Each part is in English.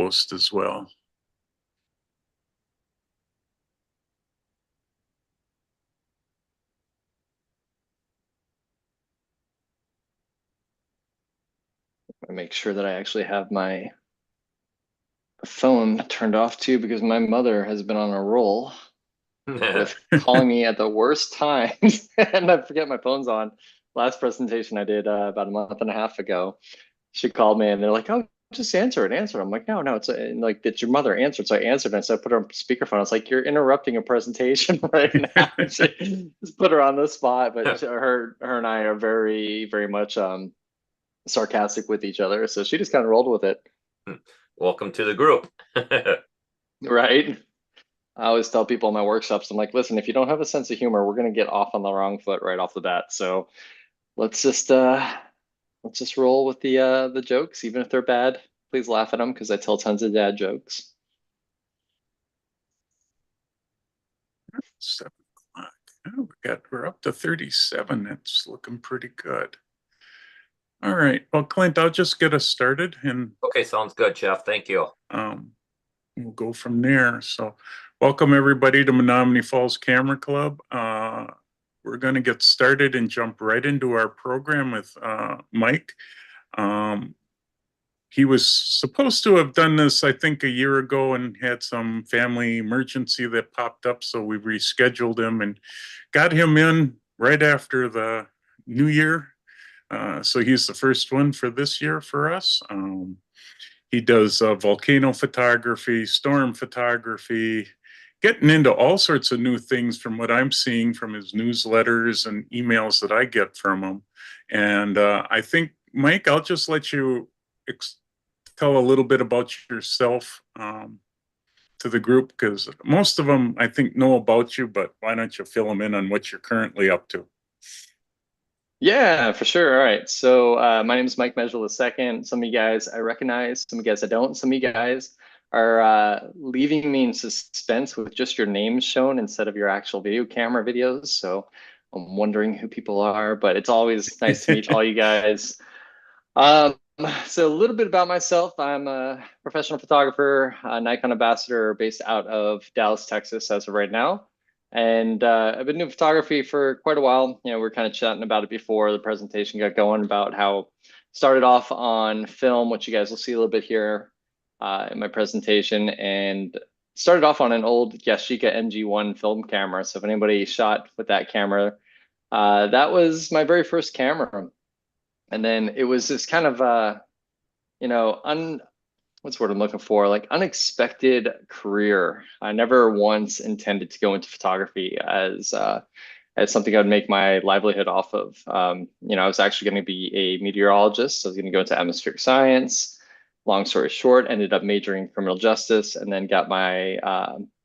post as well. I make sure that I actually have my phone turned off too, because my mother has been on a roll with calling me at the worst times, and I forget my phone's on. Last presentation I did about a month and a half ago, she called me and they're like, "Oh, just answer it, answer it." I'm like, "No, it's like it's your mother answered." So I answered and so I put her on speakerphone. I was like, "You're interrupting a presentation right now." Just put her on the spot, but her and I are very, very much sarcastic with each other, so she just kind of rolled with it. Welcome to the group. Right? I always tell people in my workshops, I'm like, listen, if you don't have a sense of humor, we're gonna get off on the wrong foot right off the bat. So let's just roll with the jokes, even if they're bad. Please laugh at them because I tell tons of dad jokes. 7 o'clock. Oh, we're up to 37. That's looking pretty good. All right. Well, Clint, I'll just get us started and Okay, sounds good, Jeff. Thank you. we'll go from there. So welcome everybody to Menomonee Falls Camera Club. We're going to get started and jump right into our program with Mike. He was supposed to have done this, I think, a year ago and had some family emergency that popped up. So we rescheduled him and got him in right after the new year. So he's the first one for this year for us. He does volcano photography, storm photography, getting into all sorts of new things from what I'm seeing from his newsletters and emails that I get from him. And I think, Mike, I'll just let you tell a little bit about yourself to the group, because most of them, I think, know about you, but why don't you fill them in on what you're currently up to? Yeah, for sure. All right. So my name is Mike Mezeul II. Some of you guys I recognize, some of you guys I don't. Some of you guys are leaving me in suspense with just your names shown instead of your actual video camera videos. So I'm wondering who people are, but it's always nice to meet all you guys. Um, so a little bit about myself. I'm a professional photographer, a Nikon ambassador based out of Dallas, Texas as of right now. And I've been doing photography for quite a while. You know, we are kind of chatting about it before the presentation got going about how started off on film, which you guys will see a little bit here in my presentation, and started off on an old Yashica MG1 film camera. So if anybody shot with that camera, that was my very first camera. And then it was this kind of you know, what's the word I'm looking for? Like unexpected career. I never once intended to go into photography as something I'd make my livelihood off of. You know, I was actually going to be a meteorologist. So I was going to go into atmospheric science. Long story short, ended up majoring in criminal justice and then got my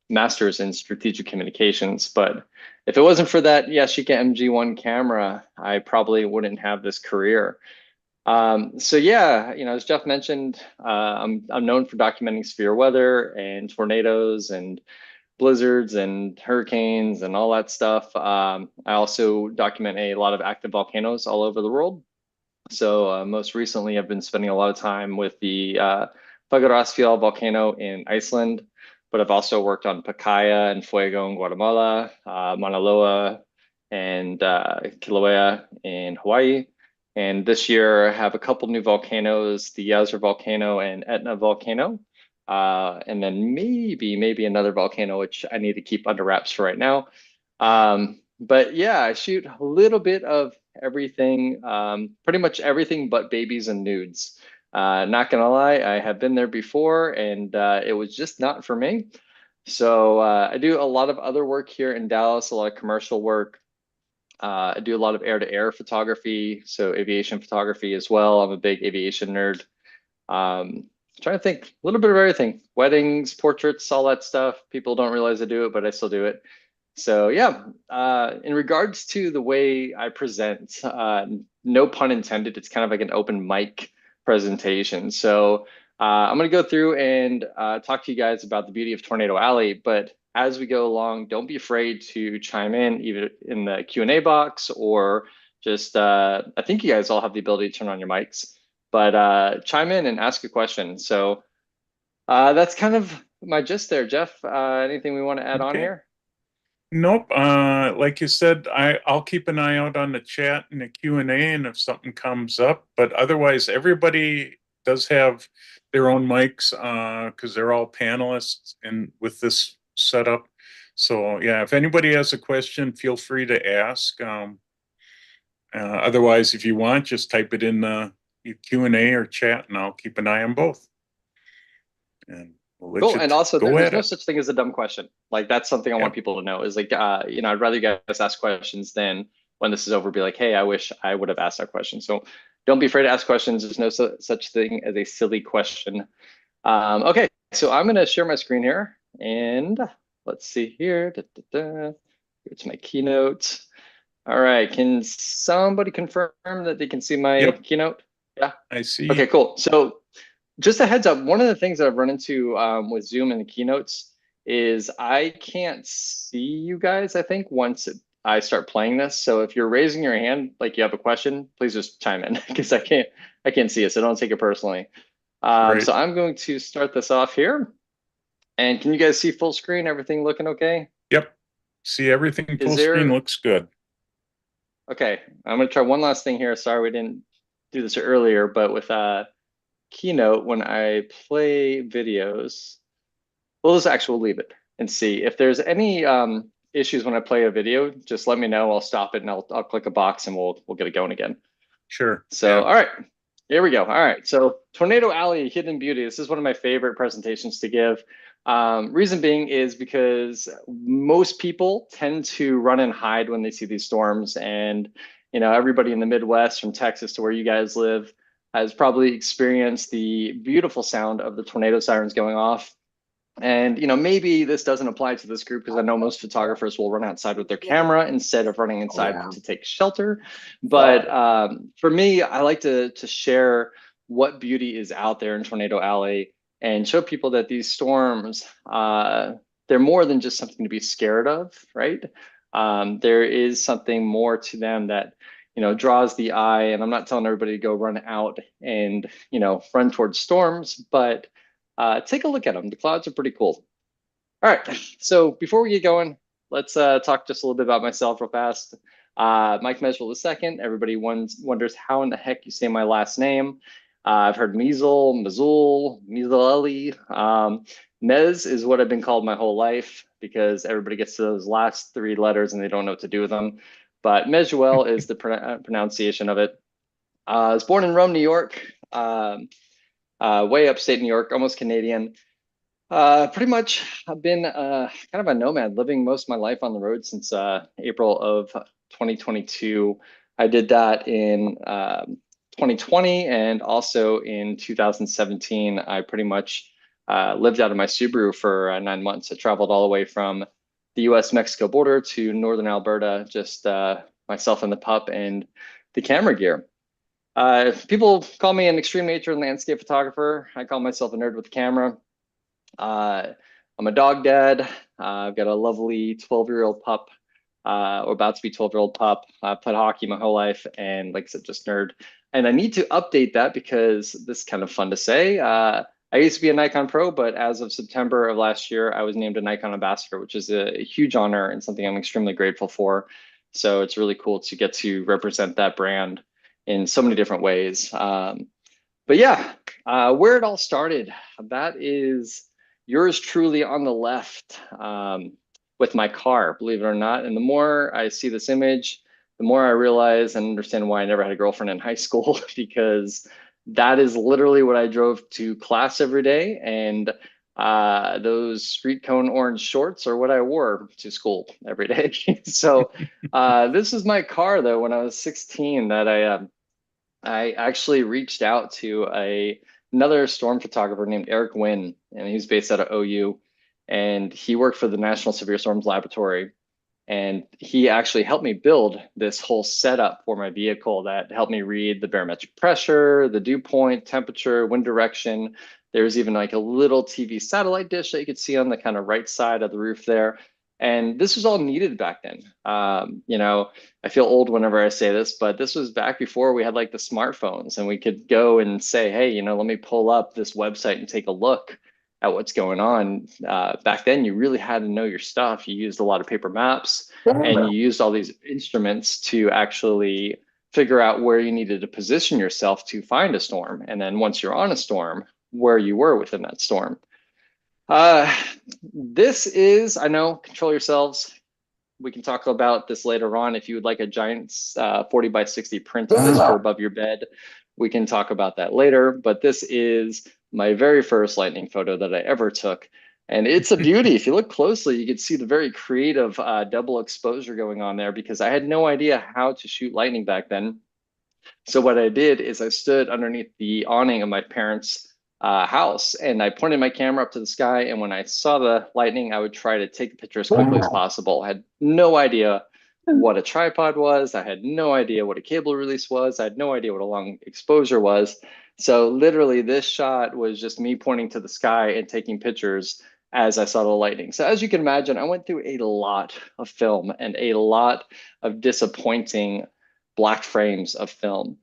master's in strategic communications. But if it wasn't for that Yashica MG1 camera, I probably wouldn't have this career. So yeah, you know, as Jeff mentioned, I'm known for documenting severe weather and tornadoes and blizzards and hurricanes and all that stuff. I also document a lot of active volcanoes all over the world. So most recently, I've been spending a lot of time with the Fagurasfjall volcano in Iceland, but I've also worked on Pacaya and Fuego in Guatemala, Mauna Loa and Kilauea in Hawaii. And this year, I have a couple new volcanoes, the Yazur volcano and Etna volcano. And then maybe another volcano, which I need to keep under wraps for right now. But yeah, I shoot a little bit of everything, pretty much everything but babies and nudes. Not gonna lie, I have been there before and it was just not for me. So I do a lot of other work here in Dallas, a lot of commercial work. I do a lot of air-to-air photography, so aviation photography as well. I'm a big aviation nerd. Trying to think a little bit of everything, weddings, portraits, all that stuff. People don't realize I do it, but I still do it. So yeah, in regards to the way I present, no pun intended, it's kind of like an open mic presentation. So I'm going to go through and talk to you guys about the beauty of Tornado Alley, but as we go along, don't be afraid to chime in either in the Q&A box or just, I think you guys all have the ability to turn on your mics, but chime in and ask a question. So That's kind of my gist there, Jeff. Anything we want to add on Okay. here? Nope. Like you said, I'll keep an eye out on the chat and the Q&A, and if something comes up. But otherwise, everybody does have their own mics because they're all panelists and with this setup. So yeah, if anybody has a question, feel free to ask. Otherwise, if you want, just type it in the Q&A or chat, and I'll keep an eye on both. And we'll let Cool. you And also, go there's at no it. such thing as a dumb question. Like that's something I want Yep. people to know is like, I'd rather you guys ask questions than when this is over, be like, hey, I wish I would have asked that question. So don't be afraid to ask questions. There's no such thing as a silly question. Okay, so I'm gonna share my screen here and let's see here. Go to my keynote. All right, can somebody confirm that they can see my Yep. keynote? Yeah. I see. Okay, cool. So just a heads up, one of the things that I've run into with Zoom and the keynotes is I can't see you guys, I think, once I start playing this. So if you're raising your hand, like you have a question, please just chime in because I can't see it, so don't take it personally. Right. So I'm going to start this off here. And can you guys see full screen? Everything looking okay? Yep. See everything Is full screen there, looks good. okay, I'm gonna try one last thing here. Sorry, we didn't do this earlier, but with Keynote, when I play videos, we'll just actually leave it and see. If there's any issues when I play a video, just let me know. I'll stop it and I'll click a box and we'll get it going again. Sure. So, Yeah. all right, here we go. All right, so Tornado Alley, Hidden Beauty. This is one of my favorite presentations to give. Reason being is because most people tend to run and hide when they see these storms. And, you know, everybody in the Midwest from Texas to where you guys live has probably experienced the beautiful sound of the tornado sirens going off. And, you know, maybe this doesn't apply to this group because I know most photographers will run outside with their camera instead of running inside to take shelter. But for me, I like to share what beauty is out there in Tornado Alley and show people that these storms, they're more than just something to be scared of, right? There is something more to them that, you know, draws the eye. And I'm not telling everybody to go run out and, you know, run towards storms, but take a look at them. The clouds are pretty cool. All right, so before we get going, let's talk just a little bit about myself real fast. Mike Mezeul II. Everybody wonders how in the heck you say my last name. I've heard Mezeul, Mezeul. Mez is what I've been called my whole life because everybody gets to those last three letters and they don't know what to do with them. But Mezeul is the pronunciation of it. I was born in Rome, New York, way upstate New York, almost Canadian. Pretty much I've been kind of a nomad living most of my life on the road since April of 2022. I did that in 2020 and also in 2017. I pretty much lived out of my Subaru for 9 months. I traveled all the way from the US-Mexico border to northern Alberta, just myself and the pup and the camera gear. People call me an extreme nature and landscape photographer. I call myself a nerd with a camera. I'm a dog dad. I've got a lovely 12-year-old pup, or about to be 12-year-old pup. I played hockey my whole life and like I said, just nerd. And I need to update that because this is kind of fun to say. I used to be a Nikon pro, but as of September of last year, I was named a Nikon ambassador, which is a huge honor and something I'm extremely grateful for. So it's really cool to get to represent that brand in so many different ways. But yeah, where it all started, that is yours truly on the left with my car, believe it or not. And the more I see this image, the more I realize and understand why I never had a girlfriend in high school, because that is literally what I drove to class every day. And those street cone orange shorts are what I wore to school every day. So this is my car though, when I was 16 that I actually reached out to another storm photographer named Eric Wynn, and he's based out of OU, and he worked for the National Severe Storms Laboratory. And he actually helped me build this whole setup for my vehicle that helped me read the barometric pressure, the dew point, temperature, wind direction. There's even like a little TV satellite dish that you could see on the kind of right side of the roof there. And this was all needed back then. You know, I feel old whenever I say this, but this was back before we had like the smartphones and we could go and say, hey, you know, let me pull up this website and take a look. at what's going on. Back then, you really had to know your stuff. You used a lot of paper maps, and you used all these instruments to actually figure out where you needed to position yourself to find a storm. And then once you're on a storm, where you were within that storm. This is, I know, control yourselves. We can talk about this later on. If you would like a giant 40 by 60 print of this for above your bed, we can talk about that later. But this is my very first lightning photo that I ever took. And it's a beauty. If you look closely, you can see the very creative double exposure going on there, because I had no idea how to shoot lightning back then. So what I did is I stood underneath the awning of my parents' house, and I pointed my camera up to the sky. And when I saw the lightning, I would try to take the picture as quickly as possible. I had no idea what a tripod was. I had no idea what a cable release was. I had no idea what a long exposure was. So literally this shot was just me pointing to the sky and taking pictures as I saw the lightning. So as you can imagine, I went through a lot of film and a lot of disappointing black frames of film.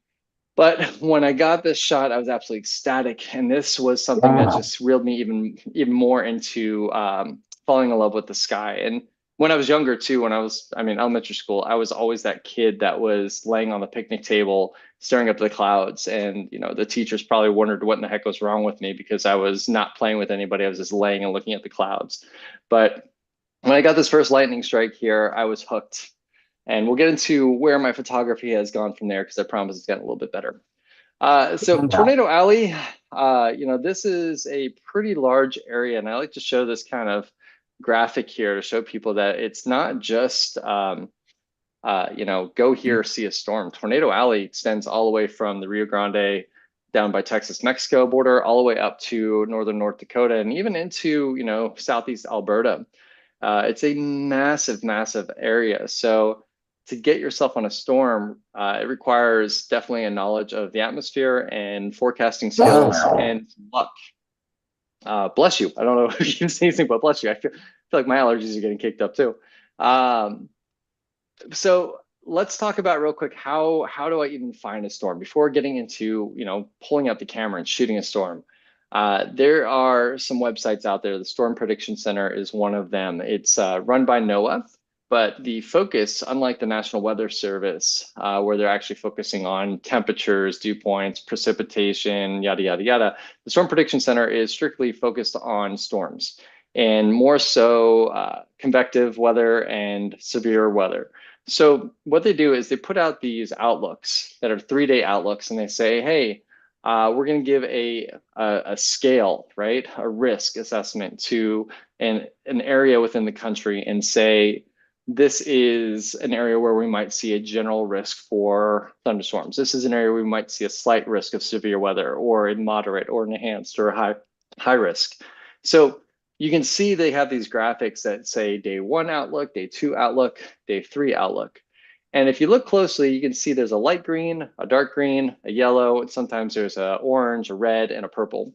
But when I got this shot, I was absolutely ecstatic. And this was something that just reeled me even more into falling in love with the sky. And when I was younger too, when I was, elementary school, I was always that kid that was laying on the picnic table, staring up at the clouds. And, the teachers probably wondered what in the heck was wrong with me, because I was not playing with anybody. I was just laying and looking at the clouds. But when I got this first lightning strike here, I was hooked. And we'll get into where my photography has gone from there, because I promise it's gotten a little bit better. So Tornado Alley, this is a pretty large area, and I like to show this kind of graphic here to show people that it's not just, go here, see a storm. Tornado Alley extends all the way from the Rio Grande down by Texas-Mexico border, all the way up to northern North Dakota, and even into, southeast Alberta. It's a massive, massive area. So to get yourself on a storm, it requires definitely a knowledge of the atmosphere and forecasting skills and luck. Bless you. I don't know if you can say anything, but bless you. I feel like my allergies are getting kicked up too. So let's talk about real quick, how do I even find a storm before getting into, pulling out the camera and shooting a storm? There are some websites out there. The Storm Prediction Center is one of them. It's run by NOAA, but the focus, unlike the National Weather Service, where they're actually focusing on temperatures, dew points, precipitation, yada, yada, yada, the Storm Prediction Center is strictly focused on storms, and more so convective weather and severe weather. So what they do is they put out these outlooks that are 3-day outlooks, and they say, hey, we're going to give a scale, right? A risk assessment to an area within the country, and say, this is an area where we might see a general risk for thunderstorms. This is an area where we might see a slight risk of severe weather, or a moderate or an enhanced or a high risk. So you can see they have these graphics that say day 1 outlook, day 2 outlook, day 3 outlook. And if you look closely, you can see there's a light green, a dark green, a yellow, and sometimes there's a orange, a red, and a purple.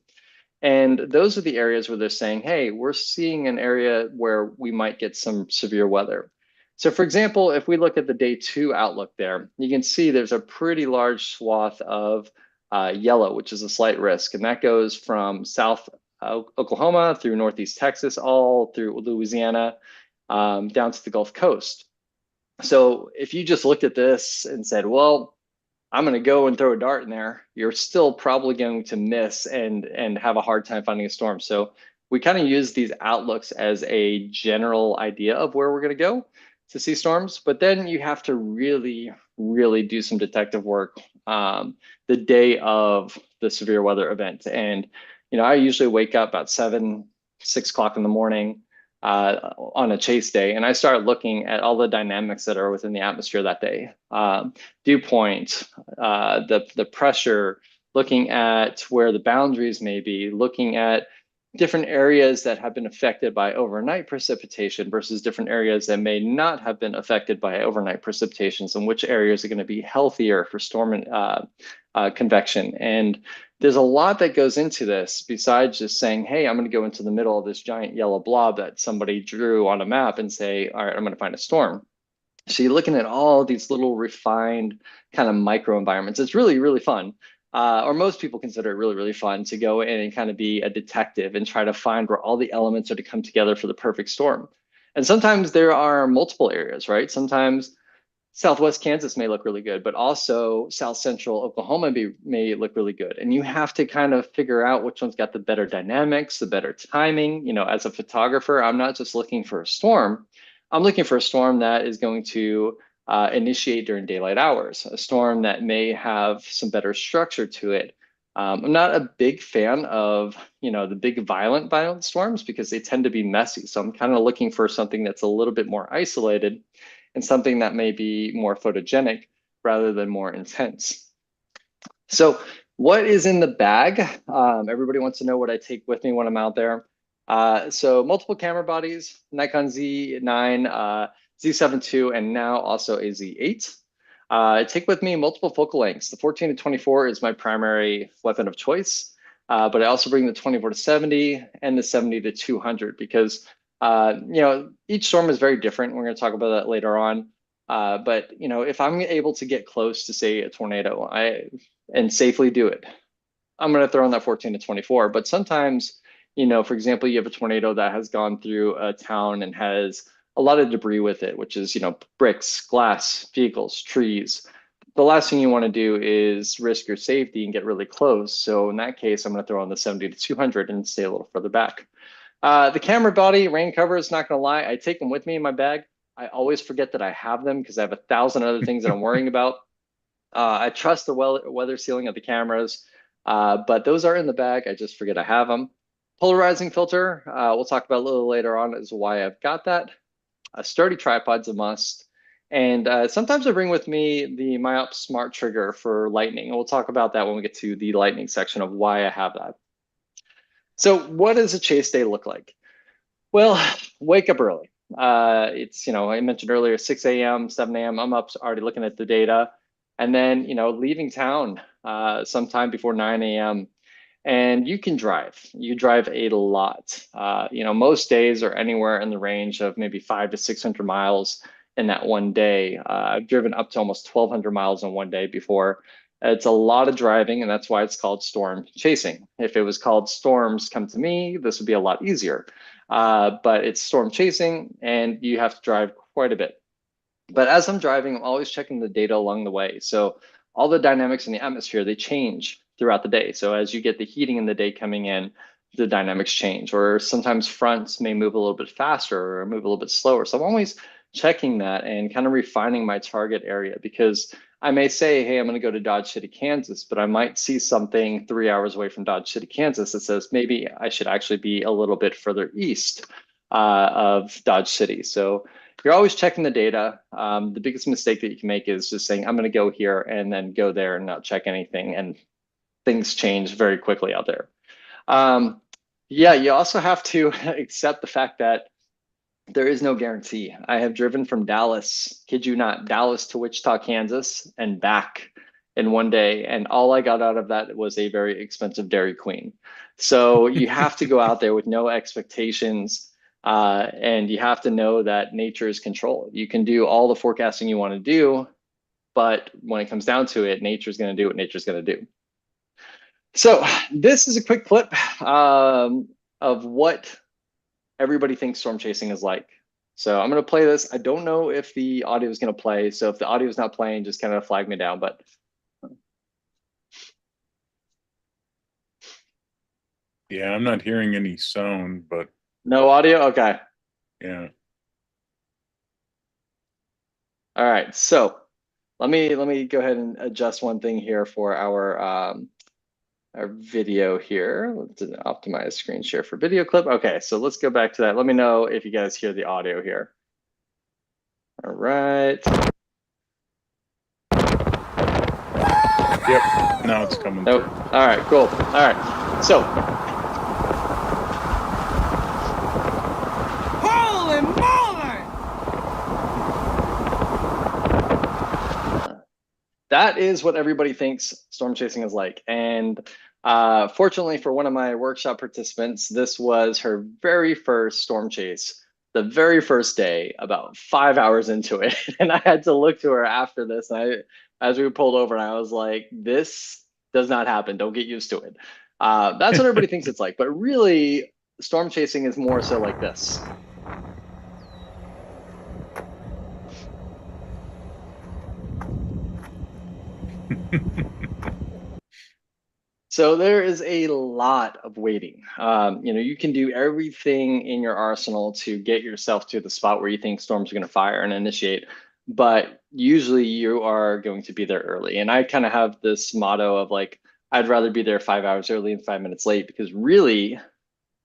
And those are the areas where they're saying, hey, we're seeing an area where we might get some severe weather. So for example, if we look at the day 2 outlook there, you can see there's a pretty large swath of yellow, which is a slight risk. And that goes from South Oklahoma through Northeast Texas, all through Louisiana, down to the Gulf Coast. So if you just looked at this and said, well, I'm going to go and throw a dart in there, you're still probably going to miss and have a hard time finding a storm. So we kind of use these outlooks as a general idea of where we're going to go to see storms. But then you have to really, really do some detective work the day of the severe weather event. And, I usually wake up about 6 o'clock in the morning on a chase day, and I start looking at all the dynamics that are within the atmosphere that day. Dew point, the pressure, looking at where the boundaries may be, looking at different areas that have been affected by overnight precipitation versus different areas that may not have been affected by overnight precipitations, and which areas are going to be healthier for storm and convection. And there's a lot that goes into this besides just saying, hey, I'm going to go into the middle of this giant yellow blob that somebody drew on a map and say, all right, I'm going to find a storm. So you're looking at all these little refined kind of micro environments. It's really, really fun. or most people consider it really, really fun to go in and kind of be a detective and try to find where all the elements are to come together for the perfect storm. And sometimes there are multiple areas, right? Sometimes Southwest Kansas may look really good, but also South Central Oklahoma may look really good. And you have to kind of figure out which one's got the better dynamics, the better timing. You know, as a photographer, I'm not just looking for a storm. I'm looking for a storm that is going to initiate during daylight hours, a storm that may have some better structure to it. I'm not a big fan of, you know, the big violent storms because they tend to be messy. So I'm kind of looking for something that's a little bit more isolated and something that may be more photogenic rather than more intense. So what is in the bag? Everybody wants to know what I take with me when I'm out there. So multiple camera bodies, Nikon Z9, Z7 II, and now also a Z8. I take with me multiple focal lengths. The 14 to 24 is my primary weapon of choice, but I also bring the 24 to 70 and the 70 to 200 because you know, each storm is very different. We're going to talk about that later on. But you know, if I'm able to get close to, say, a tornado, and safely do it, I'm going to throw in that 14 to 24. But sometimes, you know, for example, you have a tornado that has gone through a town and has a lot of debris with it, which is, you know, bricks, glass, vehicles, trees. The last thing you want to do is risk your safety and get really close. So in that case, I'm going to throw on the 70 to 200 and stay a little further back. The camera body, rain covers, not gonna lie, I take them with me in my bag. I always forget that I have them because I have 1,000 other things that I'm worrying about. I trust the weather sealing of the cameras, but those are in the bag. I just forget I have them. Polarizing filter, we'll talk about a little later on is why I've got that. A sturdy tripod's a must. And sometimes I bring with me the Myop Smart Trigger for lightning. And we'll talk about that when we get to the lightning section of why I have that. So what does a chase day look like? Well, wake up early. It's, you know, I mentioned earlier, 6 a.m., 7 a.m. I'm up already looking at the data. And then, you know, leaving town sometime before 9 a.m. And you can drive. You drive a lot. You know, most days are anywhere in the range of maybe 500 to 600 miles in that one day. I've driven up to almost 1,200 miles in one day before. It's a lot of driving, and that's why it's called storm chasing. If it was called storms come to me, this would be a lot easier. But it's storm chasing, and you have to drive quite a bit. But as I'm driving, I'm always checking the data along the way. So all the dynamics in the atmosphere, they change throughout the day. So as you get the heating in the day coming in, the dynamics change, or sometimes fronts may move a little bit faster or move a little bit slower. So I'm always checking that and kind of refining my target area because I may say, hey, I'm going to go to Dodge City, Kansas, but I might see something 3 hours away from Dodge City, Kansas that says maybe I should actually be a little bit further east of Dodge City. So you're always checking the data. The biggest mistake that you can make is just saying, I'm going to go here and then go there and not check anything. And things change very quickly out there. Yeah, you also have to accept the fact that there is no guarantee. I have driven from Dallas, kid you not, Dallas to Wichita, Kansas, and back in one day. And all I got out of that was a very expensive Dairy Queen. So you have to go out there with no expectations. And you have to know that nature is control. You can do all the forecasting you want to do, but when it comes down to it, nature's going to do what nature's going to do. So this is a quick clip of what everybody thinks storm chasing is like. So I'm going to play this. I don't know if the audio is going to play. So if the audio is not playing, just kind of flag me down. But Yeah, I'm not hearing any sound, but no audio. Okay. yeah. All right. So let me go ahead and adjust one thing here for our video here. Let's optimize screen share for video clip. Okay, so let's go back to that. Let me know if you guys hear the audio here. All right. Yep, now it's coming Nope. through. All right, cool. All right, so. Holy moly! That is what everybody thinks storm chasing is like. And fortunately for one of my workshop participants, this was her very first storm chase, the very first day, about 5 hours into it. And I had to look to her after this. And as we pulled over, and I was like, this Does not happen. Don't get used to it. That's what everybody thinks it's like. But really, storm chasing is more so like this. So there is a lot of waiting. You can do everything in your arsenal to get yourself to the spot where you think storms are going to fire and initiate, but usually you are going to be there early. And I kind of have this motto of like, I'd rather be there 5 hours early and 5 minutes late, because really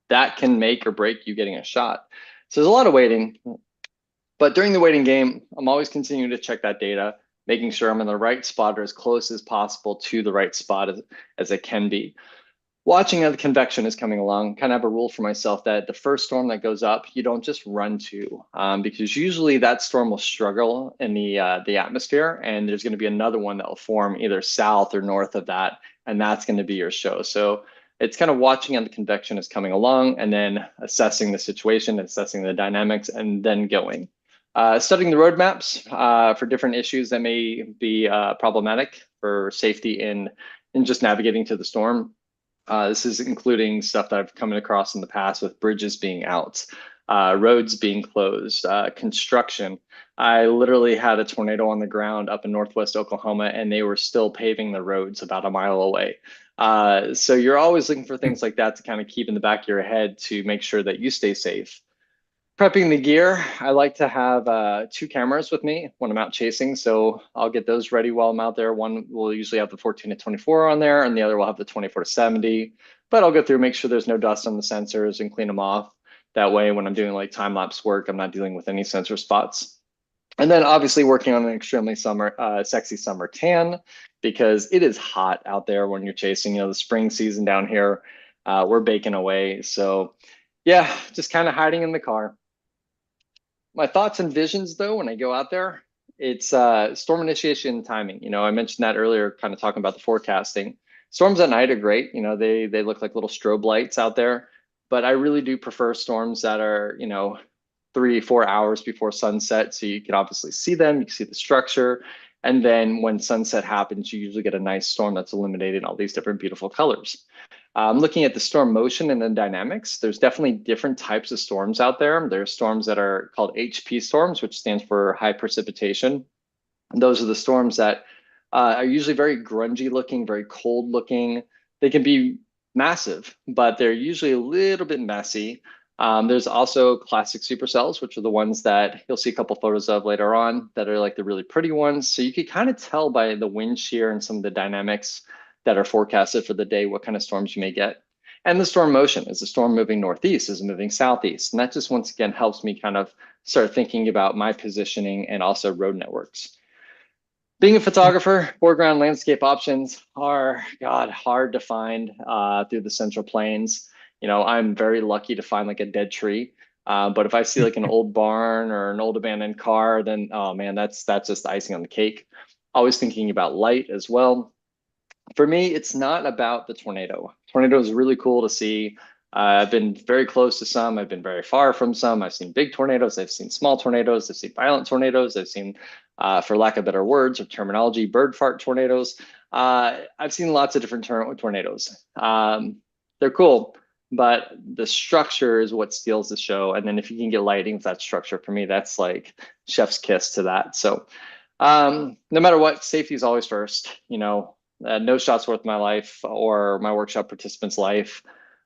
that can make or break you getting a shot. So there's a lot of waiting, but during the waiting game, I'm always continuing to check that data, making sure I'm in the right spot or as close as possible to the right spot as it can be. Watching how the convection is coming along, kind of have a rule for myself that the first storm that goes up, you don't just run to, because usually that storm will struggle in the atmosphere, and there's going to be another one that will form either south or north of that, and that's going to be your show. So it's kind of watching how the convection is coming along, and then assessing the situation, assessing the dynamics, and then going. Studying the roadmaps for different issues that may be problematic for safety in just navigating to the storm. This is including stuff that I've come across in the past with bridges being out, roads being closed, construction. I literally had a tornado on the ground up in Northwest Oklahoma, and they were still paving the roads about a mile away. So you're always looking for things like that to kind of keep in the back of your head to make sure that you stay safe. Prepping the gear, I like to have 2 cameras with me when I'm out chasing, so I'll get those ready while I'm out there. One will usually have the 14 to 24 on there, and the other will have the 24 to 70. But I'll go through, make sure there's no dust on the sensors and clean them off. That way, when I'm doing like time-lapse work, I'm not dealing with any sensor spots. And then obviously working on an extremely sexy summer tan, because it is hot out there when you're chasing. The spring season down here, we're baking away. So yeah, just kind of hiding in the car. My thoughts and visions, though, when I go out there, it's storm initiation timing. I mentioned that earlier, kind of talking about the forecasting. Storms at night are great. They look like little strobe lights out there, but I really do prefer storms that are 3-4 hours before sunset, so you can obviously see them, you can see the structure, and then when sunset happens, you usually get a nice storm that's illuminating all these different beautiful colors. Looking at the storm motion and the dynamics, there's definitely different types of storms out there. There's storms that are called HP storms, which stands for high precipitation. And those are the storms that are usually very grungy looking, very cold looking. They can be massive, but they're usually a little bit messy. There's also classic supercells, which are the ones that you'll see a couple photos of later on that are like the really pretty ones. So you can kind of tell by the wind shear and some of the dynamics that are forecasted for the day what kind of storms you may get. And the storm motion. Is the storm moving northeast? Is it moving southeast? And that just once again helps me kind of start thinking about my positioning and also road networks. Being a photographer, foreground landscape options are, hard to find through the Central Plains. I'm very lucky to find like a dead tree. But if I see like an old barn or an old abandoned car, then, oh man, that's just icing on the cake. Always thinking about light as well. For me, it's not about the tornado. Tornado is really cool to see. I've been very close to some. I've been very far from some. I've seen big tornadoes. I've seen small tornadoes. I've seen violent tornadoes. I've seen, for lack of better words or terminology, bird fart tornadoes. I've seen lots of different tornadoes. They're cool, but the structure is what steals the show. And then if you can get lighting with that structure, for me, that's like chef's kiss to that. So no matter what, safety is always first. No shot's worth my life or my workshop participants' life.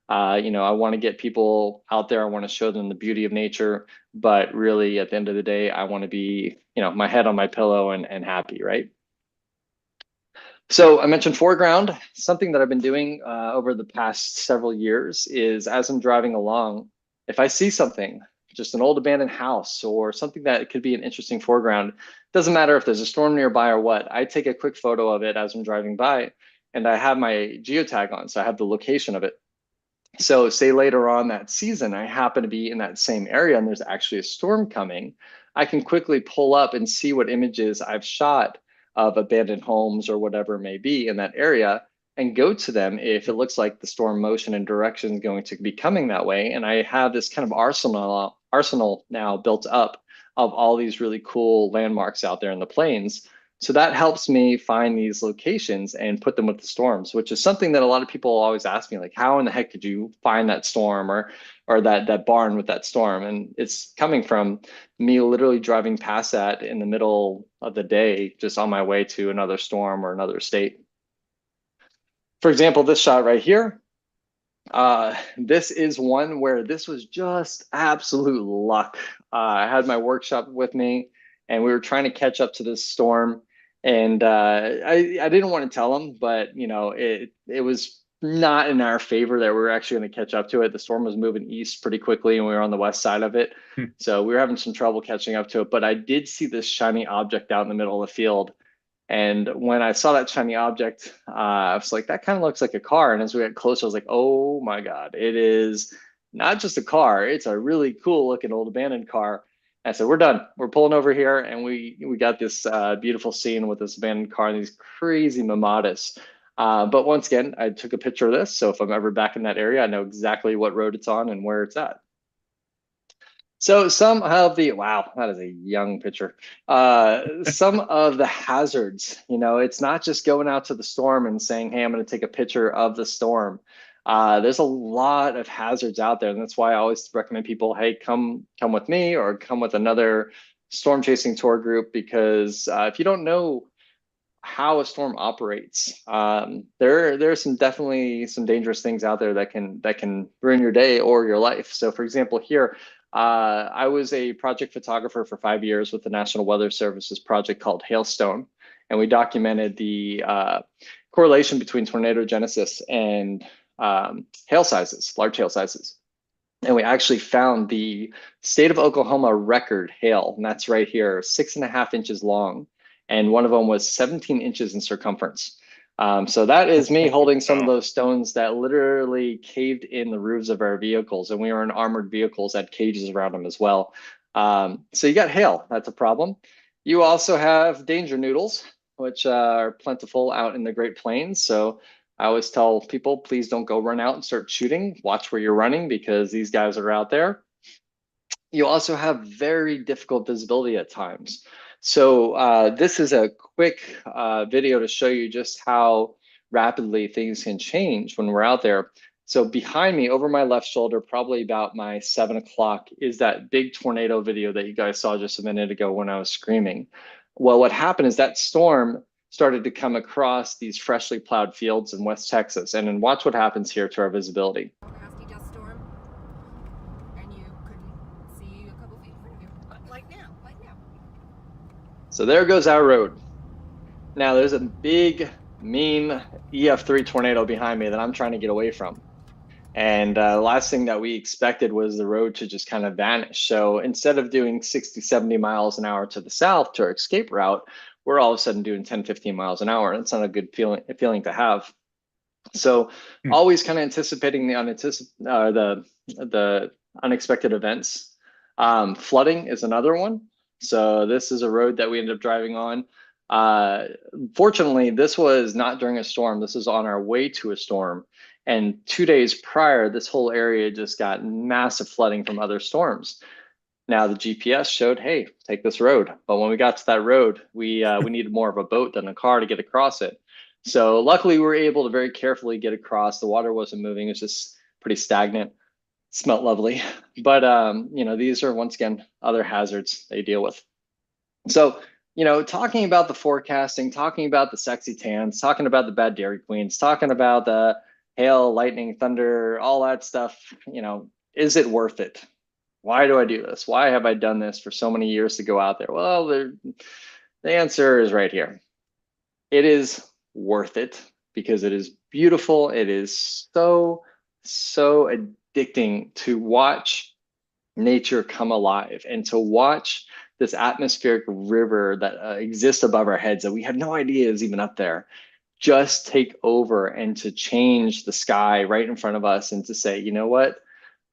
I want to get people out there. I want to show them the beauty of nature, but really at the end of the day, I want to be, my head on my pillow and happy, right? So I mentioned foreground. Something that I've been doing over the past several years is as I'm driving along, if I see something, just an old abandoned house or something that could be an interesting foreground, doesn't matter if there's a storm nearby or what, I take a quick photo of it as I'm driving by, and I have my geotag on, so I have the location of it. So say later on that season, I happen to be in that same area and there's actually a storm coming, I can quickly pull up and see what images I've shot of abandoned homes or whatever it may be in that area and go to them if it looks like the storm motion and direction is going to be coming that way. And I have this kind of arsenal now built up of all these really cool landmarks out there in the plains So that helps me find these locations and put them with the storms, which is something that a lot of people always ask me, like, how in the heck did you find that storm or that barn with that storm? And it's coming from me literally driving past that in the middle of the day, just on my way to another storm or another state. For example, this shot right here, this is one where this was just absolute luck. I had my workshop with me and we were trying to catch up to this storm. And I didn't want to tell them, but you know, it was not in our favor that we were actually going to catch up to it. The storm was moving east pretty quickly and we were on the west side of it. So we were having some trouble catching up to it. But I did see this shiny object out in the middle of the field. And when I saw that shiny object, I was like, that kind of looks like a car. And as we got closer, I was like, oh my God, it is not just a car. It's a really cool looking old abandoned car. And so we're done. We're pulling over here and we got this beautiful scene with this abandoned car and these crazy mamadas. But once again, I took a picture of this. So if I'm ever back in that area, I know exactly what road it's on and where it's at. So some of the, wow, that is a young picture. Some of the hazards, you know, it's not just going out to the storm and saying, hey, I'm going to take a picture of the storm. There's a lot of hazards out there. And that's why I always recommend people, hey, come with me or come with another storm chasing tour group, because if you don't know how a storm operates, there are definitely some dangerous things out there that can ruin your day or your life. So for example, here, I was a project photographer for 5 years with the National Weather Service's project called Hailstone, and we documented the correlation between tornado genesis and hail sizes, large hail sizes. And we actually found the state of Oklahoma record hail, and that's right here, 6.5 inches long. And one of them was 17 inches in circumference. So that is me holding some of those stones that literally caved in the roofs of our vehicles, and we were in armored vehicles that had cages around them as well. So you got hail, that's a problem. You also have danger noodles, which are plentiful out in the Great Plains. So I always tell people, please don't go run out and start shooting. Watch where you're running because these guys are out there. You also have very difficult visibility at times. So this is a quick video to show you just how rapidly things can change when we're out there. So behind me, over my left shoulder, probably about my 7 o'clock, is that big tornado video that you guys saw just a minute ago when I was screaming. Well, what happened is that storm started to come across these freshly plowed fields in West Texas. And then watch what happens here to our visibility. Nasty dust storm, and you couldn't see a couple feet in front of you, like now. So there goes our road. Now there's a big, mean EF3 tornado behind me that I'm trying to get away from. And the last thing that we expected was the road to just kind of vanish. So instead of doing 60, 70 miles an hour to the south to our escape route, we're all of a sudden doing 10, 15 miles an hour. That's not a good feeling to have. So always kind of anticipating the unexpected events. Flooding is another one. So this is a road that we ended up driving on. Fortunately, this was not during a storm. This is on our way to a storm. And 2 days prior, this whole area just got massive flooding from other storms. Now the GPS showed, hey, take this road. But when we got to that road, we needed more of a boat than a car to get across it. So luckily we were able to very carefully get across. The water wasn't moving. It was just pretty stagnant. Smelled lovely. But, you know, these are, once again, other hazards they deal with. So, you know, talking about the forecasting, talking about the sexy tans, talking about the bad Dairy Queens, talking about the hail, lightning, thunder, all that stuff, you know, is it worth it? Why do I do this? Why have I done this for so many years to go out there? Well, the answer is right here. It is worth it because it is beautiful. It is so addicting to watch nature come alive and to watch this atmospheric river that exists above our heads that we have no idea is even up there, just take over and to change the sky right in front of us and to say, you know what?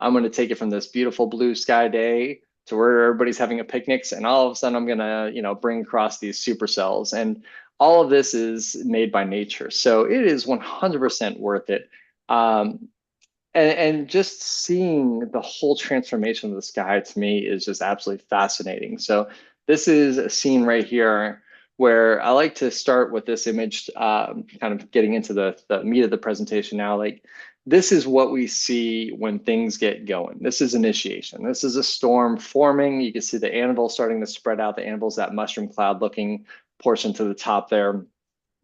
I'm going to take it from this beautiful blue sky day to where everybody's having a picnic, and all of a sudden I'm going to, you know, bring across these supercells. And all of this is made by nature. So it is 100% worth it. And just seeing the whole transformation of the sky to me is just absolutely fascinating. So this is a scene right here where I like to start with this image, kind of getting into the meat of the presentation now. Like, this is what we see when things get going. This is initiation. This is a storm forming. You can see the anvil starting to spread out. The anvil's that mushroom cloud looking portion to the top there.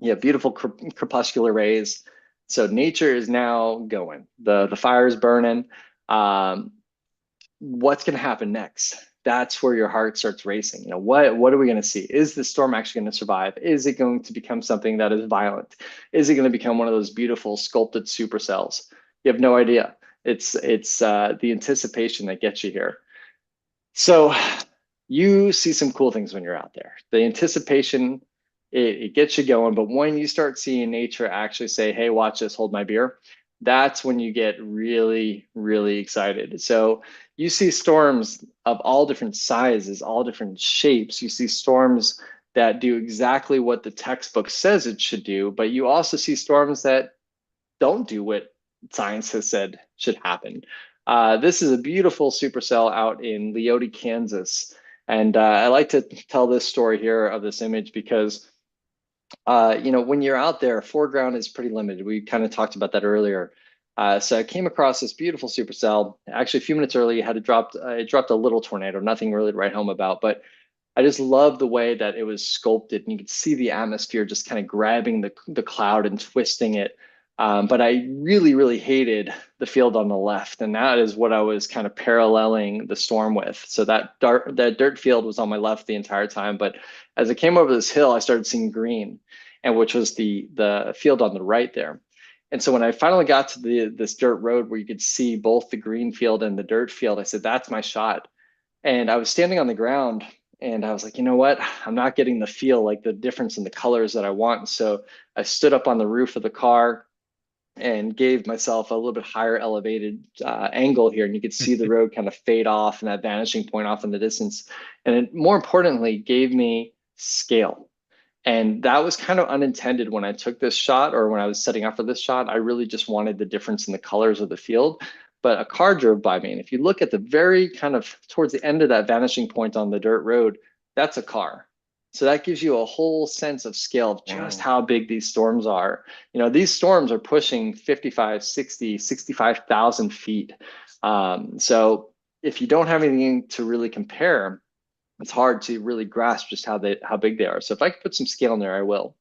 You have beautiful crepuscular rays. So nature is now going. The fire is burning. What's going to happen next? That's where your heart starts racing. You know, what are we going to see? Is the storm actually going to survive? Is it going to become something that is violent? Is it going to become one of those beautiful sculpted supercells? You have no idea. It's the anticipation that gets you here. So you see some cool things when you're out there. The anticipation, it gets you going. But when you start seeing nature actually say, hey, watch this, hold my beer, that's when you get really, really excited. So you see storms of all different sizes, all different shapes. You see storms that do exactly what the textbook says it should do, but you also see storms that don't do what science has said should happen. This is a beautiful supercell out in Leoti, Kansas. And I like to tell this story here of this image because you know, when you're out there, foreground is pretty limited. We kind of talked about that earlier. So I came across this beautiful supercell. Actually, a few minutes early, it dropped a little tornado. Nothing really to write home about, but I just love the way that it was sculpted, and you could see the atmosphere just kind of grabbing the cloud and twisting it. But I really, really hated the field on the left, and that is what I was kind of paralleling the storm with. So that dirt field was on my left the entire time, but as I came over this hill, I started seeing green, and which was the field on the right there. And so when I finally got to this dirt road where you could see both the green field and the dirt field, I said, that's my shot. And I was standing on the ground and I was like, you know what? I'm not getting the feel, like the difference in the colors that I want. So I stood up on the roof of the car and gave myself a little bit higher elevated angle here. And you could see the road kind of fade off and that vanishing point off in the distance. And it more importantly gave me scale. And that was kind of unintended when I took this shot, or when I was setting up for this shot. I really just wanted the difference in the colors of the field. But a car drove by me. And if you look at the very kind of towards the end of that vanishing point on the dirt road, that's a car. So that gives you a whole sense of scale of just how big these storms are. You know, these storms are pushing 55, 60, 65,000 feet. So if you don't have anything to really compare, it's hard to really grasp just how big they are. So if I could put some scale in there, I will.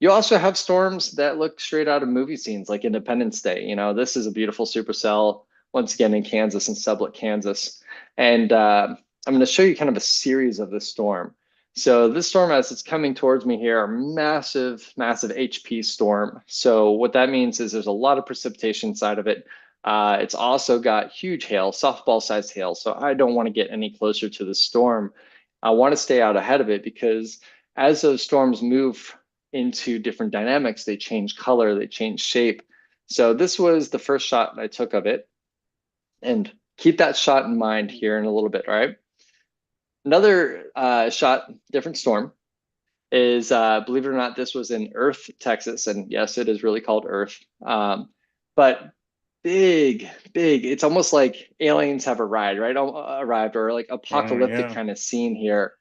You also have storms that look straight out of movie scenes, like Independence Day. You know, this is a beautiful supercell, once again in Kansas, in Sublette, Kansas. And I'm going to show you kind of a series of this storm. So this storm, as it's coming towards me here, are massive, massive HP storm. So what that means is there's a lot of precipitation inside of it. It's also got huge hail, softball-sized hail. So I don't want to get any closer to the storm. I want to stay out ahead of it, because as those storms move into different dynamics, they change color, they change shape. So this was the first shot I took of it. And keep that shot in mind here in a little bit, all right? Another shot, different storm, is, believe it or not, this was in Earth, Texas. And yes, it is really called Earth. But big, it's almost like aliens have arrived, right? Arrived, or like apocalyptic kind of scene here.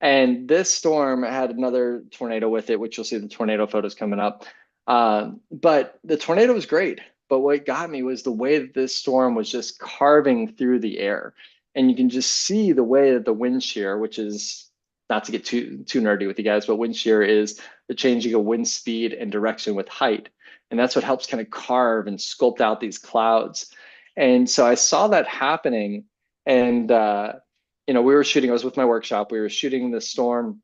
And this storm had another tornado with it, which you'll see the tornado photos coming up. But the tornado was great. But what got me was the way that this storm was just carving through the air. And you can just see the way that the wind shear, which is, not to get too nerdy with you guys, but wind shear is the changing of wind speed and direction with height. And that's what helps kind of carve and sculpt out these clouds. And so I saw that happening. And, you know, we were shooting, I was with my workshop, we were shooting the storm,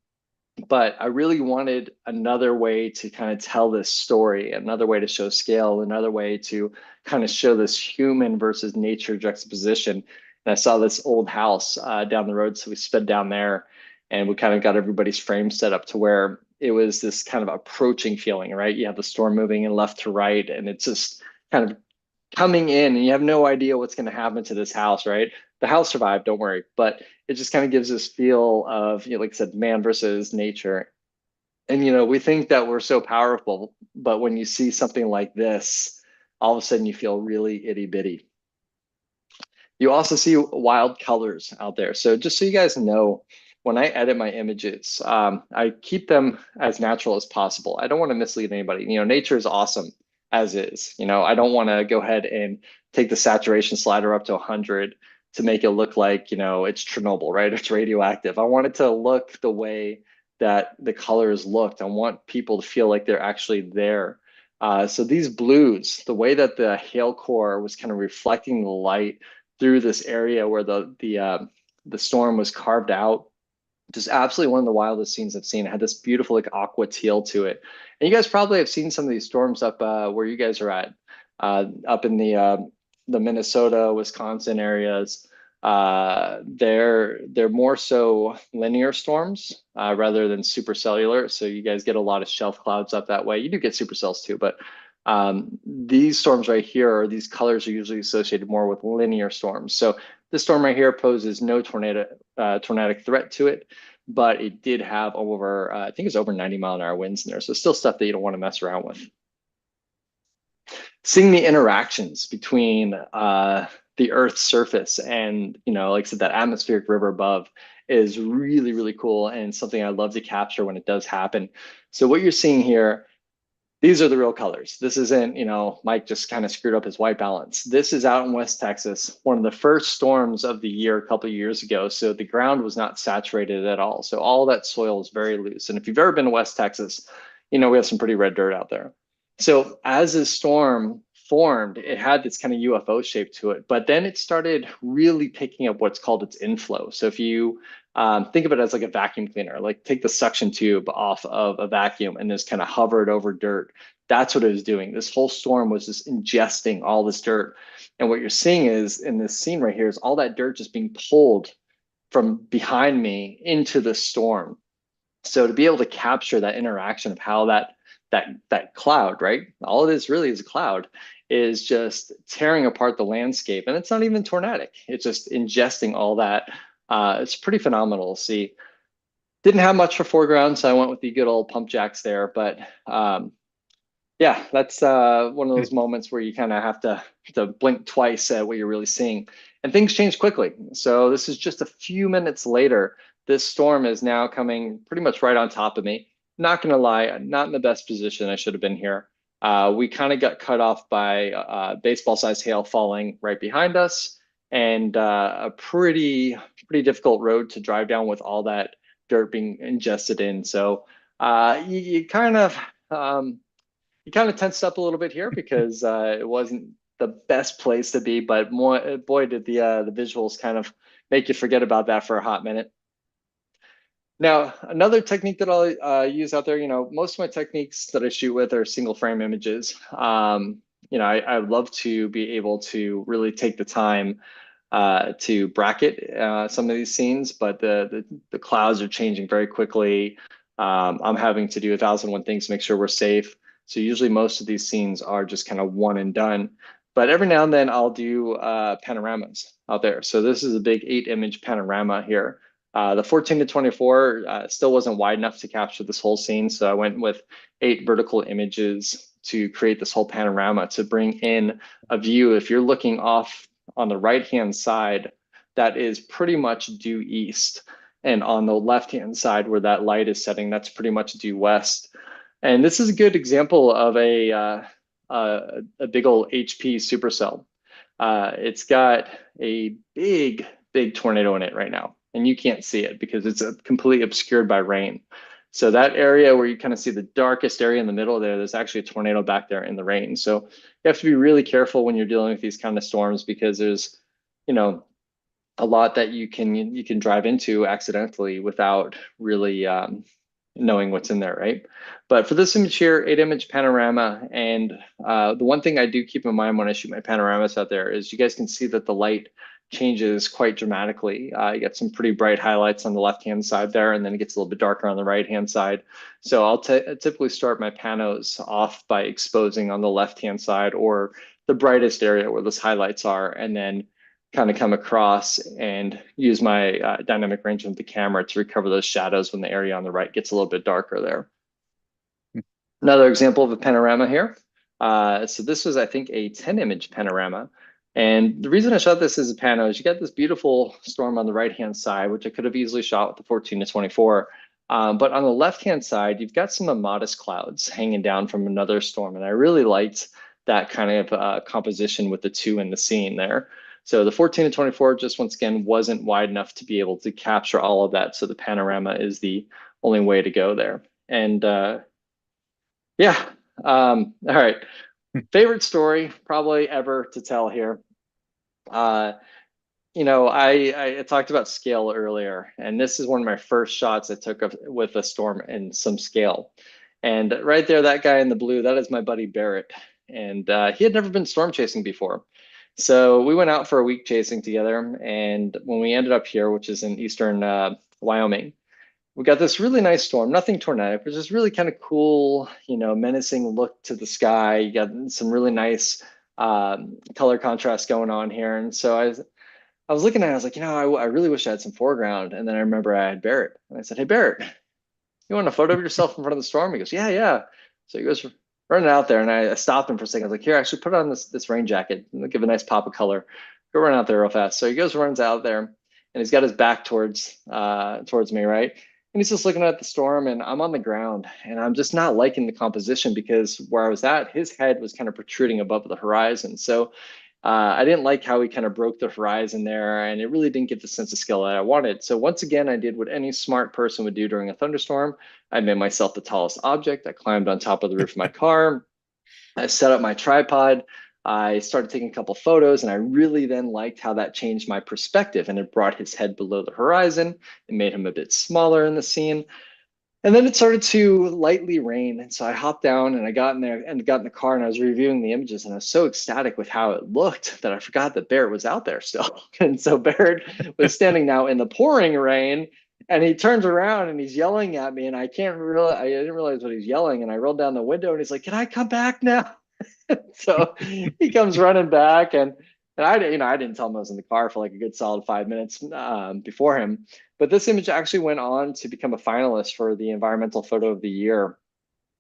but I really wanted another way to kind of tell this story, another way to show scale, another way to kind of show this human versus nature juxtaposition. And I saw this old house down the road. So we sped down there and we kind of got everybody's frame set up to where it was this kind of approaching feeling, right? You have the storm moving in left to right, and it's just kind of coming in, and you have no idea what's going to happen to this house, right? The house survived, don't worry, but it just kind of gives this feel of, you know, like I said, man versus nature. And, you know, we think that we're so powerful, but when you see something like this, all of a sudden you feel really itty bitty. You also see wild colors out there. So just so you guys know, when I edit my images, I keep them as natural as possible. I don't want to mislead anybody. You know, nature is awesome as is. You know, I don't want to go ahead and take the saturation slider up to 100 to make it look like, you know, it's Chernobyl, right? It's radioactive. I want it to look the way that the colors looked. I want people to feel like they're actually there. So these blues, the way that the hail core was kind of reflecting the light through this area where the storm was carved out, just absolutely one of the wildest scenes I've seen. It had this beautiful like aqua teal to it. And you guys probably have seen some of these storms up where you guys are at, up in the Minnesota, Wisconsin areas. They're more so linear storms rather than supercellular. So you guys get a lot of shelf clouds up that way. You do get supercells too, but these storms right here, or these colors, are usually associated more with linear storms. So this storm right here poses no tornadic threat to it, but it did have over, I think it's over 90-mile-an-hour winds in there. So still stuff that you don't want to mess around with. Seeing the interactions between the Earth's surface and, you know, like I said, that atmospheric river above is really, really cool, and something I love to capture when it does happen. So what you're seeing here, these are the real colors. This isn't, you know, Mike just kind of screwed up his white balance. This is out in West Texas, one of the first storms of the year a couple of years ago. So the ground was not saturated at all. So all that soil is very loose. And if you've ever been to West Texas, you know, we have some pretty red dirt out there. So as this storm formed, it had this kind of UFO shape to it, but then it started really picking up what's called its inflow. So if you think of it as like a vacuum cleaner, like take the suction tube off of a vacuum and just kind of hovered over dirt. That's what it was doing. This whole storm was just ingesting all this dirt. And what you're seeing is in this scene right here is all that dirt just being pulled from behind me into the storm. So to be able to capture that interaction of how that cloud, right? All it is really is a cloud, is just tearing apart the landscape. And it's not even tornadic. It's just ingesting all that. It's pretty phenomenal to see. Didn't have much for foreground, so I went with the good old pump jacks there. But yeah, that's one of those moments where you kind of have to blink twice at what you're really seeing. And things change quickly. So this is just a few minutes later. This storm is now coming pretty much right on top of me. Not gonna lie, not in the best position I should have been here. We kind of got cut off by baseball-sized hail falling right behind us, and a pretty difficult road to drive down with all that dirt being ingested in. So you kind of tensed up a little bit here because it wasn't the best place to be, but boy, did the visuals kind of make you forget about that for a hot minute. Now, another technique that I'll use out there, you know, most of my techniques that I shoot with are single frame images. You know, I love to be able to really take the time to bracket some of these scenes, but the clouds are changing very quickly. I'm having to do 1,001 things to make sure we're safe. So usually most of these scenes are just kind of one and done. But every now and then I'll do panoramas out there. So this is a big 8-image panorama here. The 14 to 24 still wasn't wide enough to capture this whole scene. So I went with 8 vertical images to create this whole panorama to bring in a view. If you're looking off on the right-hand side, that is pretty much due east. And on the left-hand side where that light is setting, that's pretty much due west. And this is a good example of a big old HP supercell. It's got a big tornado in it right now. And you can't see it because it's completely obscured by rain. So that area where you kind of see the darkest area in the middle there, there's actually a tornado back there in the rain. So you have to be really careful when you're dealing with these kind of storms because there's, you know, a lot that you can drive into accidentally without really knowing what's in there, right? But for this image here, 8-image panorama, and the one thing I do keep in mind when I shoot my panoramas out there is you guys can see that the light changes quite dramatically. You get some pretty bright highlights on the left-hand side there, and then it gets a little bit darker on the right-hand side. So I'll typically start my panos off by exposing on the left-hand side or the brightest area where those highlights are, and then kind of come across and use my dynamic range of the camera to recover those shadows when the area on the right gets a little bit darker there. Another example of a panorama here. So this was, I think, a 10-image panorama. And the reason I shot this as a pano is you got this beautiful storm on the right-hand side, which I could have easily shot with the 14 to 24. But on the left-hand side, you've got some modest clouds hanging down from another storm. And I really liked that kind of composition with the two in the scene there. So the 14 to 24 just once again wasn't wide enough to be able to capture all of that. So the panorama is the only way to go there. And yeah, all right. Favorite story probably ever to tell here. You know, I talked about scale earlier, and this is one of my first shots I took with a storm and some scale. And right there, that guy in the blue, that is my buddy Barrett. And he had never been storm chasing before. So we went out for a week chasing together. And when we ended up here, which is in eastern Wyoming, we got this really nice storm, nothing tornadic, but just really kind of cool, you know, menacing look to the sky. You got some really nice color contrast going on here. And so I was looking at it, I was like, you know, I really wish I had some foreground. And then I remember I had Barrett. And I said, hey, Barrett, you want a photo of yourself in front of the storm? He goes, yeah, yeah. So he goes running out there, and I stopped him for a second. I was like, here, actually put on this rain jacket and give a nice pop of color. Go run out there real fast. So he goes, runs out there, and he's got his back towards me, right? And he's just looking at the storm, and I'm on the ground, and I'm just not liking the composition because where I was at, his head was kind of protruding above the horizon. So I didn't like how he kind of broke the horizon there, and it really didn't get the sense of scale that I wanted. So once again, I did what any smart person would do during a thunderstorm. I made myself the tallest object. I climbed on top of the roof of my car. I set up my tripod. I started taking a couple photos, and I really then liked how that changed my perspective, and it brought his head below the horizon. It made him a bit smaller in the scene. And then it started to lightly rain. And so I hopped down and I got in there and got in the car, and I was reviewing the images, and I was so ecstatic with how it looked that I forgot that Barrett was out there still. And so Barrett was standing now in the pouring rain, and he turns around and he's yelling at me, and I didn't realize what he's yelling. And I rolled down the window, and he's like, can I come back now? So he comes running back, and I didn't tell him I was in the car for like a good solid 5 minutes before him. But this image actually went on to become a finalist for the Environmental Photo of the Year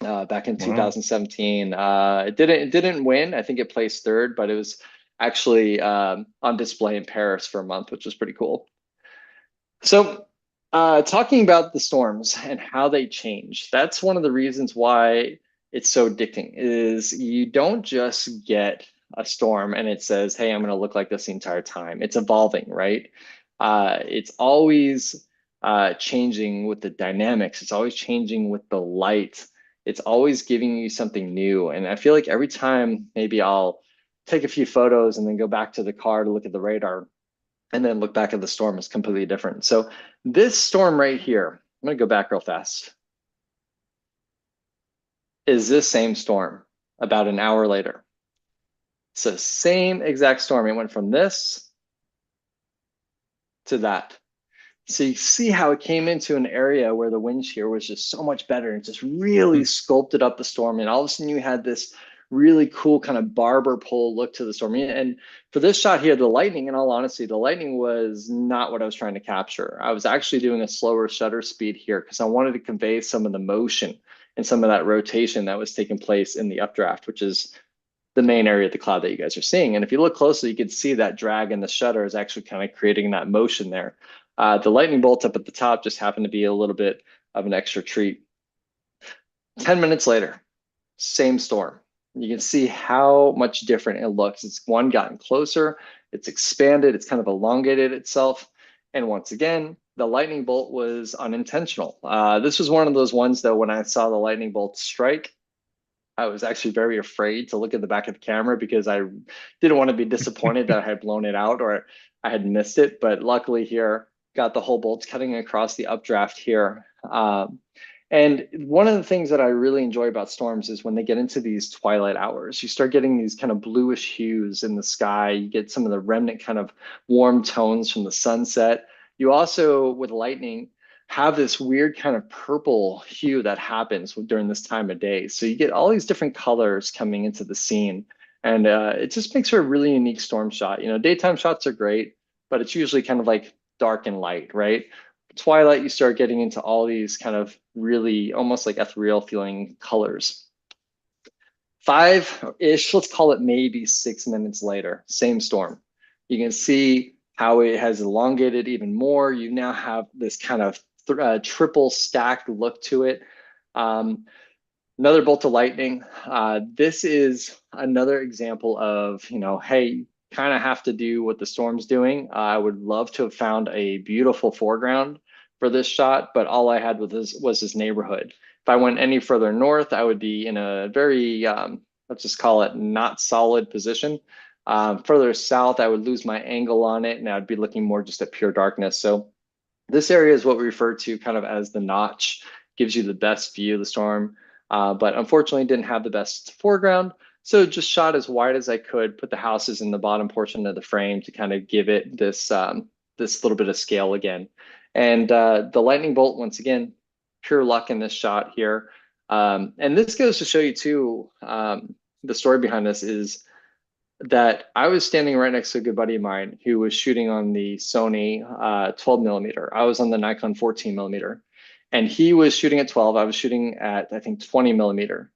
back in 2017. It didn't win. I think it placed third, but it was actually on display in Paris for a month, which was pretty cool. So talking about the storms and how they change, that's one of the reasons why it's so addicting. Is you don't just get a storm and it says, hey, I'm going to look like this the entire time. It's evolving, right? It's always changing with the dynamics. It's always changing with the light. It's always giving you something new. And I feel like every time maybe I'll take a few photos and then go back to the car to look at the radar and then look back at the storm is completely different. So this storm right here, I'm going to go back real fast, is this same storm about an hour later. So same exact storm. It went from this to that. So you see how it came into an area where the wind shear was just so much better and just really sculpted up the storm. And all of a sudden you had this really cool kind of barber pole look to the storm. And for this shot here, the lightning, in all honesty, the lightning was not what I was trying to capture. I was actually doing a slower shutter speed here because I wanted to convey some of the motion and some of that rotation that was taking place in the updraft, which is the main area of the cloud that you guys are seeing. And if you look closely, you can see that drag in the shutter is actually kind of creating that motion there. The lightning bolt up at the top just happened to be a little bit of an extra treat. 10 minutes later, same storm. You can see how much different it looks. It's one gotten closer, it's expanded, it's kind of elongated itself. And once again, the lightning bolt was unintentional. This was one of those ones though, when I saw the lightning bolt strike, I was actually very afraid to look at the back of the camera because I didn't want to be disappointed that I had blown it out or I had missed it. But luckily here, got the whole bolts cutting across the updraft here. And one of the things that I really enjoy about storms is when they get into these twilight hours, you start getting these kind of bluish hues in the sky. You get some of the remnant kind of warm tones from the sunset. You also, with lightning, have this weird kind of purple hue that happens during this time of day. So you get all these different colors coming into the scene. And it just makes for a really unique storm shot. You know, daytime shots are great, but it's usually kind of like dark and light, right? Twilight, you start getting into all these kind of really almost like ethereal feeling colors. 5-ish, let's call it maybe 6 minutes later, same storm. You can see how it has elongated even more. You now have this kind of triple stacked look to it. Another bolt of lightning. This is another example of, hey, kind of have to do what the storm's doing. I would love to have found a beautiful foreground for this shot, but all I had was this neighborhood. If I went any further north, I would be in a very, let's just call it not solid position. Further south, I would lose my angle on it and I'd be looking more just at pure darkness. So this area is what we refer to kind of as the notch, gives you the best view of the storm, but unfortunately didn't have the best foreground. So just shot as wide as I could, put the houses in the bottom portion of the frame to kind of give it this, this little bit of scale again. And the lightning bolt, once again, pure luck in this shot here. And this goes to show you too, the story behind this is that I was standing right next to a good buddy of mine who was shooting on the Sony 12 millimeter. I was on the Nikon 14 millimeter and he was shooting at 12. I was shooting at, I think, 20 millimeter.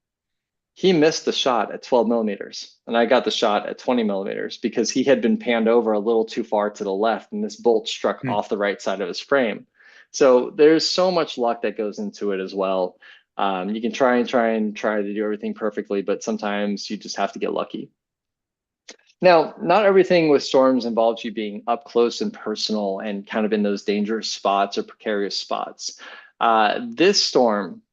He missed the shot at 12 millimeters and I got the shot at 20 millimeters because he had been panned over a little too far to the left and this bolt struck off the right side of his frame. So there's so much luck that goes into it as well. You can try to do everything perfectly, but sometimes you just have to get lucky. Now, not everything with storms involves you being up close and personal and kind of in those dangerous spots or precarious spots. This storm,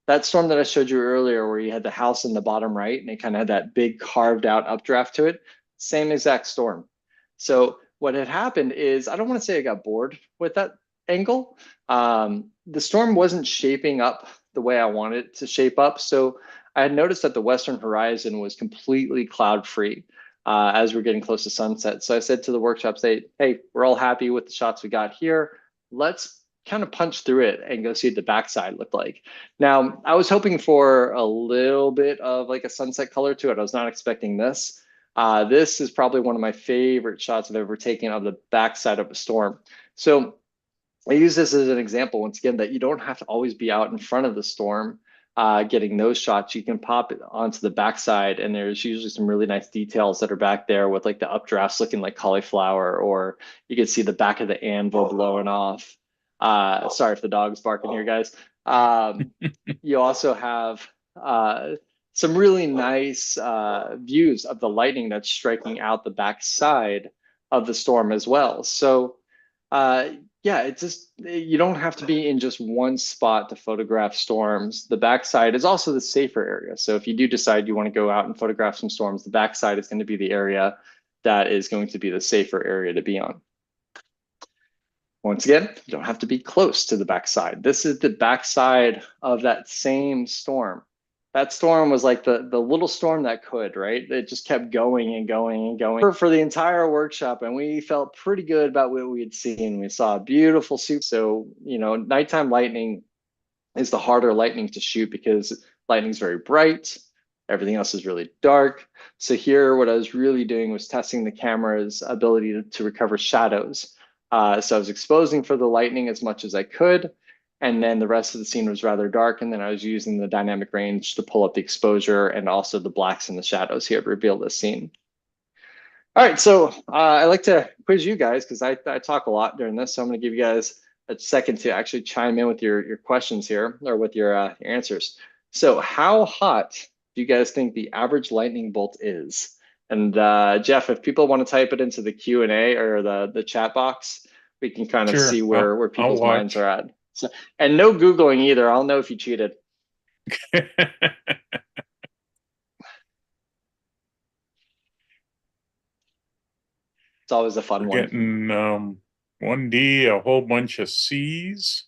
that storm that I showed you earlier where you had the house in the bottom right and it kind of had that big carved out updraft to it, same exact storm. So what had happened is, I don't want to say I got bored with that angle. The storm wasn't shaping up the way I wanted it to shape up. So I had noticed that the western horizon was completely cloud free. As we're getting close to sunset. So I said to the workshop, hey, we're all happy with the shots we got here. Let's kind of punch through it and go see what the backside looked like. Now, I was hoping for a little bit of like a sunset color to it. I was not expecting this. This is probably one of my favorite shots I've ever taken of the backside of a storm. So I use this as an example, once again, that you don't have to always be out in front of the storm. Getting those shots, you can pop it onto the backside and there's usually some really nice details that are back there with like the updrafts looking like cauliflower, or you can see the back of the anvil blowing off. Sorry if the dog's barking here, guys. You also have some really nice views of the lightning that's striking out the backside of the storm as well. So yeah, it's just, you don't have to be in just one spot to photograph storms. The backside is also the safer area. So if you do decide you want to go out and photograph some storms, the backside is going to be the area that is going to be the safer area to be on. Once again, you don't have to be close to the backside. This is the backside of that same storm. That storm was like the little storm that could, right? It just kept going and going and going for the entire workshop. And we felt pretty good about what we had seen. We saw a beautiful soup. So, nighttime lightning is the harder lightning to shoot because lightning's very bright. Everything else is really dark. So here, what I was really doing was testing the camera's ability to recover shadows. So I was exposing for the lightning as much as I could. And then the rest of the scene was rather dark. And then I was using the dynamic range to pull up the exposure and also the blacks and the shadows here to reveal this scene. All right, so I like to quiz you guys because I talk a lot during this. So I'm going to give you guys a second to actually chime in with your questions here, or with your answers. So how hot do you guys think the average lightning bolt is? And Jeff, if people want to type it into the Q&A or the chat box, we can kind of see where people's minds are at. So, and no Googling either. I'll know if you cheated. It's always a fun one. Getting 1D, a whole bunch of C's.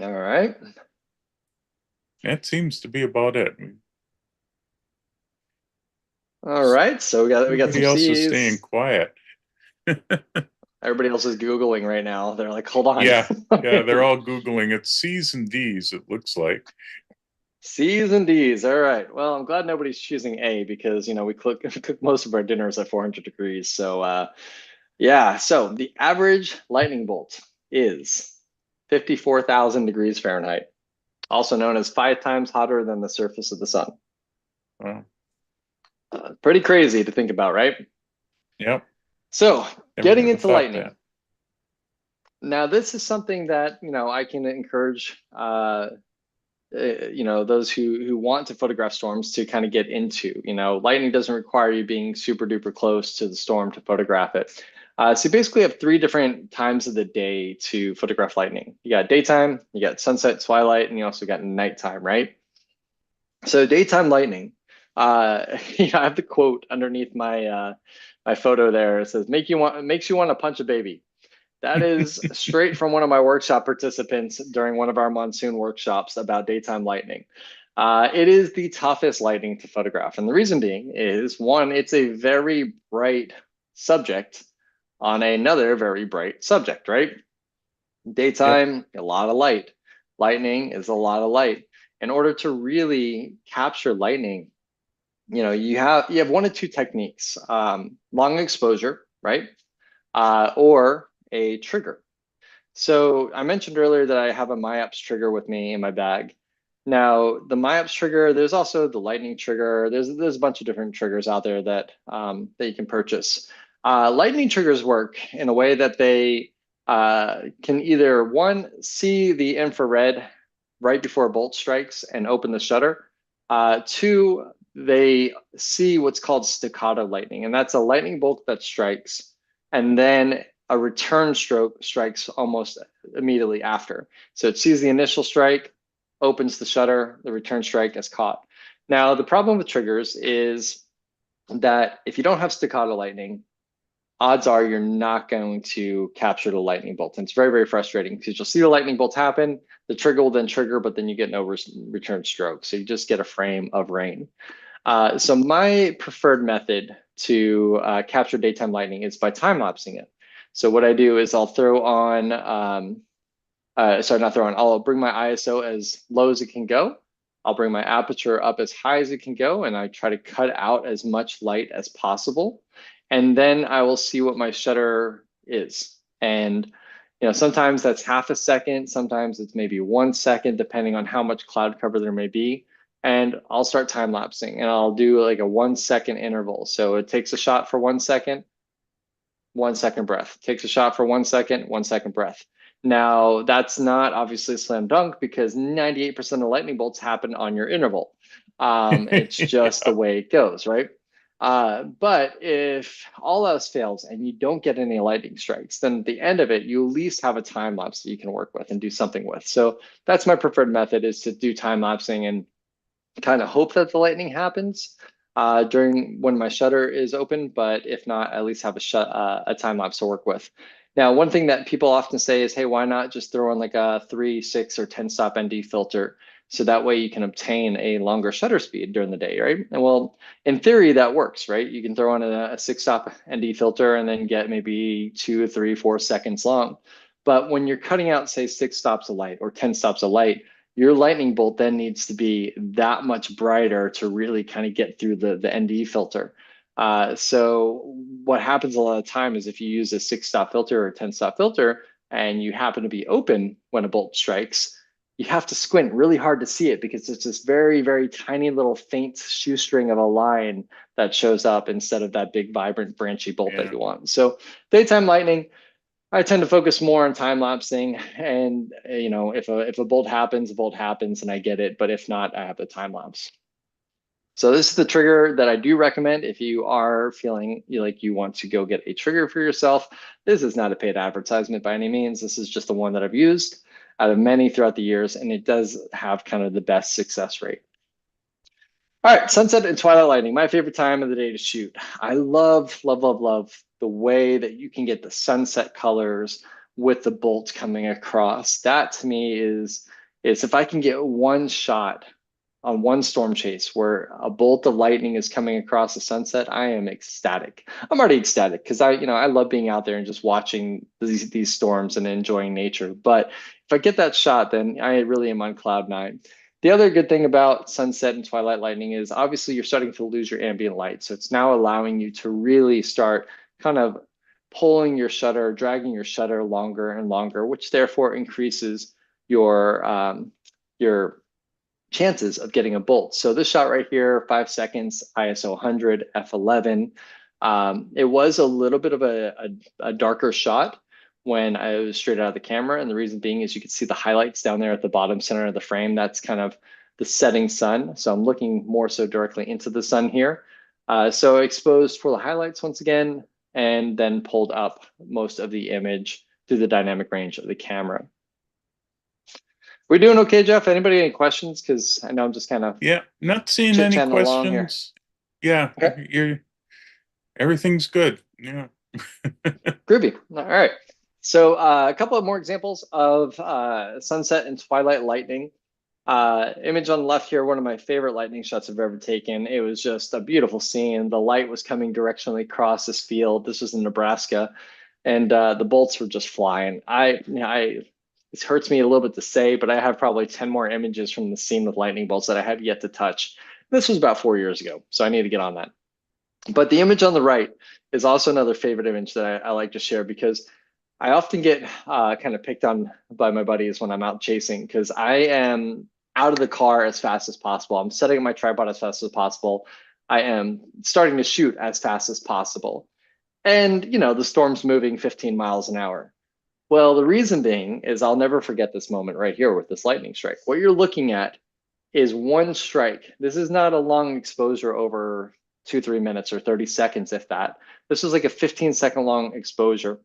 All right. That seems to be about it. All right. So we got some Everybody else C's. is staying quiet. Everybody else is Googling right now. They're like, hold on. Yeah, they're all Googling. It's C's and D's, it looks like. C's and D's. All right. Well, I'm glad nobody's choosing A because, we cook most of our dinners at 400 degrees. So, yeah. So the average lightning bolt is 54,000 degrees Fahrenheit. also known as 5 times hotter than the surface of the sun. Well, Pretty crazy to think about, right? yep. So Never getting would've into thought lightning. that. Now, this is something that, I can encourage, those who want to photograph storms to kind of get into. Lightning doesn't require you being super duper close to the storm to photograph it. So you basically have 3 different times of the day to photograph lightning. You got daytime, you got sunset, twilight, and you also got nighttime, right? So daytime lightning, I have the quote underneath my my photo there. It says, makes you want to punch a baby." That is straight from one of my workshop participants during one of our monsoon workshops about daytime lightning. It is the toughest lightning to photograph. And the reason being is, one, it's a very bright subject on another very bright subject, right? Daytime, a lot of light. Lightning is a lot of light. In order to really capture lightning, you have 1 of 2 techniques: long exposure, right, or a trigger. So I mentioned earlier that I have a MyApps trigger with me in my bag. Now, the MyApps trigger, there's also the lightning trigger. There's a bunch of different triggers out there that that you can purchase. Lightning triggers work in a way that they can either, one, see the infrared right before a bolt strikes and open the shutter. 2, they see what's called staccato lightning, and that's a lightning bolt that strikes, and then a return stroke strikes almost immediately after. So it sees the initial strike, opens the shutter, the return strike is caught. Now, the problem with triggers is that if you don't have staccato lightning, odds are you're not going to capture the lightning bolt. And it's very, very frustrating because you'll see the lightning bolt happen, the trigger will then trigger, but then you get no return stroke. So you just get a frame of rain. So my preferred method to capture daytime lightning is by time-lapsing it. So what I do is I'll throw on, I'll bring my ISO as low as it can go. I'll bring my aperture up as high as it can go, and I try to cut out as much light as possible. And then I will see what my shutter is. And sometimes that's half a second, sometimes it's maybe 1 second, depending on how much cloud cover there may be. And I'll start time lapsing, and I'll do like a 1 second interval. So it takes a shot for 1 second, 1 second breath. Takes a shot for 1 second, 1 second breath. Now, that's not obviously a slam dunk because 98% of lightning bolts happen on your interval. It's just the way it goes, right? But if all else fails and you don't get any lightning strikes, then at the end of it, you at least have a time lapse that you can work with and do something with. So that's my preferred method, is to do time lapsing and kind of hope that the lightning happens during when my shutter is open. But if not, at least have a time lapse to work with. Now, one thing that people often say is, hey, why not just throw in like a 3, 6, or 10 stop ND filter? So that way you can obtain a longer shutter speed during the day, right? And well, in theory, that works, right? You can throw on a 6 stop ND filter and then get maybe 2, 3, 4 seconds long. But when you're cutting out, say, 6 stops of light or 10 stops of light, your lightning bolt then needs to be that much brighter to really kind of get through the ND filter. So what happens a lot of the time is if you use a 6 stop filter or a 10 stop filter and you happen to be open when a bolt strikes, you have to squint really hard to see it because it's this very, very tiny little faint shoestring of a line that shows up instead of that big, vibrant, branchy bolt that you want. So daytime lightning, I tend to focus more on time lapsing, and if a bolt happens, and I get it. But if not, I have the time lapse. So this is the trigger that I do recommend if you are feeling like you want to go get a trigger for yourself. This is not a paid advertisement by any means. This is just the one that I've used out of many throughout the years, and it does have kind of the best success rate. All right, sunset and twilight lightning, my favorite time of the day to shoot. I love, love, love, love the way that you can get the sunset colors with the bolts coming across. That to me is if I can get one shot on one storm chase where a bolt of lightning is coming across the sunset, I am ecstatic. I'm already ecstatic because I love being out there and just watching these storms and enjoying nature. But if I get that shot, then I really am on cloud 9. The other good thing about sunset and twilight lightning is obviously you're starting to lose your ambient light. So it's now allowing you to really start kind of pulling your shutter, dragging your shutter longer and longer, which therefore increases your chances of getting a bolt. So this shot right here, 5 seconds, ISO 100, f11. It was a little bit of a darker shot when I was straight out of the camera. And the reason being is you can see the highlights down there at the bottom center of the frame. That's kind of the setting sun. So I'm looking more so directly into the sun here. So exposed for the highlights once again, and then pulled up most of the image through the dynamic range of the camera. We're doing okay, Jeff? Anybody any questions? Because I know I'm just kind of not seeing any chit-chatting along here. questions. Yeah, Okay. Everything's good. Yeah. Groovy. All right. So a couple of more examples of sunset and twilight lightning. Image on the left here, one of my favorite lightning shots I've ever taken. It was just a beautiful scene. The light was coming directionally across this field. This was in Nebraska, and the bolts were just flying. It hurts me a little bit to say, but I have probably 10 more images from the scene with lightning bolts that I have yet to touch. This was about 4 years ago, so I need to get on that. But the image on the right is also another favorite image that I like to share, because I often get kind of picked on by my buddies when I'm out chasing, because I am out of the car as fast as possible. I'm setting up my tripod as fast as possible. I am starting to shoot as fast as possible. And, you know, the storm's moving 15 miles an hour. Well, the reason being is I'll never forget this moment right here with this lightning strike. What you're looking at is one strike. This is not a long exposure over 2-3 minutes or 30 seconds, if that. This was like a 15-second long exposure.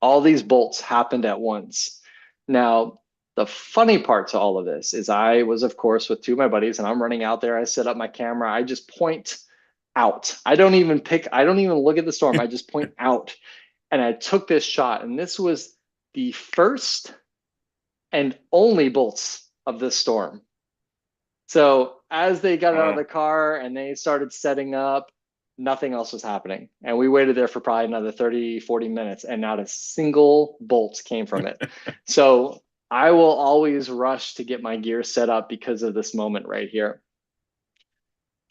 All these bolts happened at once. Now, the funny part to all of this is I was, of course, with 2 of my buddies, and I'm running out there. I set up my camera. I just point out. I don't even look at the storm. I just point out. And I took this shot. And this was the first and only bolts of this storm. So as they got out of the car and they started setting up, nothing else was happening. And we waited there for probably another 30, 40 minutes, and not a single bolt came from it. So I will always rush to get my gear set up because of this moment right here.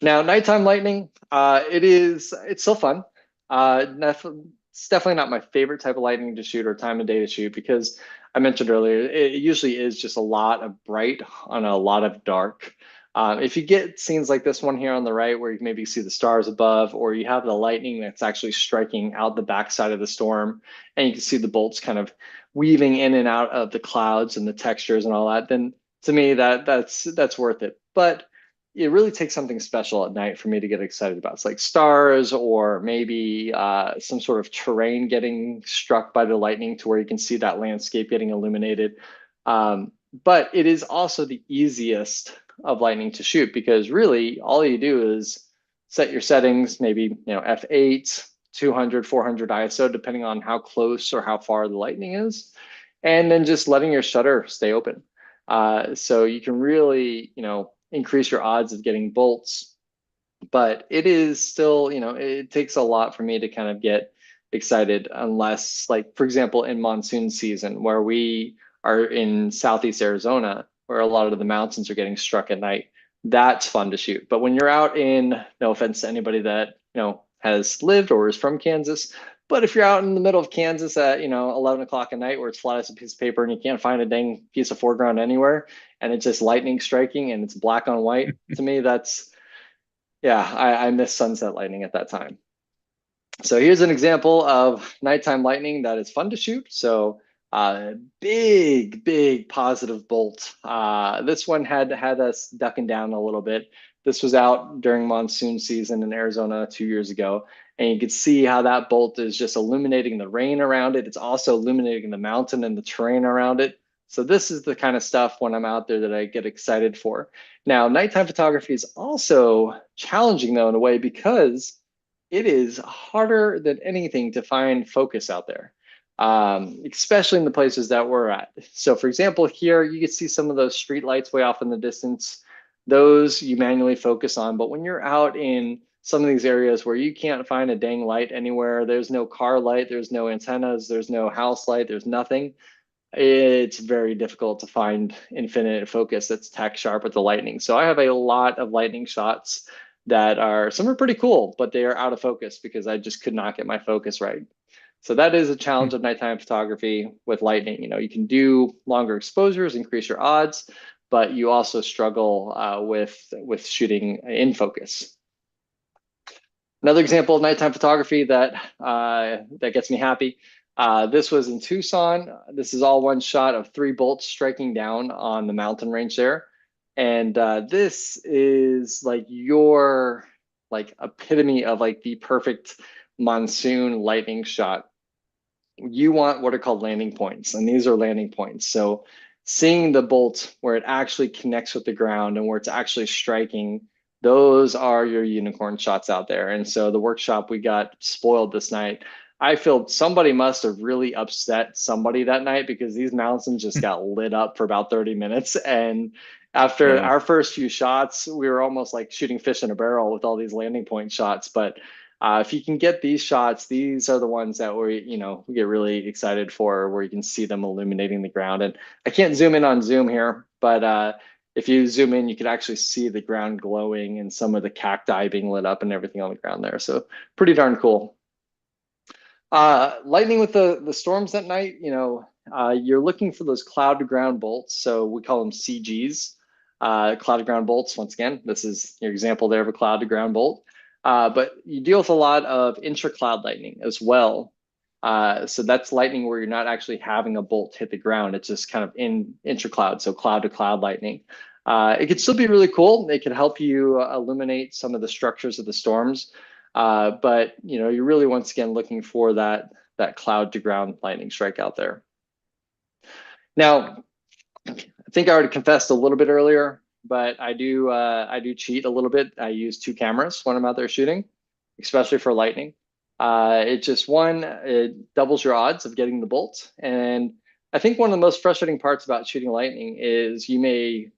Now, nighttime lightning, it's still fun. It's definitely not my favorite type of lightning to shoot or time of day to shoot, because I mentioned earlier, it usually is just a lot of bright on a lot of dark. If you get scenes like this one here on the right, where you maybe see the stars above, or you have the lightning that's actually striking out the backside of the storm, and you can see the bolts kind of weaving in and out of the clouds and the textures and all that, then to me that's worth it. But it really takes something special at night for me to get excited about. It's like stars, or maybe some sort of terrain getting struck by the lightning to where you can see that landscape getting illuminated. But it is also the easiest of lightning to shoot, because really all you do is set your settings, maybe f8, 200, 400 ISO, depending on how close or how far the lightning is, and then just letting your shutter stay open. So you can really increase your odds of getting bolts. But it is still, it takes a lot for me to kind of get excited, unless, like, for example, in monsoon season, where we are in Southeast Arizona, where a lot of the mountains are getting struck at night. That's fun to shoot. But when you're out in, no offense to anybody that has lived or is from Kansas, but if you're out in the middle of Kansas at 11 o'clock at night, where it's flat as a piece of paper and you can't find a dang piece of foreground anywhere, and it's just lightning striking and it's black on white, to me, that's, I miss sunset lightning at that time. So here's an example of nighttime lightning that is fun to shoot. So big positive bolt. This one had us ducking down a little bit. This was out during monsoon season in Arizona 2 years ago. And you can see how that bolt is just illuminating the rain around it. It's also illuminating the mountain and the terrain around it. So this is the kind of stuff when I'm out there that I get excited for. Now, nighttime photography is also challenging, though, in a way, because it is harder than anything to find focus out there, especially in the places that we're at. So for example, here you can see some of those street lights way off in the distance. Those you manually focus on. But when you're out in some of these areas where you can't find a dang light anywhere, there's no car light, there's no antennas, there's no house light, there's nothing, it's very difficult to find infinite focus that's tack sharp with the lightning. So I have a lot of lightning shots that are, some are pretty cool, but they are out of focus because I just could not get my focus right. So that is a challenge of nighttime photography with lightning. You can do longer exposures, increase your odds, but you also struggle with shooting in focus. Another example of nighttime photography that gets me happy. This was in Tucson. This is all one shot of 3 bolts striking down on the mountain range there. And this is like your epitome of like the perfect monsoon lightning shot. You want what are called landing points, and these are landing points. So seeing the bolt where it actually connects with the ground and where it's actually striking, those are your unicorn shots out there. And so the workshop, we got spoiled this night. I feel somebody must have really upset somebody that night, because these mountains just got lit up for about 30 minutes. And after our first few shots, we were almost like shooting fish in a barrel with all these landing point shots. But if you can get these shots, these are the ones that we get really excited for, where you can see them illuminating the ground. And I can't zoom in on Zoom here, but if you zoom in, you can actually see the ground glowing and some of the cacti being lit up and everything on the ground there. So pretty darn cool. Lightning with the storms at night, you're looking for those cloud to ground bolts. So we call them CGs, cloud to ground bolts. Once again, this is your example there of a cloud to ground bolt. But you deal with a lot of intra-cloud lightning as well. So that's lightning where you're not actually having a bolt hit the ground. It's just kind of in intra-cloud, so cloud to cloud lightning. It could still be really cool. It can help you illuminate some of the structures of the storms. But you're really, once again, looking for that cloud to ground lightning strike out there. Now, I think I already confessed a little bit earlier, but I do cheat a little bit. I use 2 cameras when I'm out there shooting, especially for lightning. It doubles your odds of getting the bolt. And I think one of the most frustrating parts about shooting lightning is you may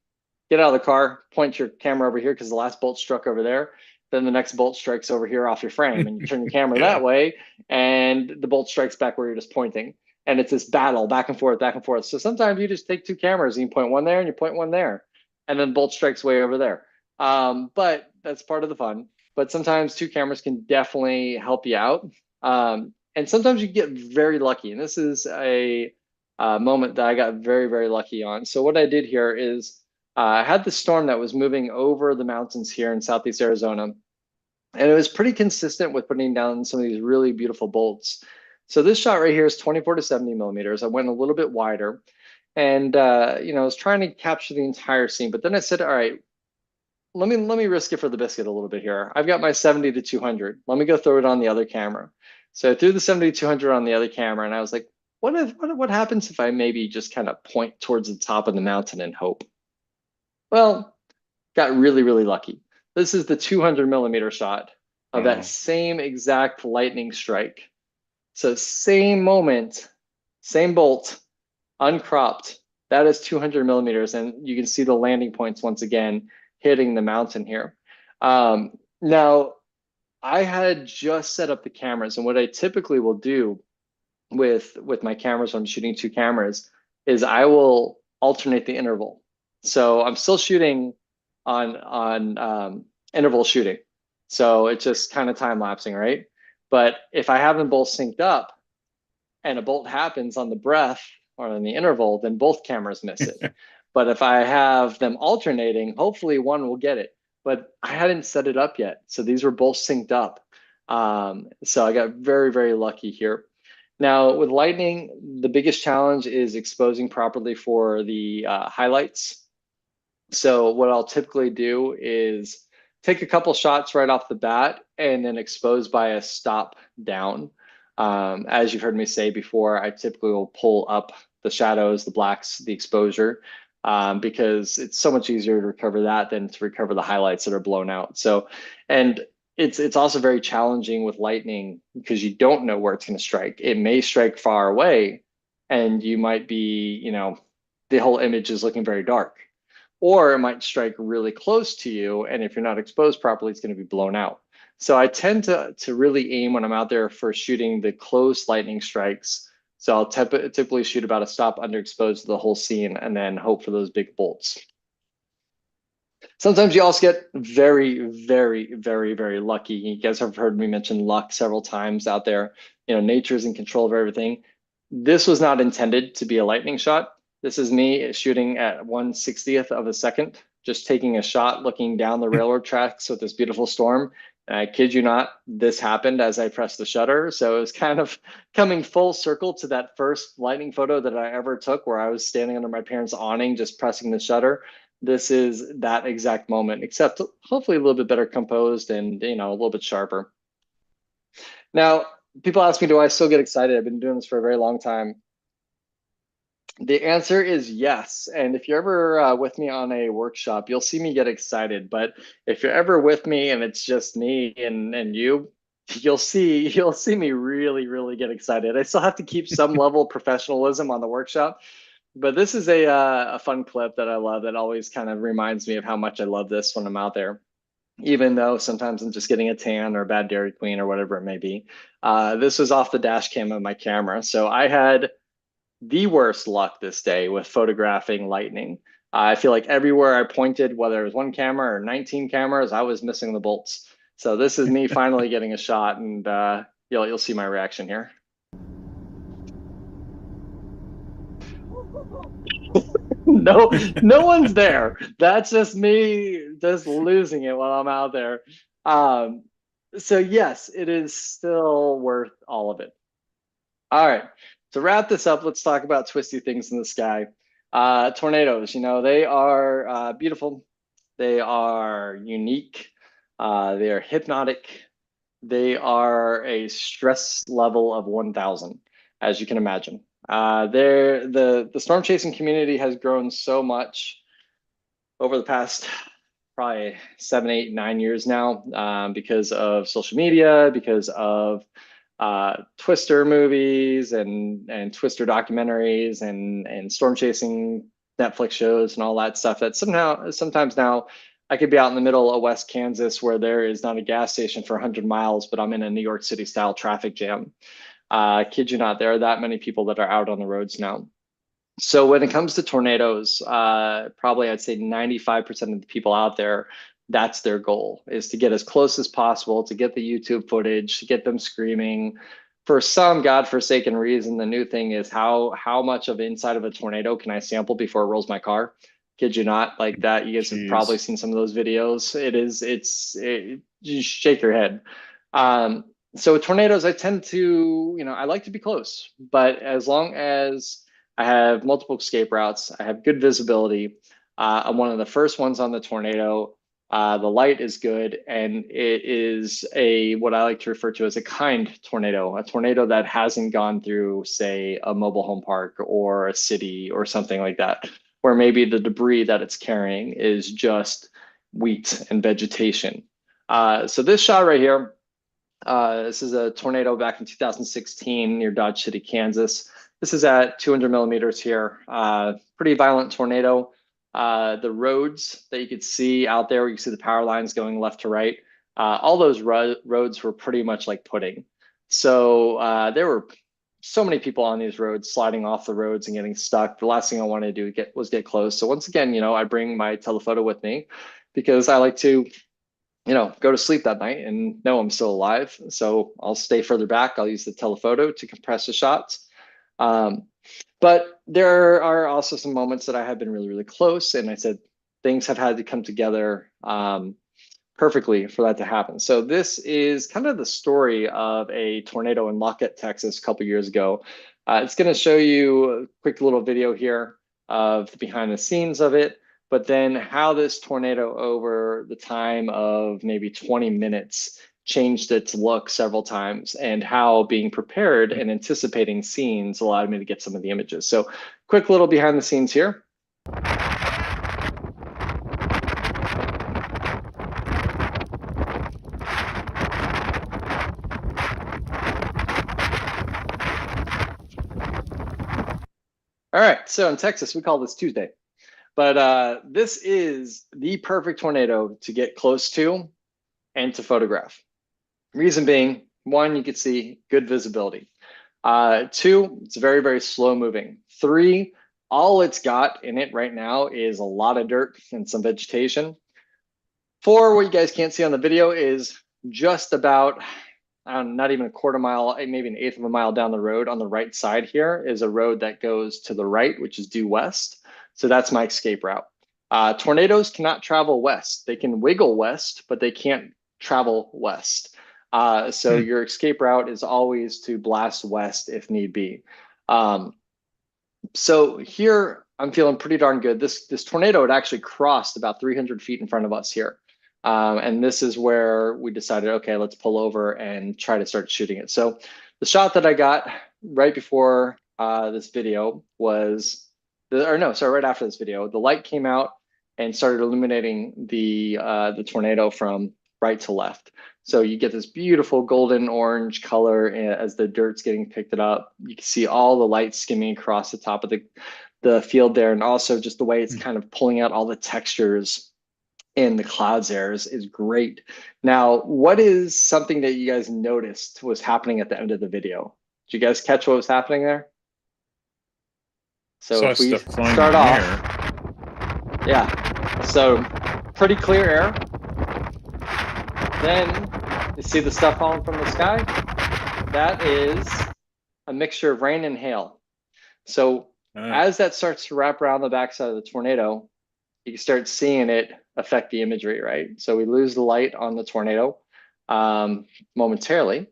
get out of the car, point your camera over here because the last bolt struck over there. Then the next bolt strikes over here off your frame, and you turn your camera that way, and the bolt strikes back where you're just pointing. And it's this battle back and forth, back and forth. So sometimes you just take 2 cameras and you point one there and you point one there, and then bolt strikes way over there. But that's part of the fun. But sometimes 2 cameras can definitely help you out. And sometimes you get very lucky. And this is a moment that I got very, very lucky on. So what I did here is I had the storm that was moving over the mountains here in Southeast Arizona. And it was pretty consistent with putting down some of these really beautiful bolts. So this shot right here is 24 to 70 millimeters. I went a little bit wider, and I was trying to capture the entire scene. But then I said, all right, let me risk it for the biscuit a little bit here. I've got my 70 to 200. Let me go throw it on the other camera. So I threw the 70 to 200 on the other camera, and I was like, what happens if I maybe just kind of point towards the top of the mountain and hope? Well, got really, really lucky. This is the 200 millimeter shot of that same exact lightning strike. So same moment, same bolt, uncropped. That is 200 millimeters. And you can see the landing points once again hitting the mountain here. Now, I had just set up the cameras. And what I typically will do with my cameras when I'm shooting 2 cameras is I will alternate the interval. So I'm still shooting on interval shooting. So it's just kind of time lapsing, right? But if I have them both synced up and a bolt happens on the breath or in the interval, then both cameras miss it. But if I have them alternating, hopefully one will get it. But I hadn't set it up yet. So these were both synced up. So I got very, very lucky here. Now with lightning, the biggest challenge is exposing properly for the highlights. So what I'll typically do is take a couple shots right off the bat and then expose by a stop down. As you've heard me say before, I typically will pull up the shadows, the blacks, the exposure, because it's so much easier to recover that than to recover the highlights that are blown out. So, and it's also very challenging with lightning because you don't know where it's going to strike. It may strike far away and you might be, the whole image is looking very dark. Or it might strike really close to you, and if you're not exposed properly, it's going to be blown out. So I tend to really aim when I'm out there for shooting the close lightning strikes. So I'll typically shoot about a stop underexposed to the whole scene and then hope for those big bolts. Sometimes you also get very, very, very, very lucky. You guys have heard me mention luck several times out there. Nature's in control of everything. This was not intended to be a lightning shot. This is me shooting at 1/60th of a second, just taking a shot looking down the railroad tracks with this beautiful storm. And I kid you not, this happened as I pressed the shutter. So it was kind of coming full circle to that first lightning photo that I ever took where I was standing under my parents' awning, just pressing the shutter. This is that exact moment, except hopefully a little bit better composed and, you know, a little bit sharper. Now, people ask me, do I still get excited? I've been doing this for a very long time. The answer is yes. And if you're ever with me on a workshop, you'll see me get excited. But if you're ever with me and it's just me and you, you'll see me really get excited. I still have to keep some level of professionalism on the workshop. But this is a fun clip that I love that always kind of reminds me of how much I love this when I'm out there, even though sometimes I'm just getting a tan or a bad Dairy Queen or whatever it may be. This was off the dash cam of my camera. So I had the worst luck this day with photographing lightning. I feel like everywhere I pointed, whether it was one camera or 19 cameras, I was missing the bolts. So this is me finally getting a shot, and you'll see my reaction here. No one's there. That's just me just losing it while I'm out there. So yes, it is still worth all of it. All right, to wrap this up, let's talk about twisty things in the sky. Tornadoes, you know, they are beautiful. They are unique. They are hypnotic. They are a stress level of 1,000, as you can imagine. The storm chasing community has grown so much over the past probably 7, 8, 9 years now, because of social media, because of Twister movies and Twister documentaries and storm chasing Netflix shows and all that stuff. That sometimes now I could be out in the middle of West Kansas where there is not a gas station for 100 miles, but I'm in a New York City style traffic jam. Kid you not, there are that many people that are out on the roads now. So when it comes to tornadoes, probably I'd say 95% of the people out there, that's their goal, is to get as close as possible, to get the YouTube footage, to get them screaming. For some godforsaken reason, the new thing is how much of inside of a tornado can I sample before it rolls my car? Kid you not, like that. You guys have probably seen some of those videos. You shake your head. So with tornadoes, I tend to, I like to be close, but as long as I have multiple escape routes, I have good visibility. I'm one of the first ones on the tornado. The light is good, and it is what I like to refer to as a kind tornado, a tornado that hasn't gone through, say, a mobile home park or a city or something like that, where maybe the debris that it's carrying is just wheat and vegetation. So this shot right here, this is a tornado back in 2016 near Dodge City, Kansas. This is at 200 millimeters here. Pretty violent tornado. The roads that you could see out there, where you see the power lines going left to right, all those roads were pretty much like pudding. So there were so many people on these roads sliding off the roads and getting stuck. The last thing I wanted to do was get close. So once again, I bring my telephoto with me because I like to go to sleep that night and know I'm still alive. So I'll stay further back. I'll use the telephoto to compress the shots. But there are also some moments that I have been really close, and I said things have had to come together perfectly for that to happen. So this is kind of the story of a tornado in Lockhart, Texas, a couple years ago. It's going to show you a quick little video here of the behind the scenes of it, but then how this tornado over the time of maybe 20 minutes changed its look several times, and how being prepared and anticipating scenes allowed me to get some of the images. So quick little behind the scenes here. All right, so in Texas, we call this Tuesday. But this is the perfect tornado to get close to and to photograph. Reason being, one, you could see good visibility. Two, it's very slow moving. Three, all it's got in it right now is a lot of dirt and some vegetation. Four, what you guys can't see on the video is just about not even a quarter mile, maybe an eighth of a mile down the road on the right side here is a road that goes to the right, which is due west. So that's my escape route. Tornadoes cannot travel west. They can wiggle west, but they can't travel west. So your escape route is always to blast west if need be. So here I'm feeling pretty darn good. This tornado had actually crossed about 300 feet in front of us here. And this is where we decided, okay, let's pull over and try to start shooting it. So the shot that I got right before this video was, right after this video, the light came out and started illuminating the tornado from right to left. So you get this beautiful golden orange color as the dirt's getting picked up. You can see all the light skimming across the top of the field there, and also just the way it's kind of pulling out all the textures in the clouds there is great. Now, what is something that you guys noticed was happening at the end of the video? Did you guys catch what was happening there? So if we start off, yeah, so pretty clear air. Then you see the stuff falling from the sky. That is a mixture of rain and hail. So as that starts to wrap around the backside of the tornado, you start seeing it affect the imagery, right? So we lose the light on the tornado momentarily,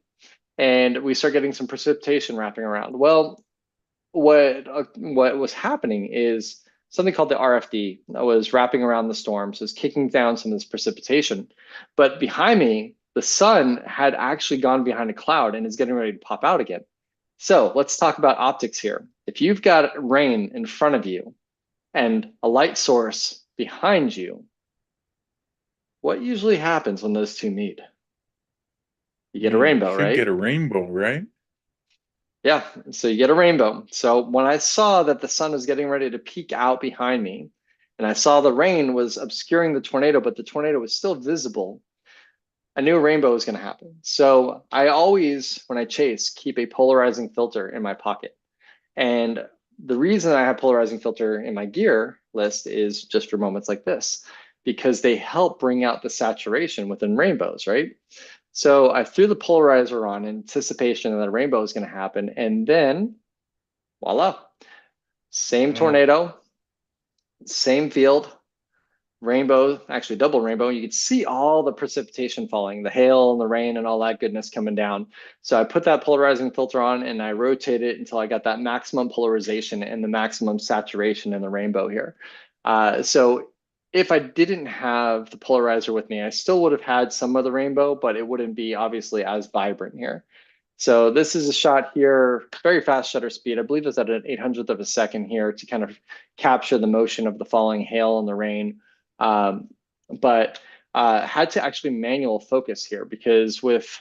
and we start getting some precipitation wrapping around. Well, what was happening is something called the RFD that was wrapping around the storm, so it's kicking down some of this precipitation. But behind me, the sun had actually gone behind a cloud and is getting ready to pop out again. So let's talk about optics here. If you've got rain in front of you and a light source behind you, what usually happens when those two meet? You get a rainbow, right? You get a rainbow, right? Yeah, so you get a rainbow. So when I saw that the sun was getting ready to peek out behind me, and I saw the rain was obscuring the tornado, but the tornado was still visible, I knew a rainbow was going to happen. So I always, when I chase, keep a polarizing filter in my pocket. And the reason I have polarizing filter in my gear list is just for moments like this, because they help bring out the saturation within rainbows, right? So I threw the polarizer on in anticipation that a rainbow is going to happen. And then voila, same tornado, same field, rainbow, actually double rainbow. You could see all the precipitation falling, the hail and the rain and all that goodness coming down. So I put that polarizing filter on and I rotate it until I got that maximum polarization and the maximum saturation in the rainbow here. So if I didn't have the polarizer with me, I still would have had some of the rainbow, but it wouldn't be obviously as vibrant here. So this is a shot here, very fast shutter speed. I believe it's at an 800th of a second here to kind of capture the motion of the falling hail and the rain. But had to actually manual focus here because with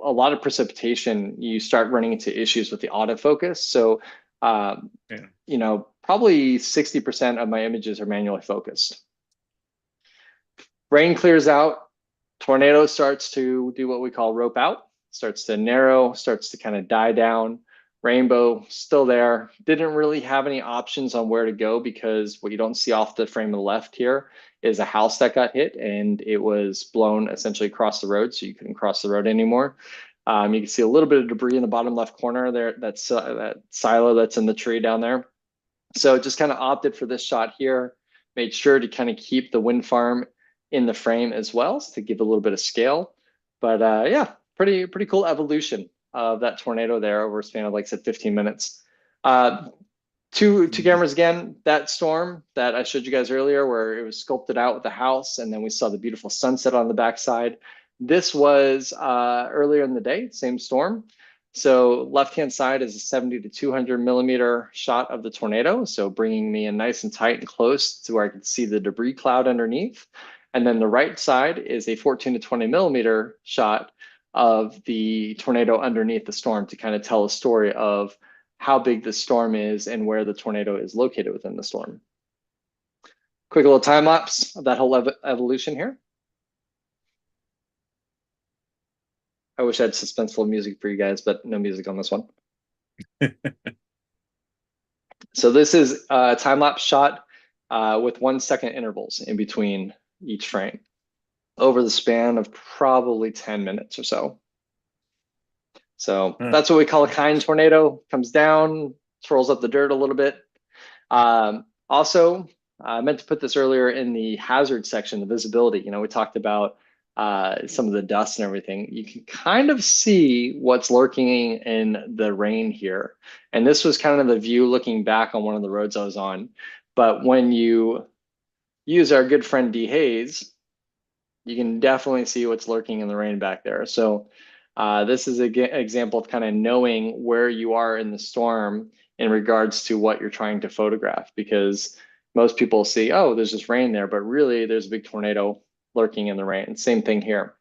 a lot of precipitation, you start running into issues with the autofocus. So, you know, probably 60% of my images are manually focused. Rain clears out, tornado starts to do what we call rope out, starts to narrow, starts to kind of die down. Rainbow still there. Didn't really have any options on where to go because what you don't see off the frame of the left here is a house that got hit and it was blown essentially across the road, so you couldn't cross the road anymore. You can see a little bit of debris in the bottom left corner there. That's that silo that's in the tree down there. So just kind of opted for this shot here. Made sure to kind of keep the wind farm in the frame as well, so to give a little bit of scale. But yeah, pretty cool evolution of that tornado there over a span of, like I said, 15 minutes. Two cameras again, that storm that I showed you guys earlier where it was sculpted out with the house and then we saw the beautiful sunset on the backside. This was earlier in the day, same storm. So left-hand side is a 70 to 200 millimeter shot of the tornado. So bringing me in nice and tight and close to where I could see the debris cloud underneath. And then the right side is a 14 to 20 millimeter shot of the tornado underneath the storm to kind of tell a story of how big the storm is and where the tornado is located within the storm. Quick little time lapse of that whole evolution here. I wish I had suspenseful music for you guys, but no music on this one. So this is a time lapse shot with 1 second intervals in between each frame over the span of probably 10 minutes or so. So that's what we call a kind tornado. Comes down, swirls up the dirt a little bit. Also, I meant to put this earlier in the hazard section, the visibility. We talked about some of the dust and everything. You can kind of see what's lurking in the rain here. And this was kind of the view looking back on one of the roads I was on. But when you use our good friend dehaze, you can definitely see what's lurking in the rain back there. So this is an example of kind of knowing where you are in the storm in regards to what you're trying to photograph, because most people see, oh, there's just rain there, but really there's a big tornado lurking in the rain. Same thing here.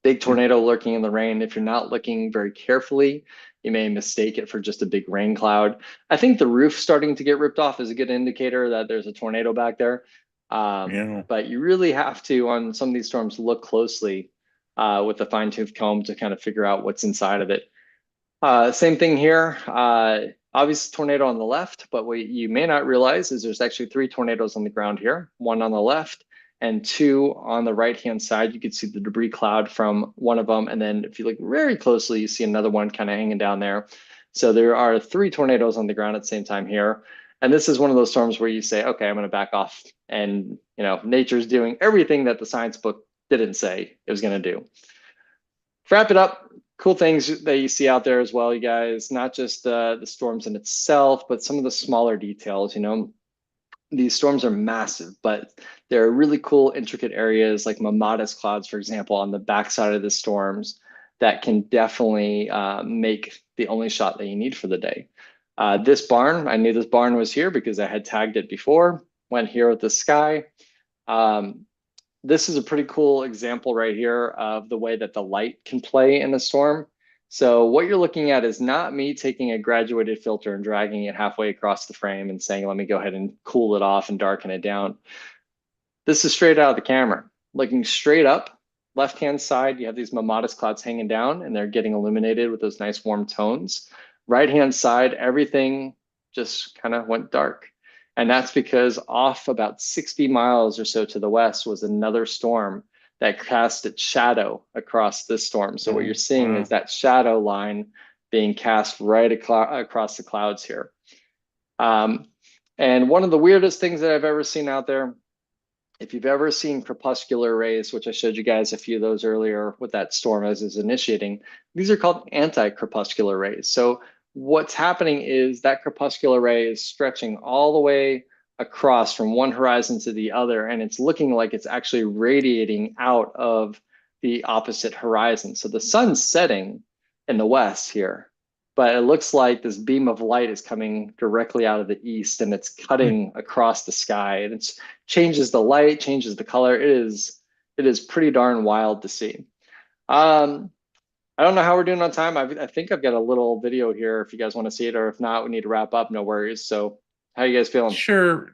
Big tornado lurking in the rain. If you're not looking very carefully, you may mistake it for just a big rain cloud. I think the roof starting to get ripped off is a good indicator that there's a tornado back there. But you really have to, on some of these storms, look closely with a fine-tooth comb to kind of figure out what's inside of it. Same thing here. Obviously tornado on the left, but what you may not realize is there's actually 3 tornadoes on the ground here, 1 on the left and 2 on the right-hand side. You can see the debris cloud from one of them. And then if you look very closely, you see another one kind of hanging down there. So there are 3 tornadoes on the ground at the same time here. And this is one of those storms where you say, okay, I'm going to back off. And nature's doing everything that the science book didn't say it was going to do. Wrap it up. Cool things that you see out there as well, you guys, not just the storms in itself, but some of the smaller details. These storms are massive, but there are really cool, intricate areas like Menomonee clouds, for example, on the backside of the storms that can definitely make the only shot that you need for the day. This barn, I knew this barn was here because I had tagged it before, went here with the sky. This is a pretty cool example right here of the way that the light can play in a storm. So what you're looking at is not me taking a graduated filter and dragging it halfway across the frame and saying, let me go ahead and cool it off and darken it down. This is straight out of the camera. Looking straight up, left-hand side, you have these Menomonee clouds hanging down and they're getting illuminated with those nice warm tones. Right-hand side, everything just kind of went dark. And that's because off about 60 miles or so to the west was another storm that cast its shadow across this storm. So what you're seeing is that shadow line being cast right across the clouds here. And one of the weirdest things that I've ever seen out there, if you've ever seen crepuscular rays, which I showed you guys a few of those earlier with that storm as is initiating, these are called anti-crepuscular rays. So what's happening is that crepuscular ray is stretching all the way across from one horizon to the other, and it's looking like it's actually radiating out of the opposite horizon. So the sun's setting in the west here, but it looks like this beam of light is coming directly out of the east and it's cutting across the sky, and it changes the light, changes the color. It is pretty darn wild to see. I don't know how we're doing on time. I think I've got a little video here if you guys want to see it, or if not, we need to wrap up, no worries. So how you guys feeling? Sure.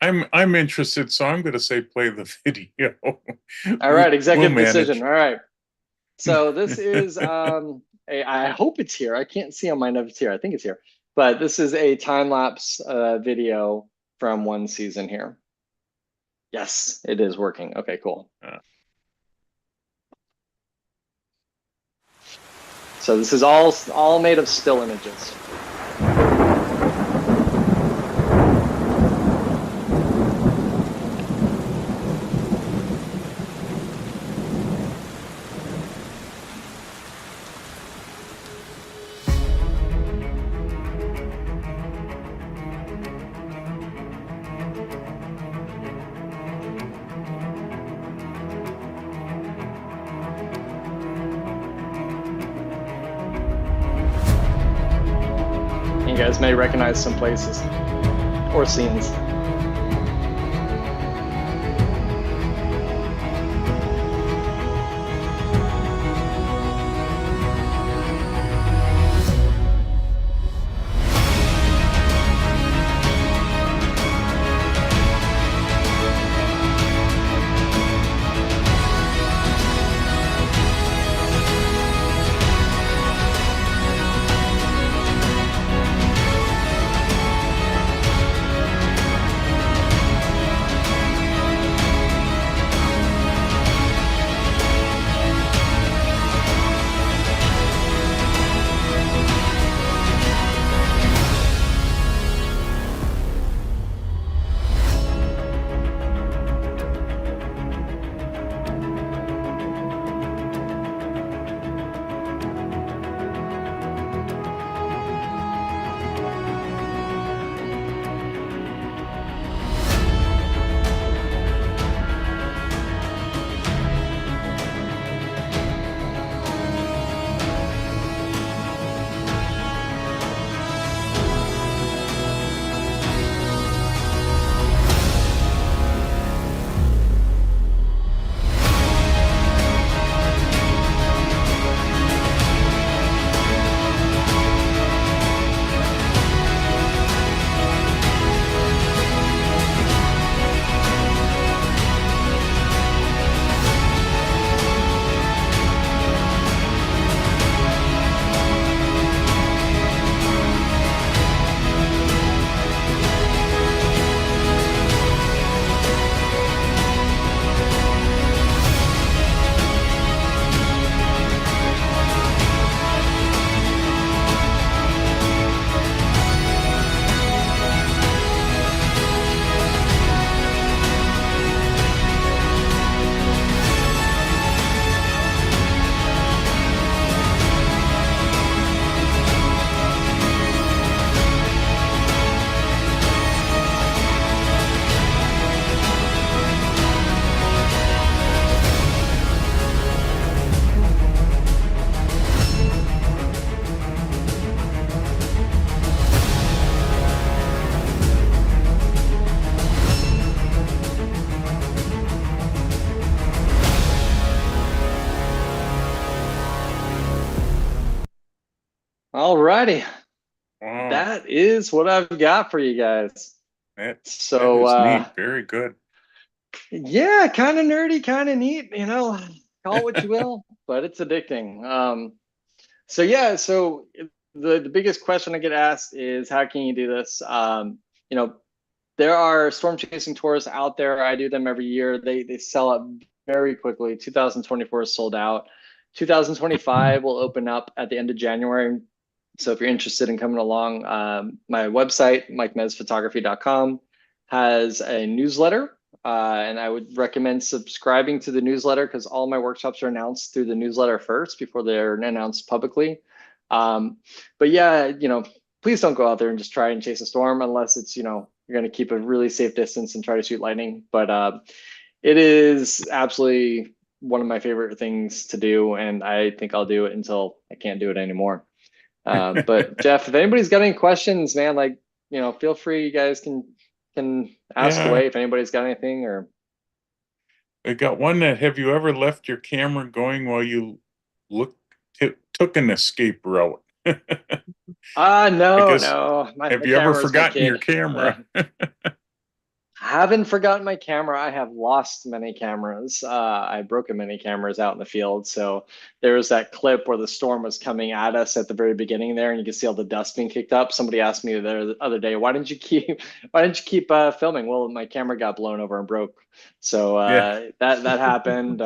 I'm interested, so I'm going to say play the video. All right, executive decision. All right. So this is, I hope it's here. I can't see on my notes here. I think it's here. But this is a time-lapse video from one season here. Yes, it is working. Okay, cool. So this is all made of still images. You guys may recognize some places or scenes. All righty. Wow, That is what I've got for you guys. that So is neat. Very good. yeah, kind of nerdy, kind of neat, you know, call it what you will, but it's addicting. So yeah, so the biggest question I get asked is how can you do this? You know, there are storm chasing tours out there. I do them every year. They sell out very quickly. 2024 is sold out. 2025 will open up at the end of January. So if you're interested in coming along, my website, mikemezphotography.com, has a newsletter. And I would recommend subscribing to the newsletter because all my workshops are announced through the newsletter first before they're announced publicly. But yeah, you know, please don't go out there and just try and chase a storm unless it's, you know, you're going to keep a really safe distance and try to shoot lightning. But it is absolutely one of my favorite things to do. And I think I'll do it until I can't do it anymore. But Jeff, if anybody's got any questions, man, like, you know, feel free. You guys can ask Yeah. away if anybody's got anything or. I got one that have you ever left your camera going while you took an escape route? I No, guess, no. have My you ever camera's my forgotten your kid. camera? I haven't forgotten my camera. I have lost many cameras. I've broken many cameras out in the field. So there was that clip where the storm was coming at us at the very beginning there, and you can see all the dust being kicked up. Somebody asked me the other day, why didn't you keep filming? Well, my camera got blown over and broke. So Yeah. that happened.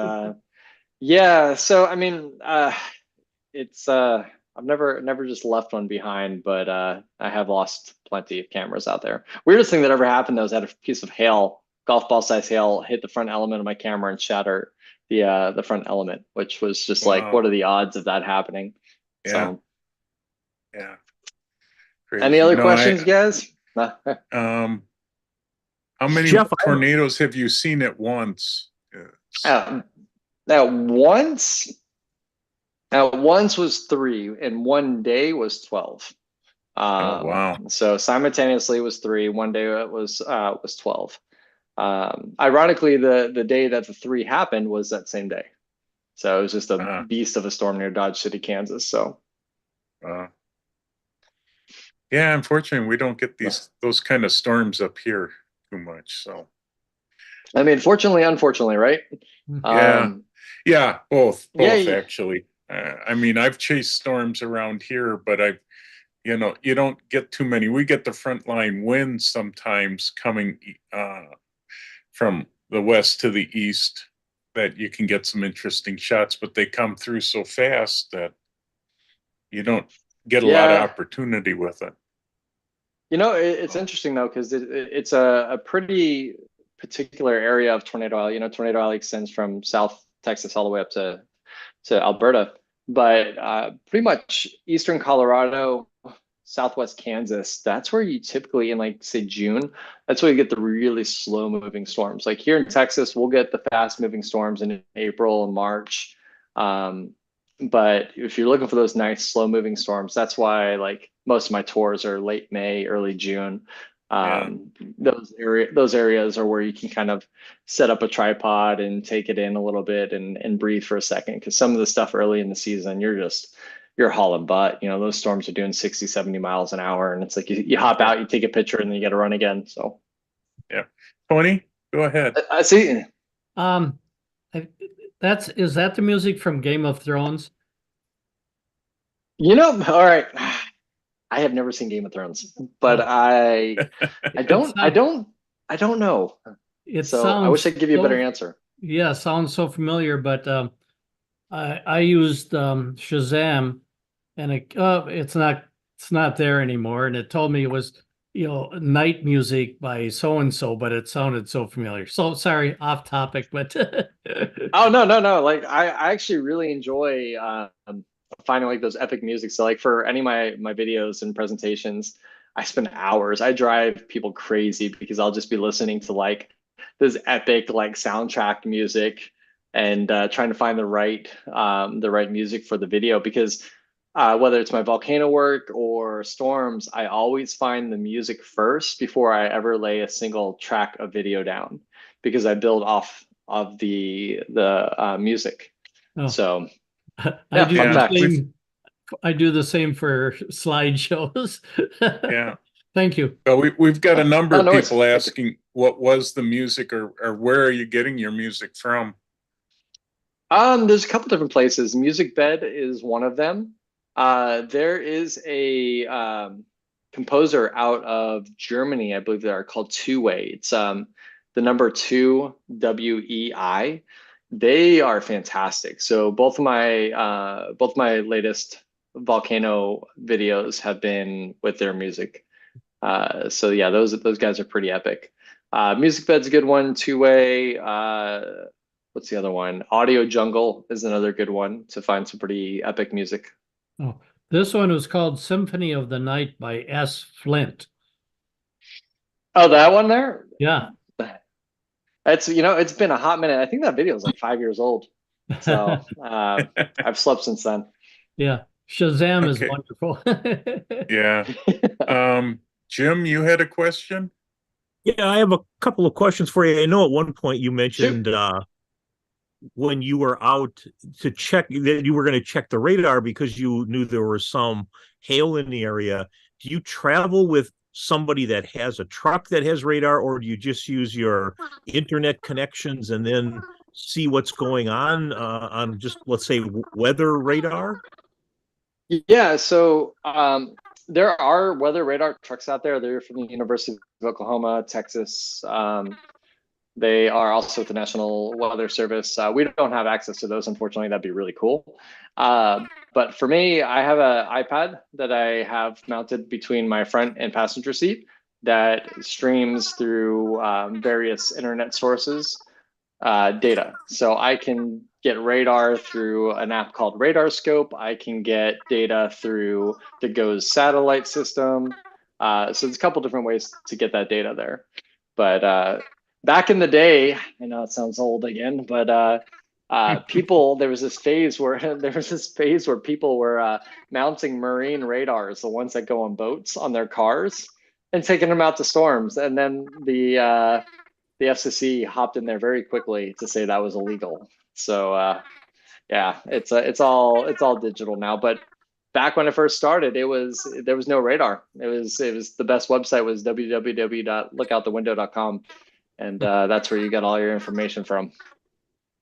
Yeah. So I mean, it's I've never just left one behind, but I have lost plenty of cameras out there. Weirdest thing that ever happened though is that a piece of hail, golf ball size hail, hit the front element of my camera and shattered the front element, which was just like, Wow. what are the odds of that happening? Yeah. So Yeah. any Crazy. other No, questions, guys? how many Jeff, tornadoes have you seen at once? Now once was 3 and one day was 12. Oh, wow. So simultaneously was 3, one day it was 12. Ironically, the day that the 3 happened was that same day. So it was just a beast of a storm near Dodge City, Kansas. So yeah, unfortunately, we don't get those kind of storms up here too much. So I mean, fortunately, unfortunately, right? Yeah, both Yeah, actually. I mean, I've chased storms around here, but you know, you don't get too many. We get the front line winds sometimes coming from the west to the east that you can get some interesting shots, but they come through so fast that you don't get a lot of opportunity with it. You know, it's interesting though, because it's a pretty particular area of tornado alley. You know, tornado alley extends from South Texas all the way up to Alberta, but pretty much eastern Colorado, southwest Kansas, that's where you typically in like say June, that's where you get the really slow moving storms. Like here in Texas, we'll get the fast moving storms in April and March. But if you're looking for those nice slow moving storms, that's why like most of my tours are late May, early June. Those areas are where you can kind of set up a tripod and take it in a little bit and breathe for a second. Because some of the stuff early in the season, you're hauling butt. You know, those storms are doing 60, 70 miles an hour. And it's like you hop out, you take a picture, and then you got to run again. So yeah. Tony, go ahead. I see. Is that the music from Game of Thrones? You know, all right. I have never seen Game of Thrones, but I don't know. I wish I could give you a better answer. Yeah, sounds so familiar, but I used Shazam, and it's not there anymore, and it told me it was, you know, night music by so and so, but it sounded so familiar. So sorry, off topic, but oh no. Like I actually really enjoy finding like those epic music. So like for any of my videos and presentations, I spend hours. I drive people crazy because I'll just be listening to like this epic like soundtrack music and trying to find the right music for the video because whether it's my volcano work or storms, I always find the music first before I ever lay a single track of video down because I build off of the music. Oh. So I do fun fact. I do the same for slideshows. Yeah. Thank you. Well, we've got a number Oh, of no worries. people asking what was the music or where are you getting your music from? There's a couple different places. Music Bed is one of them. There is a composer out of Germany, I believe they are, called Two Way. It's the number 2 WEI. They are fantastic. So both my latest volcano videos have been with their music. So yeah, those guys are pretty epic. Music Bed's a good one. Two Way. What's the other one? Audio Jungle is another good one to find some pretty epic music. Oh, this one was called Symphony of the Night by S. Flint. Oh, that one there? Yeah. It's been a hot minute. I think that video is like 5 years old. So I've slept since then. Yeah. Shazam is Okay. wonderful. Yeah. Jim, you had a question? Yeah, I have a couple of questions for you. I know at one point you mentioned when you were out to check that you were going to check the radar because you knew there was some hail in the area. Do you travel with somebody that has a truck that has radar, or do you just use your internet connections and then see what's going on just, let's say, weather radar? Yeah, so there are weather radar trucks out there. They're from the University of Oklahoma, Texas. They are also with the National Weather Service. We don't have access to those, unfortunately. That'd be really cool. But for me, I have an iPad that I have mounted between my front and passenger seat that streams through various internet sources data. So I can get radar through an app called Radar Scope. I can get data through the GOES satellite system. So there's a couple different ways to get that data there. But back in the day, I know it sounds old again, but there was this phase where people were mounting marine radars, the ones that go on boats on their cars, and taking them out to storms. And then the FCC hopped in there very quickly to say that was illegal. So yeah, it's all digital now. But back when I first started, there was no radar. It was the best website was www.lookoutthewindow.com, and that's where you get all your information from.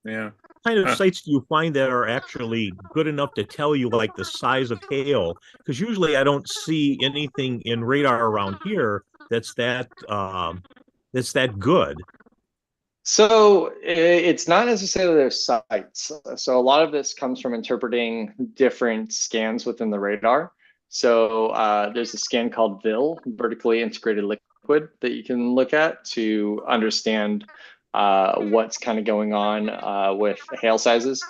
Yeah. What kind of sites do you find that are actually good enough to tell you like the size of hail? Because usually I don't see anything in radar around here that's that good. So it's not necessarily their sites. So a lot of this comes from interpreting different scans within the radar. So there's a scan called VIL, vertically integrated liquid, that you can look at to understand what's kind of going on with hail sizes.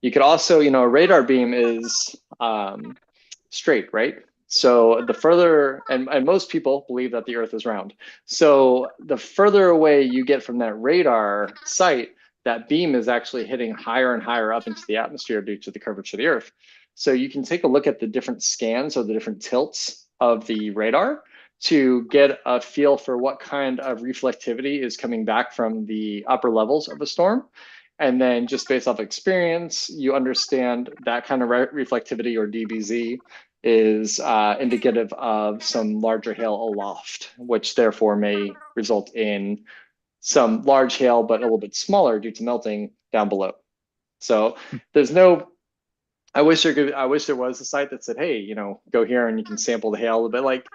You could also, a radar beam is straight, right? So the further, and most people believe that the Earth is round. So the further away you get from that radar site, that beam is actually hitting higher and higher up into the atmosphere due to the curvature of the Earth. So you can take a look at the different scans or the different tilts of the radar to get a feel for what kind of reflectivity is coming back from the upper levels of a storm. And then just based off experience, you understand that kind of reflectivity, or DBZ, is indicative of some larger hail aloft, which therefore may result in some large hail, but a little bit smaller due to melting down below. So there's no, I wish there was a site that said, hey, go here and you can sample the hail a little bit. Like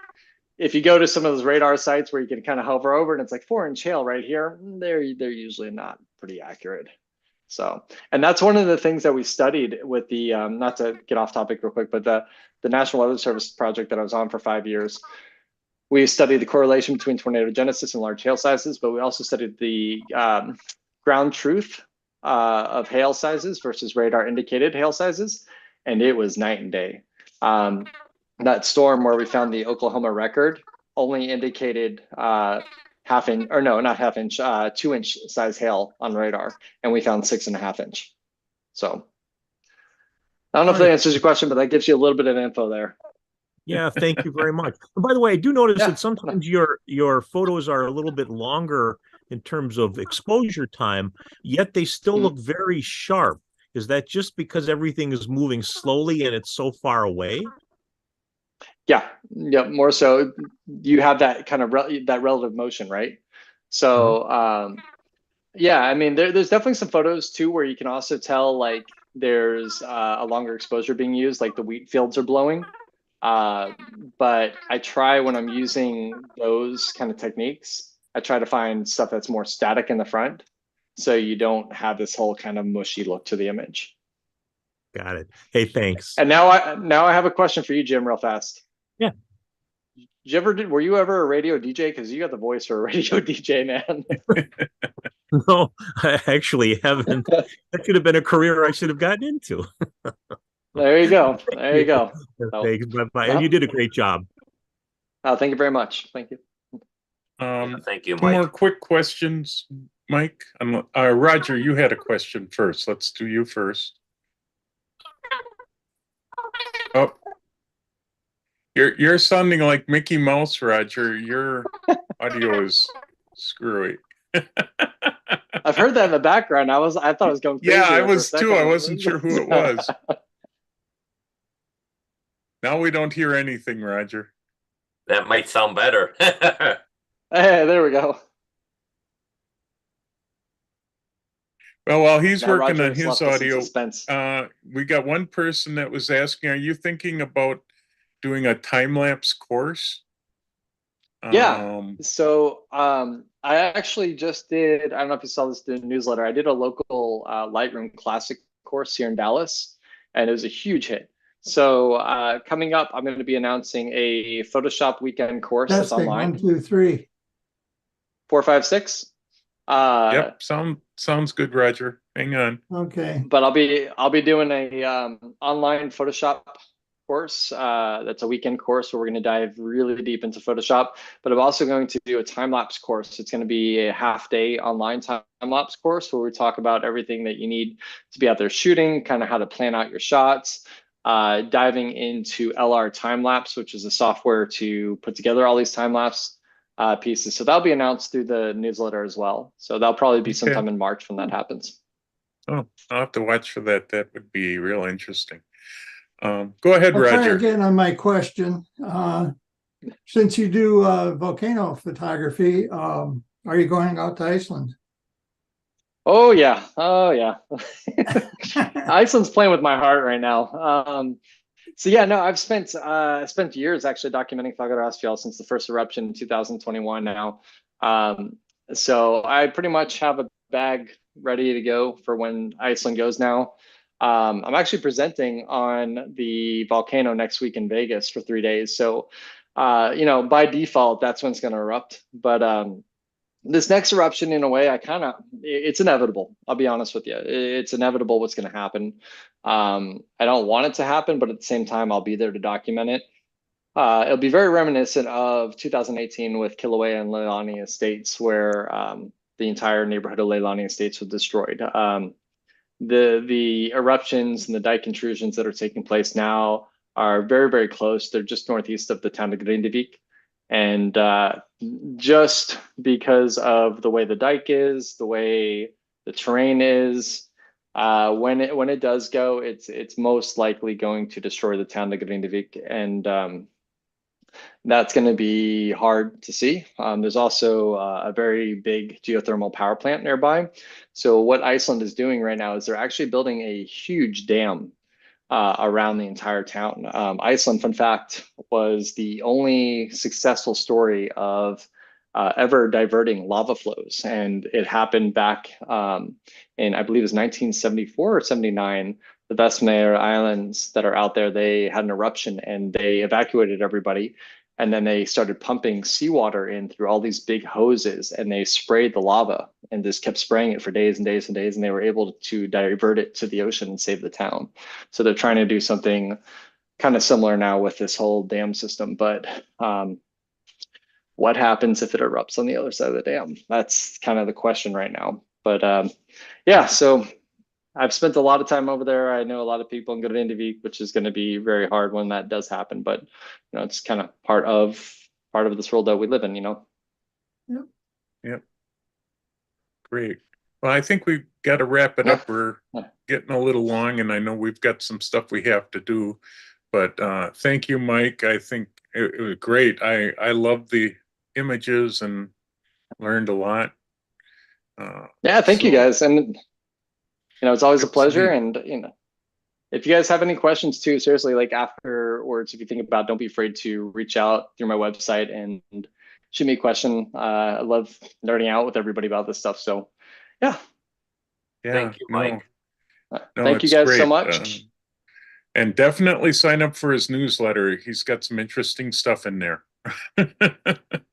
if you go to some of those radar sites where you can kind of hover over and it's like 4-inch hail right here, they're usually not pretty accurate. So, and that's one of the things that we studied with the, not to get off topic real quick, but the National Weather Service project that I was on for 5 years, we studied the correlation between tornado genesis and large hail sizes, but we also studied the ground truth of hail sizes versus radar indicated hail sizes. And it was night and day. That storm where we found the Oklahoma record only indicated half inch, or no, not half inch, 2-inch size hail on radar, and we found 6.5 inch. So I don't know if that answers your question, but that gives you a little bit of info there. Yeah, thank you very much. And by the way, I do notice that sometimes your photos are a little bit longer in terms of exposure time, yet they still look very sharp. is that just because everything is moving slowly and it's so far away? Yeah, yeah, more so. You have that kind of that relative motion, right? So, yeah, I mean, there's definitely some photos too where you can also tell like there's a longer exposure being used, like the wheat fields are blowing. But I try when I'm using those kind of techniques, I try to find stuff that's more static in the front, so you don't have this whole kind of mushy look to the image. Got it. Hey, thanks. And now I have a question for you, Jim, real fast. Yeah. Were you ever a radio DJ? Because you got the voice for a radio DJ, man. No, I actually haven't. That could have been a career I should have gotten into. There you go. There you go. Thanks. Bye-bye. And you did a great job. Thank you very much. Thank you. Yeah, thank you, Two more Mike. quick questions, Mike. Roger, you had a question first. Let's do you first. Oh, you're sounding like Mickey Mouse, Roger. Your audio is screwy. I've heard that in the background. I thought I was going crazy. Yeah, I there for a was too. second. I wasn't sure who it was. Now we don't hear anything, Roger. That might sound better. Hey, there we go. Well, while he's Now working Roger on has his left us in audio, suspense. we got one person that was asking, are you thinking about doing a time-lapse course? Yeah. So I actually just did, I don't know if you saw this in the newsletter, I did a local Lightroom Classic course here in Dallas, and it was a huge hit. So coming up, I'm going to be announcing a Photoshop weekend course that's Testing, online. 1, 2, 3. 4, 5, 6. Yep, sounds good, Roger. Hang on. Okay. But I'll be doing a online Photoshop course. That's a weekend course where we're going to dive really deep into Photoshop. But I'm also going to do a time-lapse course. It's going to be a half-day online time-lapse course where we talk about everything that you need to be out there shooting, kind of how to plan out your shots, diving into LR time-lapse, which is a software to put together all these time-lapse pieces. So that'll be announced through the newsletter as well. So that'll probably be sometime in March when that happens. Oh, I'll have to watch for that. That would be real interesting. Go ahead, I'll Roger. try again on my question. Since you do volcano photography, are you going out to Iceland? Oh yeah. Iceland's playing with my heart right now. So yeah, no, I've spent years actually documenting Fagradalsfjall since the first eruption in 2021 now. So I pretty much have a bag ready to go for when Iceland goes now. I'm actually presenting on the volcano next week in Vegas for 3 days. So, by default, that's when it's going to erupt. But this next eruption, in a way, it's inevitable. I'll be honest with you. It's inevitable what's going to happen. I don't want it to happen, but at the same time, I'll be there to document it. It'll be very reminiscent of 2018 with Kilauea and Leilani Estates, where the entire neighborhood of Leilani Estates was destroyed. The eruptions and the dike intrusions that are taking place now are very, very close. They're just northeast of the town of Grindavik. And just because of the way the dike is, the way the terrain is, when it does go, it's most likely going to destroy the town of Grindavik. And that's going to be hard to see. There's also a very big geothermal power plant nearby. So what Iceland is doing right now is they're actually building a huge dam around the entire town. Iceland, fun fact, was the only successful story of ever diverting lava flows. And it happened back in, I believe it was 1974 or 79. The Vestmere Islands that are out there, they had an eruption and they evacuated everybody. And then they started pumping seawater in through all these big hoses, and they sprayed the lava and just kept spraying it for days and days and days. And they were able to divert it to the ocean and save the town. So they're trying to do something kind of similar now with this whole dam system. But what happens if it erupts on the other side of the dam? That's kind of the question right now. But yeah, so I've spent a lot of time over there. I know a lot of people in Grindavik, which is going to be very hard when that does happen. But it's kind of part of this world that we live in. Yep. Great. Well, I think we've got to wrap it up. We're getting a little long, and I know we've got some stuff we have to do. But thank you, Mike. I think it was great. I love the images and learned a lot. Yeah, thank you so guys. And it's always a That's pleasure. neat. And if you guys have any questions too, seriously, like afterwards, if you think about it, don't be afraid to reach out through my website and shoot me a question. I love nerding out with everybody about this stuff. So yeah. Yeah, Thank you, Mike. no, Thank you it's guys so great. much. And definitely sign up for his newsletter. He's got some interesting stuff in there.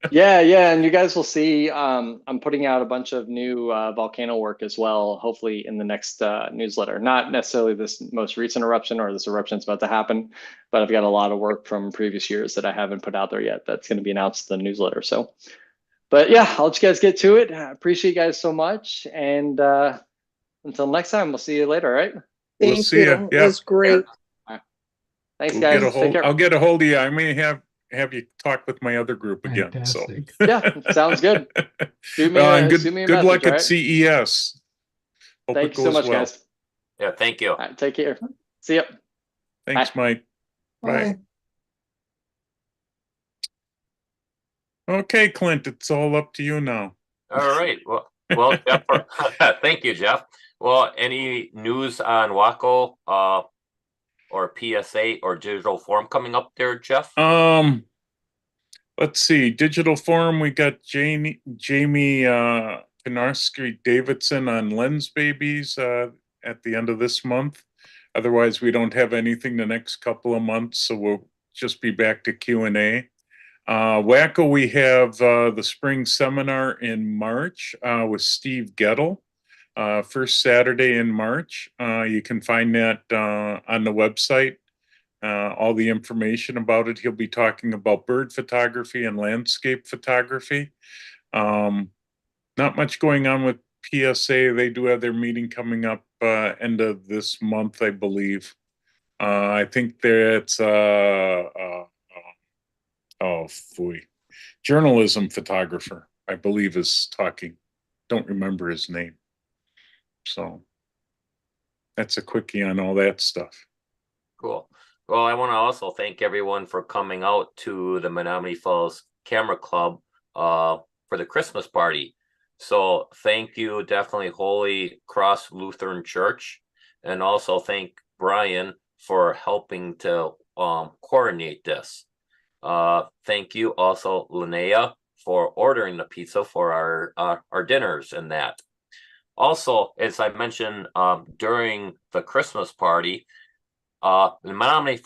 Yeah, and you guys will see. I'm putting out a bunch of new volcano work as well, hopefully in the next newsletter. Not necessarily this most recent eruption or this eruption that's about to happen, but I've got a lot of work from previous years that I haven't put out there yet. That's going to be announced in the newsletter. So, but yeah, I'll let you guys get to it. I appreciate you guys so much, and until next time, we'll see you later. All right? We'll Thank see you. you. It Yeah. was great. Thanks, We'll guys. get a Take hold. care. I'll get a hold of you. I may have you talk with my other group again. Fantastic. So Yeah, sounds good. Shoot me, and shoot me a good luck message, at all right? CES. Hope Thank it you so goes much, well. guys. Yeah, thank you. All right, take care. See ya. Thanks, Mike. Bye. Okay, Clint, it's all up to you now. All right. Well, Jeff, thank you, Jeff. Well, any news on Waco or PSA or digital forum coming up there, Jeff? Let's see. Digital forum. We got Jamie Pinarski Davidson on Lens Babies at the end of this month. Otherwise, we don't have anything the next couple of months, so we'll just be back to Q&A. Waco, we have the spring seminar in March with Steve Gettle, first Saturday in March. You can find that on the website, all the information about it. He'll be talking about bird photography and landscape photography. Not much going on with PSA. They do have their meeting coming up end of this month, I believe. I think that's journalism photographer, I believe, is talking. Don't remember his name. So that's a quickie on all that stuff. Cool. Well, I want to also thank everyone for coming out to the Menomonee Falls Camera Club for the Christmas party. So thank you, definitely Holy Cross Lutheran Church, and also thank Brian for helping to coordinate this. Thank you also, Linnea, for ordering the pizza for our dinners and that. Also, as I mentioned during the Christmas party, the Menomonee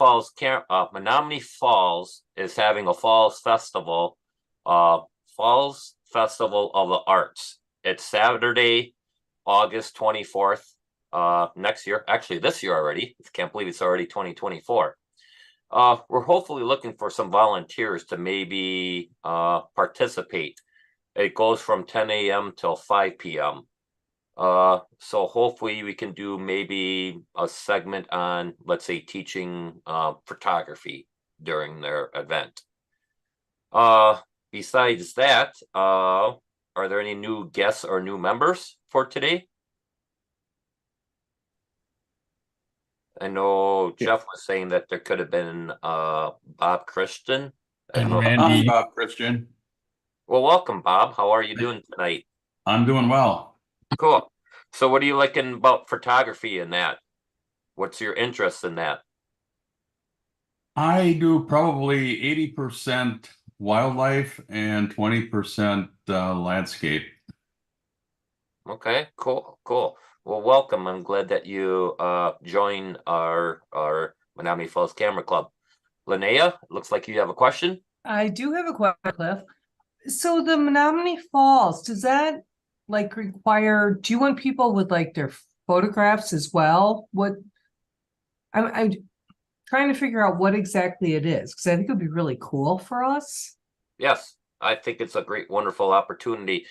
Falls is having a Falls Festival, Falls Festival of the Arts. It's Saturday, August 24th, next year. Actually, this year already. I can't believe it's already 2024. We're hopefully looking for some volunteers to maybe participate. It goes from 10 a.m. till 5 p.m. So hopefully we can do maybe a segment on, let's say, teaching photography during their event. Besides that, are there any new guests or new members for today? I know Jeff was saying that there could have been Bob Christian. And Randy. I'm Bob Christian. Well, welcome, Bob. How are you doing tonight? I'm doing well. Cool. So what are you liking about photography in that? What's your interest in that? I do probably 80% wildlife and 20% landscape. Okay, cool. Well, welcome. I'm glad that you joined our Menomonee Falls Camera Club. Linnea, looks like you have a question. I do have a question, Cliff. So the Menomonee Falls, does that require, do you want people with their photographs as well? I'm trying to figure out what exactly it is, because I think it would be really cool for us. Yes, I think it's a great, wonderful opportunity.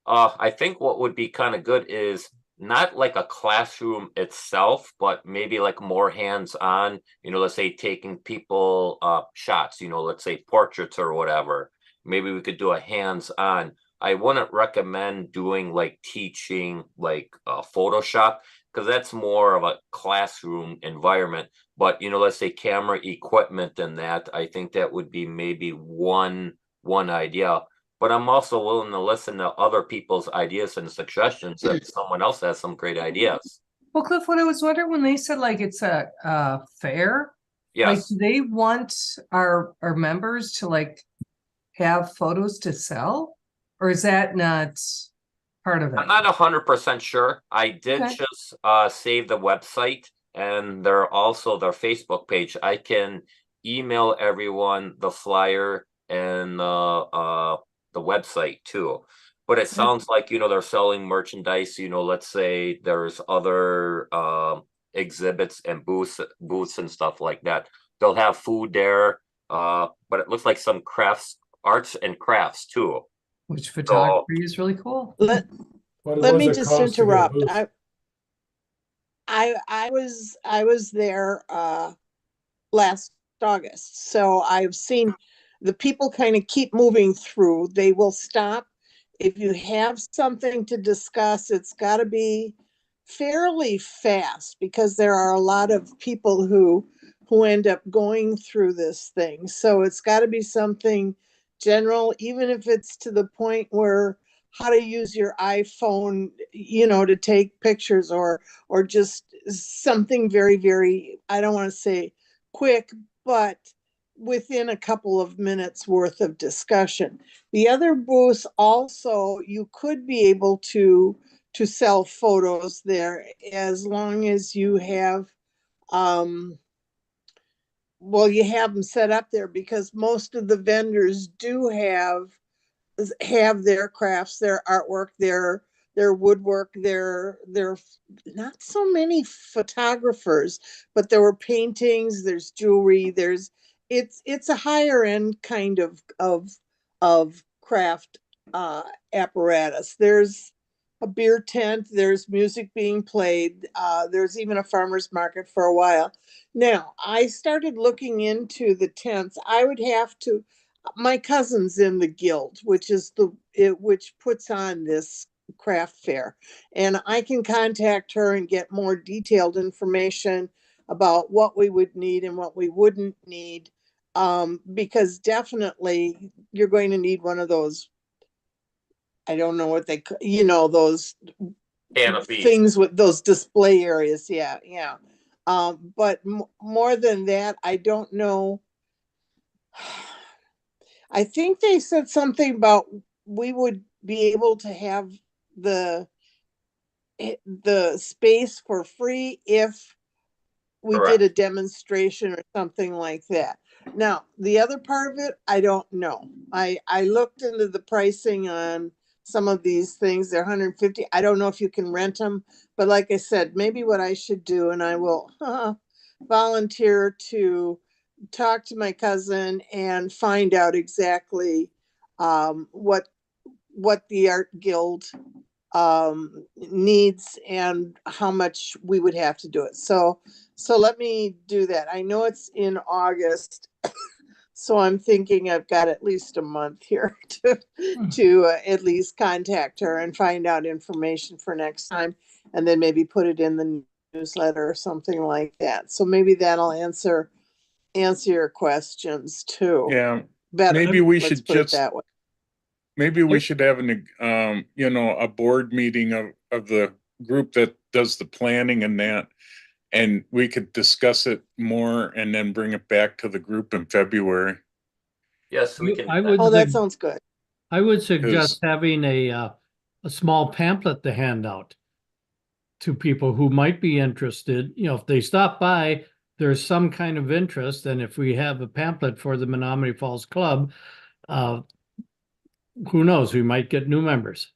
I think what would be kind of good is not like a classroom itself, but maybe more hands-on, let's say taking people shots, let's say portraits or whatever. Maybe we could do a hands-on. I wouldn't recommend doing teaching Photoshop, because that's more of a classroom environment. But let's say camera equipment and that, I think that would be maybe one idea. But I'm also willing to listen to other people's ideas and suggestions if someone else has some great ideas. Well, Cliff, what I was wondering when they said like it's a fair, like Yes. do they want our members to like have photos to sell, or is that not part of it? I'm not 100% sure. I did Okay. just save the website and they're also their Facebook page. I can email everyone the flyer and the website too. But it sounds like they're selling merchandise. Let's say there's other exhibits and booths and stuff like that. They'll have food there, but it looks like some arts and crafts too. Which photography is really cool. Let me just interrupt. I was there last August, so I've seen the people kind of keep moving through. They will stop. If you have something to discuss, it's got to be fairly fast because there are a lot of people who end up going through this thing. So it's got to be something general, even if it's to the point where how to use your iPhone, to take pictures, or just something very, very, I don't want to say quick, but within a couple of minutes worth of discussion. The other booths also, you could be able to sell photos there as long as you have, you have them set up there, because most of the vendors do have their crafts, their artwork, their woodwork, their not so many photographers, but there were paintings, there's jewelry, it's a higher end kind of craft apparatus. There's a beer tent, there's music being played, there's even a farmer's market for a while. Now, I started looking into the tents. I would have to, my cousin's in the guild, which puts on this craft fair, and I can contact her and get more detailed information about what we would need and what we wouldn't need, because definitely you're going to need one of those, I don't know what those Canopy things with those display areas. Yeah. But more than that, I don't know. I think they said something about we would be able to have the space for free if we Correct. did a demonstration or something like that. Now, the other part of it, I don't know. I looked into the pricing on some of these things. They're 150. I don't know if you can rent them, but like I said, maybe what I should do, and I will volunteer to talk to my cousin and find out exactly what the art guild needs and how much we would have to do it. So let me do that. I know it's in August, so I'm thinking I've got at least a month here to at least contact her and find out information for next time, and then maybe put it in the newsletter or something like that. So maybe that'll answer your questions too. Yeah, Better. maybe we Let's should put it just that way. maybe we should have a board meeting of the group that does the planning and that, and we could discuss it more and then bring it back to the group in February. Yes, we can. Oh, that sounds good. I would suggest having a small pamphlet to hand out to people who might be interested. If they stop by, there's some kind of interest, and if we have a pamphlet for the Menomonee Falls Club, who knows, we might get new members.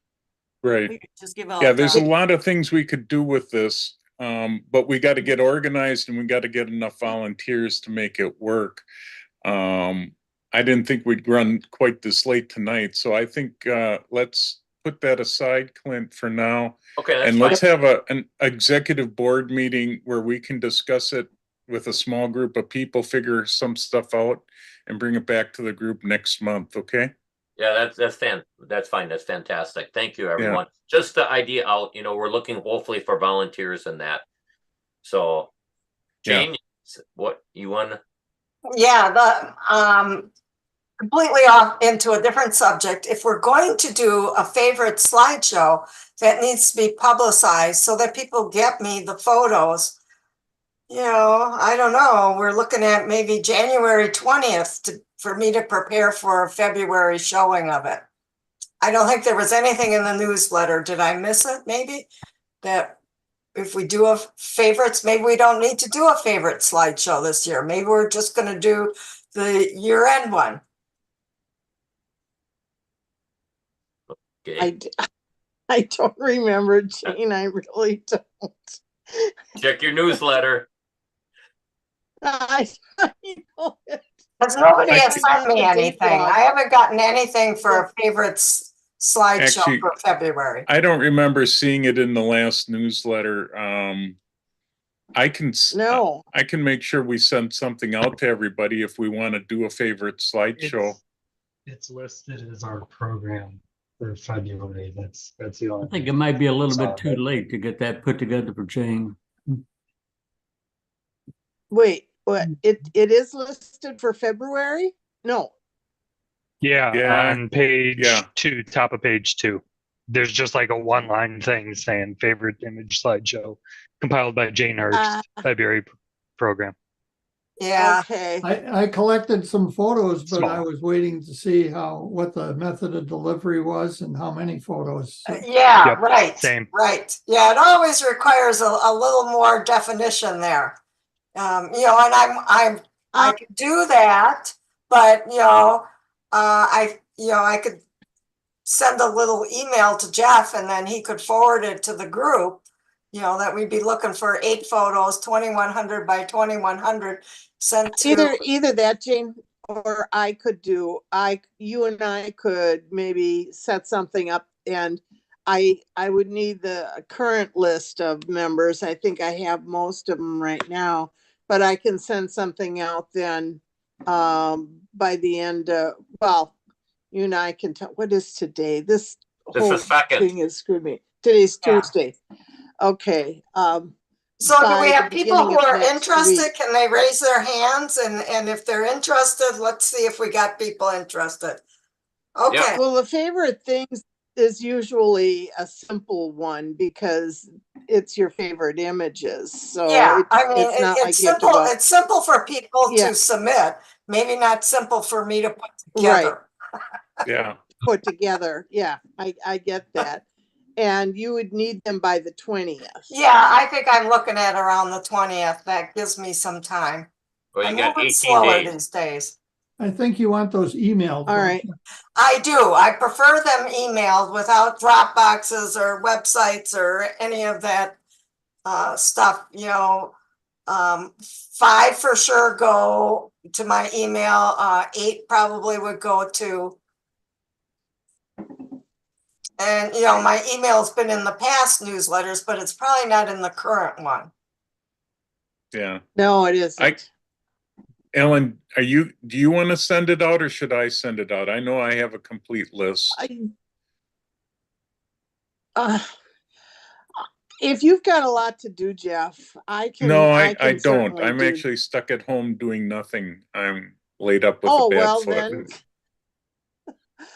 Right. Just give out. Yeah, there's a lot of things we could do with this, but we got to get organized and we got to get enough volunteers to make it work. I didn't think we'd run quite this late tonight, so I think let's put that aside, Clint, for now. Okay, that's and fine. let's have an executive board meeting where we can discuss it with a small group of people, figure some stuff out, and bring it back to the group next month. Okay. Yeah, that's fine. That's fantastic. Thank you, everyone. Just the idea out, we're looking hopefully for volunteers in that. So Jane, what you want? Yeah, completely off into a different subject. If we're going to do a favorite slideshow, that needs to be publicized so that people get me the photos. I don't know. We're looking at maybe January 20th for me to prepare for a February showing of it. I don't think there was anything in the newsletter. Did I miss it? Maybe that if we do a favorites, maybe we don't need to do a favorite slideshow this year. Maybe we're just going to do the year-end one. Okay. I don't remember, Jane. I really don't. Check your newsletter. I know it. Because nobody has sent me anything. I haven't gotten anything for a favorites slideshow Actually, for February. I don't remember seeing it in the last newsletter. I can make sure we send something out to everybody if we want to do a favorite slideshow. It's listed as our program for February. That's the only. I think it might be a little bit too late to get that put together for Jane. Wait, what? It is listed for February? No. Yeah, on page 2, top of page 2. There's just like a one-line thing saying favorite image slideshow compiled by Jane Hurst, February program. Yeah. Okay. I collected some photos, but Small. I was waiting to see what the method of delivery was and how many photos. Yeah, Yep, right. same. Right. Yeah, it always requires a little more definition there. And I could do that, but I could send a little email to Jeff and then he could forward it to the group, that we'd be looking for 8 photos, 2100 by 2100 sent to Either that, Jane, or you and I could maybe set something up, and I would need the current list of members. I think I have most of them right now, but I can send something out then by the end you and I can tell. What is today? This whole thing is screwed me. Today's Tuesday. Okay. So do we have people who are interested? Can they raise their hands? And if they're interested, let's see if we got people interested. Okay. Yeah. Well, the favorite things is usually a simple one because it's your favorite images. So yeah, it's simple. It's simple for people to submit. Maybe not simple for me to put together. Yeah. Put together. Yeah, I get that. And you would need them by the 20th. Yeah, I think I'm looking at around the 20th. That gives me some time. Well, I'm moving slower these days. I think you want those emailed. All right. I do. I prefer them emailed without Dropboxes or websites or any of that stuff. 5 for sure go to my email. 8 probably would go to. And, my email's been in the past newsletters, but it's probably not in the current one. Yeah. No, it isn't. Ellen, do you want to send it out or should I send it out? I know I have a complete list. If you've got a lot to do, Jeff, I can. No, I don't. I'm actually stuck at home doing nothing. I'm laid up with a bad foot. Then.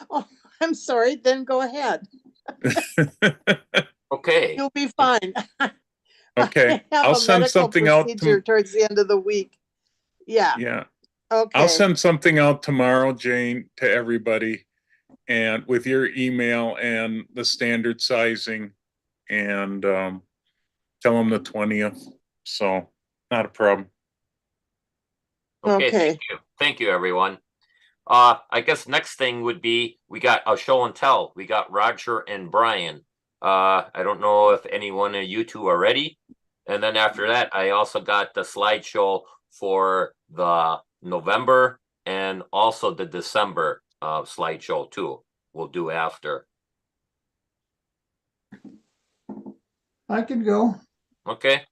Oh, I'm sorry. Then go ahead. Okay. You'll be fine. Okay. I'll send something out towards the end of the week. Yeah. Yeah. Okay. I'll send something out tomorrow, Jane, to everybody, and with your email and the standard sizing, and tell them the 20th. So not a problem. Okay. Thank you, everyone. I guess next thing would be we got a show and tell. We got Roger and Brian. I don't know if any one of you two are ready. And then after that, I also got the slideshow for the November and also the December slideshow too. We'll do after. I could go. Okay.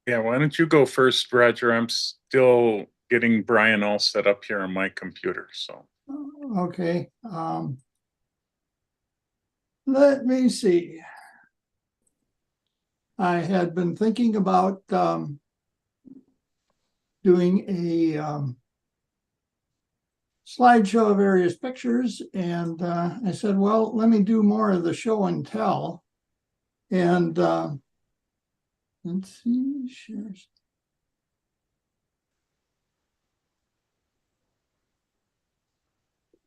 Yeah, why don't you go first, Roger? I'm still getting Brian all set up here on my computer. So Okay. Let me see. I had been thinking about doing a slideshow of various pictures, and I said, well, let me do more of the show and tell. And let's see, shares.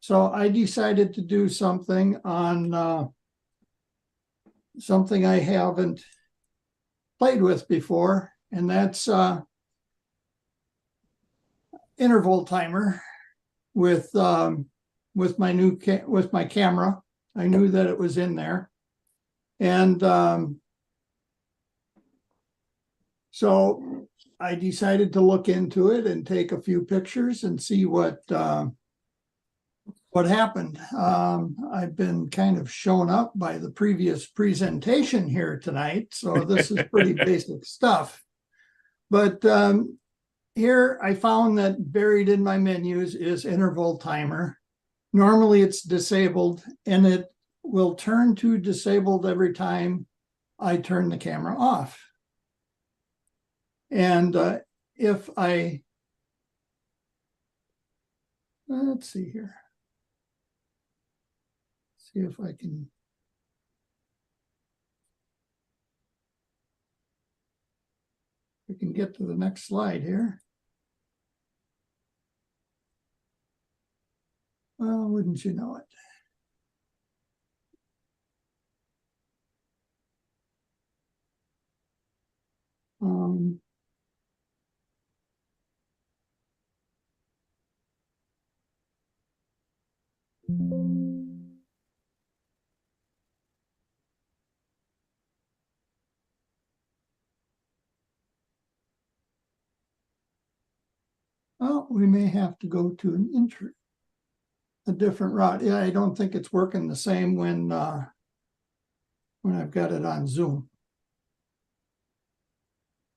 So I decided to do something on something I haven't played with before, and that's interval timer with my with my camera. I knew that it was in there, and so I decided to look into it and take a few pictures and see what happened. I've been kind of shown up by the previous presentation here tonight, so this is pretty basic stuff. But here I found that buried in my menus is interval timer. Normally it's disabled, and it will turn to disabled every time I turn the camera off. And if I, let's see here. See if I can. We can get to the next slide here. Well, wouldn't you know it? Well, we may have to go to a different route. Yeah, I don't think it's working the same when I've got it on Zoom.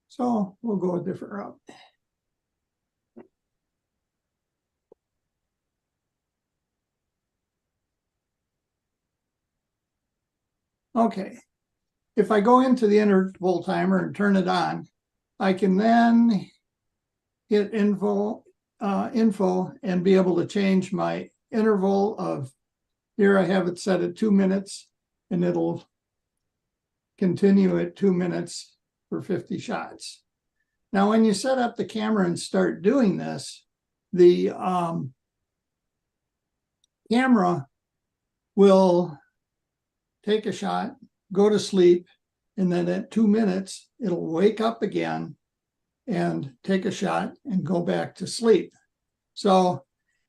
So we'll go a different route. Okay, if I go into the interval timer and turn it on, I can then hit info and be able to change my interval of, here I have it set at 2 minutes, and it'll continue at 2 minutes for 50 shots. Now, when you set up the camera and start doing this, the camera will take a shot, go to sleep, and then at 2 minutes, it'll wake up again and take a shot and go back to sleep. So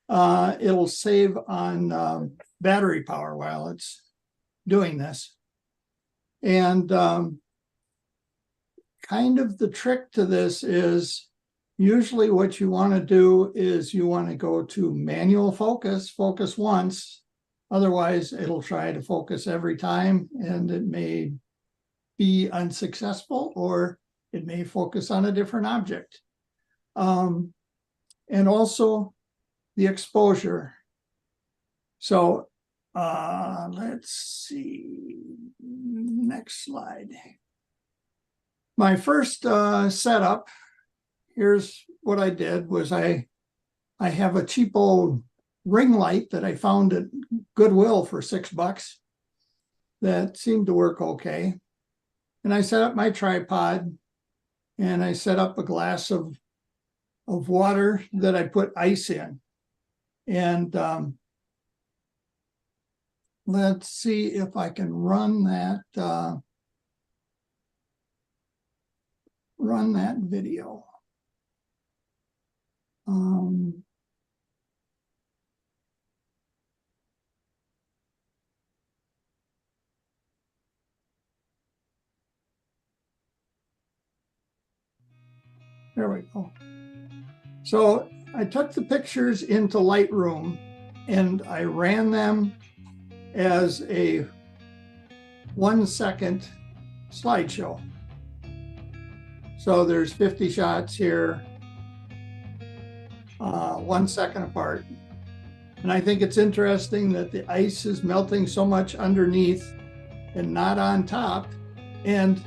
it'll save on battery power while it's doing this. And kind of the trick to this is usually what you want to do is you want to go to manual focus once. Otherwise, it'll try to focus every time, and it may be unsuccessful, or it may focus on a different object. And also the exposure. So let's see, next slide. My first setup, here's what I did was I have a cheapo ring light that I found at Goodwill for $6 that seemed to work okay. And I set up my tripod, and I set up a glass of water that I put ice in. And let's see if I can run that video. There we go. So I took the pictures into Lightroom and I ran them as a 1 second slideshow. So there's 50 shots here, 1 second apart. And I think it's interesting that the ice is melting so much underneath and not on top. And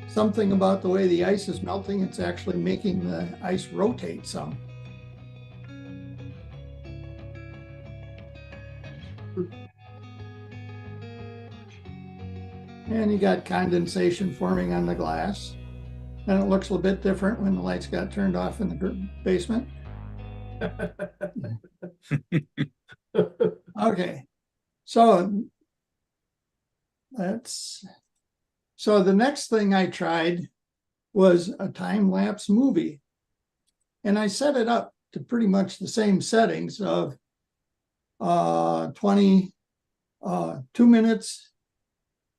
something about the way the ice is melting, it's actually making the ice rotate some. And you got condensation forming on the glass. And it looks a bit different when the lights got turned off in the basement. Okay, so the next thing I tried was a time-lapse movie. And I set it up to pretty much the same settings of 2 minutes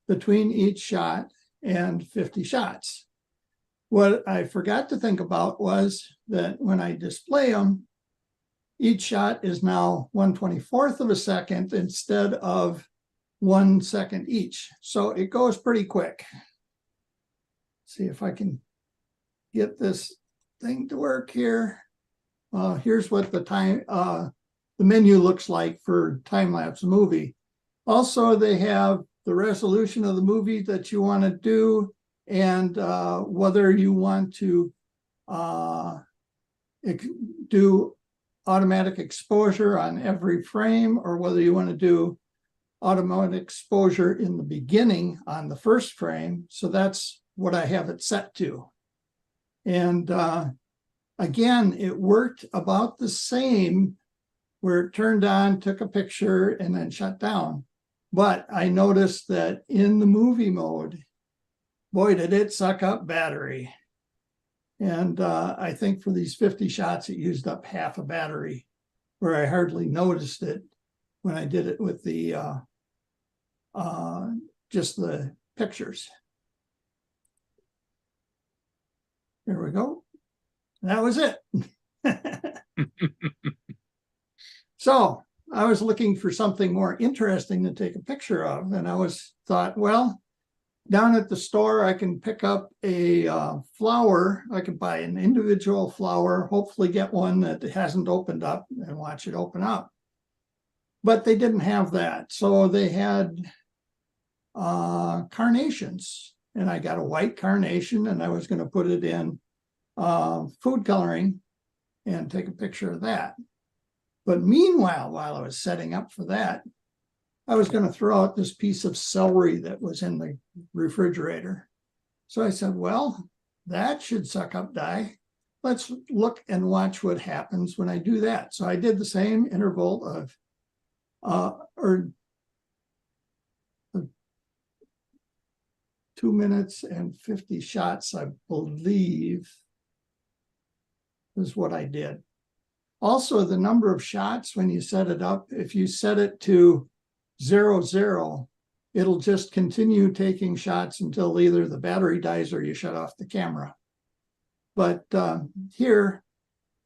between each shot and 50 shots. What I forgot to think about was that when I display them, each shot is now 1/24th of a second instead of 1 second each. So it goes pretty quick. See if I can get this thing to work here. Here's what the menu looks like for time-lapse movie. Also, they have the resolution of the movie that you want to do, and whether you want to do automatic exposure on every frame, or whether you want to do automatic exposure in the beginning on the first frame. So that's what I have it set to. And again, it worked about the same where it turned on, took a picture, and then shut down. But I noticed that in the movie mode, boy, did it suck up battery. And I think for these 50 shots, it used up half a battery, where I hardly noticed it when I did it with the just the pictures. There we go. That was it. So I was looking for something more interesting to take a picture of, and I thought, well, down at the store, I can pick up a flower. I can buy an individual flower, hopefully get one that hasn't opened up and watch it open up. But they didn't have that. So they had carnations, and I got a white carnation, and I was going to put it in food coloring and take a picture of that. But meanwhile, while I was setting up for that, I was going to throw out this piece of celery that was in the refrigerator. So I said, well, that should suck up dye. Let's look and watch what happens when I do that. So I did the same interval of 2 minutes and 50 shots, I believe, is what I did. Also, the number of shots when you set it up, if you set it to 0, it'll just continue taking shots until either the battery dies or you shut off the camera. But here,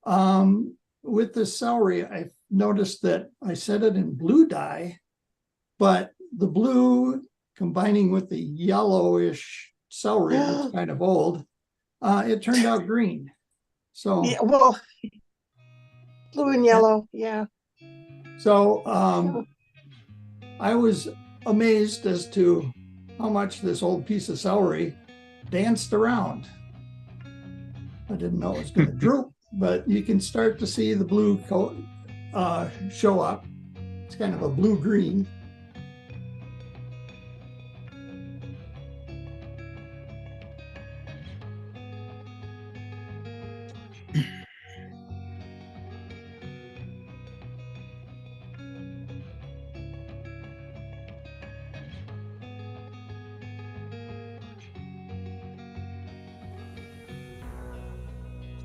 with the celery, I noticed that I set it in blue dye, but the blue combining with the yellowish celery that's kind of old, it turned out green. So yeah, well, blue and yellow, yeah. So I was amazed as to how much this old piece of celery danced around. I didn't know it was going to droop, but you can start to see the blue coat show up. It's kind of a blue-green.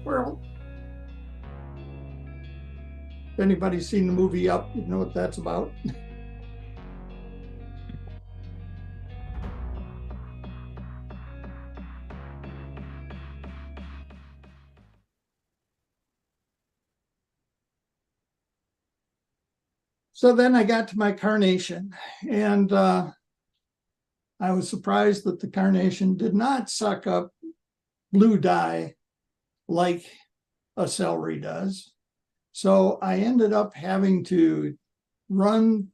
Squirrel. If anybody's seen the movie Up, you know what that's about. So then I got to my carnation, and I was surprised that the carnation did not suck up blue dye like a celery does. So I ended up having to run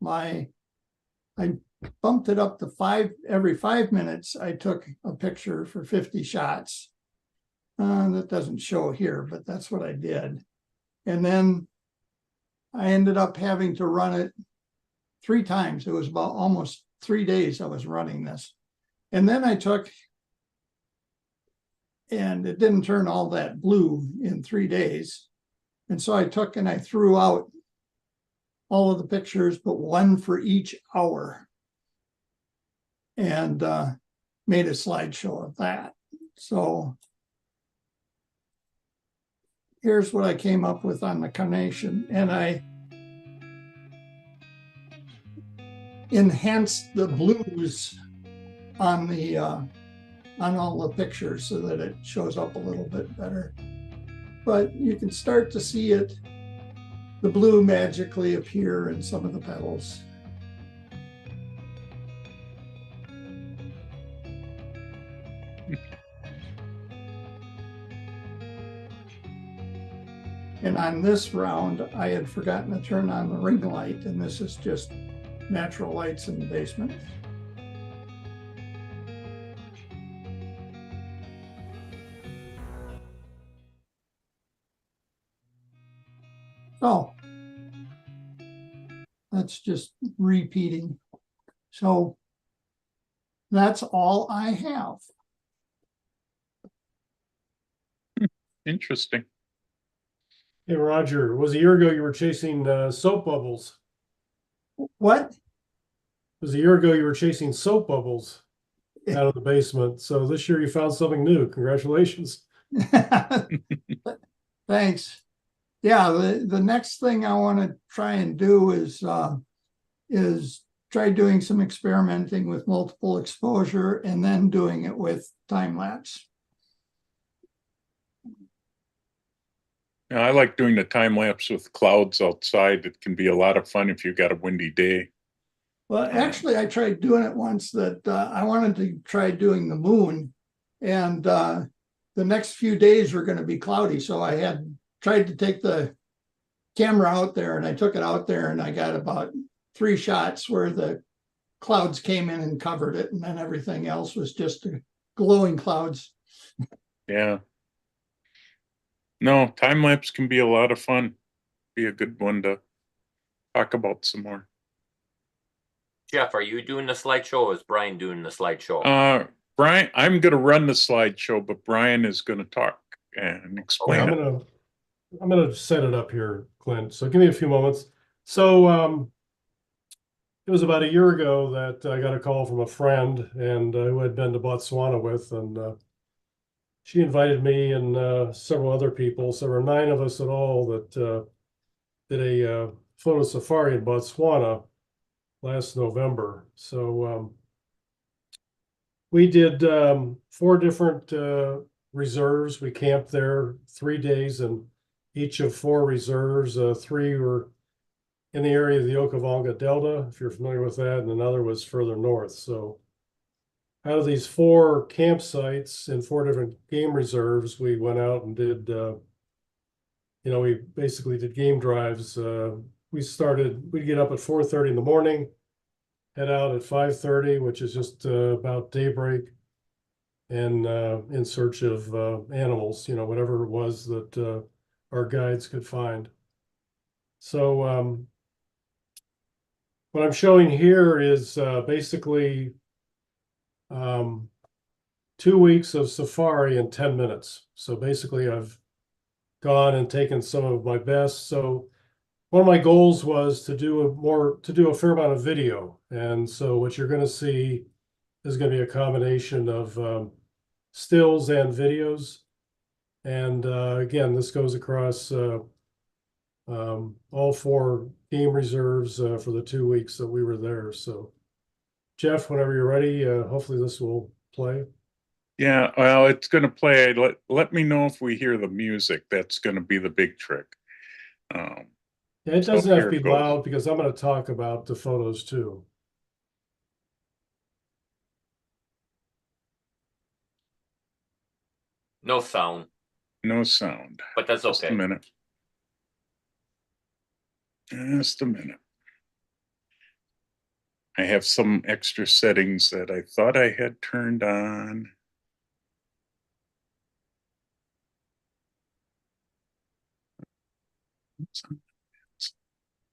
I bumped it up to every 5 minutes, I took a picture for 50 shots. That doesn't show here, but that's what I did. And then I ended up having to run it 3 times. It was about almost 3 days I was running this. And then I took, and it didn't turn all that blue in 3 days. And so I took and I threw out all of the pictures, but one for each hour, and made a slideshow of that. So here's what I came up with on the carnation, and I enhanced the blues on the on all the pictures so that it shows up a little bit better. But you can start to see it, the blue magically appear in some of the petals. And on this round, I had forgotten to turn on the ring light, and this is just natural lights in the basement. So that's just repeating. So that's all I have. Interesting. Hey, Roger, it was a year ago you were chasing soap bubbles. What? It was a year ago you were chasing soap bubbles out of the basement. So this year you found something new. Congratulations. Thanks. Yeah, the next thing I want to try and do is try doing some experimenting with multiple exposure and then doing it with time lapse. I like doing the time lapse with clouds outside. It can be a lot of fun if you got a windy day. Well, actually, I tried doing it once that I wanted to try doing the moon, and the next few days were going to be cloudy. So I had tried to take the camera out there, and I took it out there, and I got about 3 shots where the clouds came in and covered it, and then everything else was just glowing clouds. Yeah. No, time lapse can be a lot of fun. Be a good one to talk about some more. Jeff, are you doing the slideshow or is Brian doing the slideshow? Brian, I'm going to run the slideshow, but Brian is going to talk and explain it. I'm gonna set it up here, Clint. So give me a few moments. So it was about a year ago that I got a call from a friend and who had been to Botswana with, and she invited me and several other people. So there were 9 of us in all that did a photo safari in Botswana last November. So we did 4 different reserves. We camped there 3 days, and each of 4 reserves, 3 were in the area of the Okavango Delta, if you're familiar with that, and another was further north. So out of these 4 campsites in 4 different game reserves, we went out and did, we basically did game drives. We'd get up at 4:30 in the morning, head out at 5:30, which is just about daybreak, and in search of animals, whatever it was that our guides could find. So what I'm showing here is basically 2 weeks of safari in 10 minutes. So basically I've gone and taken some of my best. So one of my goals was to do a fair amount of video. And so what you're going to see is going to be a combination of stills and videos. And again, this goes across all 4 game reserves for the 2 weeks that we were there. So Jeff, whenever you're ready, hopefully this will play. Yeah, well, it's going to play. Let me know if we hear the music. That's going to be the big trick. Yeah, it doesn't have to be loud because I'm going to talk about the photos too. No sound. No sound. But that's Just okay. a minute. Just a minute. I have some extra settings that I thought I had turned on.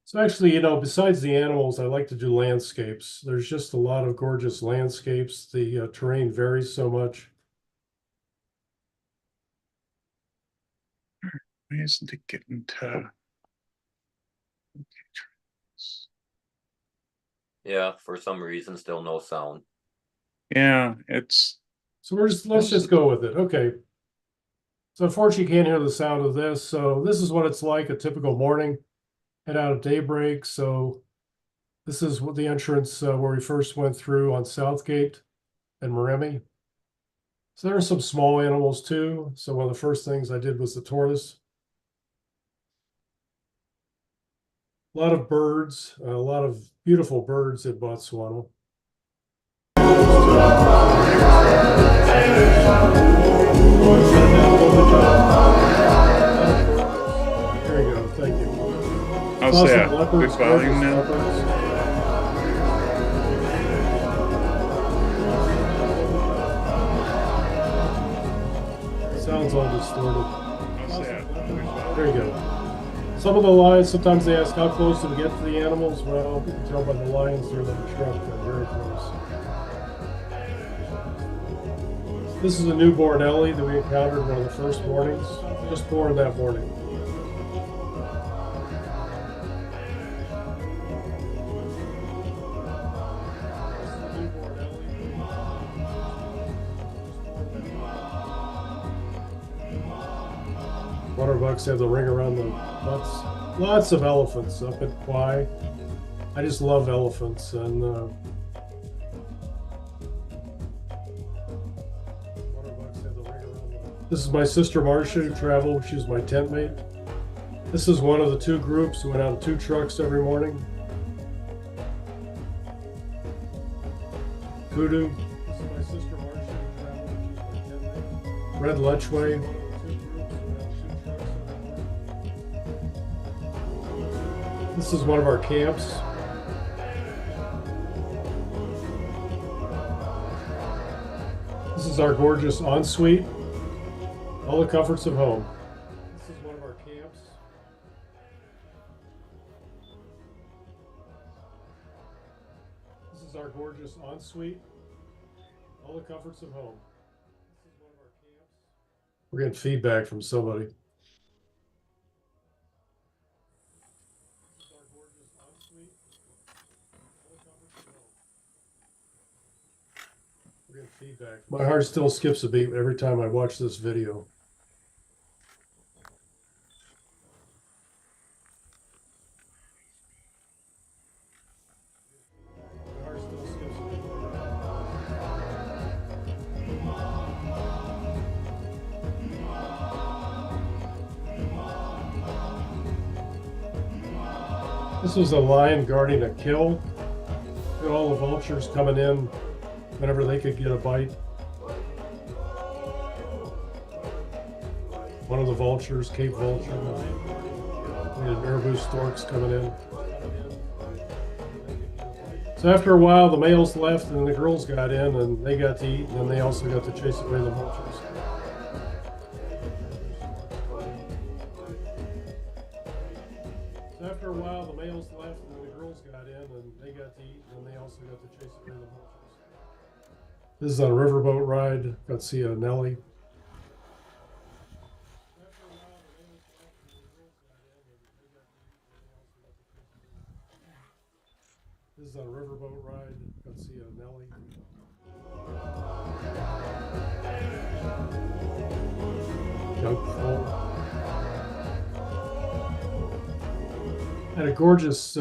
So actually, besides the animals, I like to do landscapes. There's just a lot of gorgeous landscapes. The terrain varies so much. Why isn't it getting to? Yeah, for some reason, still no sound. Yeah, it's. So let's just go with it. Okay. So unfortunately, you can't hear the sound of this. So this is what it's like a typical morning. Head out at daybreak. So this is what the entrance where we first went through on Southgate and Menomonee. So there are some small animals too. So one of the first things I did was the tortoise. A lot of birds, a lot of beautiful birds in Botswana. There you go, thank you. How's that? Good volume now? Sounds all distorted. There you go. Some of the lions, sometimes they ask how close do we get to the animals. Well, you can tell by the lions, they're in the truck, they're very close. This is a newborn Ellie that we encountered one of the first mornings, just born that morning. Waterbucks have the ring around the butts. Lots of elephants up at Kwai. I just love elephants, and this is my sister Marcia who traveled. She was my tent mate. This is one of the two groups who went out in 2 trucks every morning. Kudu. This is my sister Marcia who traveled. She was my tent mate. Red Lechwe. This is one of our camps. This is our gorgeous ensuite. All the comforts of home. This is one of our camps. This is our gorgeous ensuite. All the comforts of home. This is one of our camps. We're getting feedback from somebody. Feedback. My heart still skips a beat every time I watch this video. My heart still skips a beat. This was a lion guarding a kill. Look at all the vultures coming in whenever they could get a bite. One of the vultures, Cape Vulture. We had marabou storks coming in. So after a while, the males left and the girls got in and they got to eat, and then they also got to chase away the vultures. So after a while, the males left and the girls got in and they got to eat, and then they also got to chase away the vultures. This is on a riverboat ride. Got to see a Nellie. This is on a riverboat ride. Got to see a Nellie. Young foal. Had a gorgeous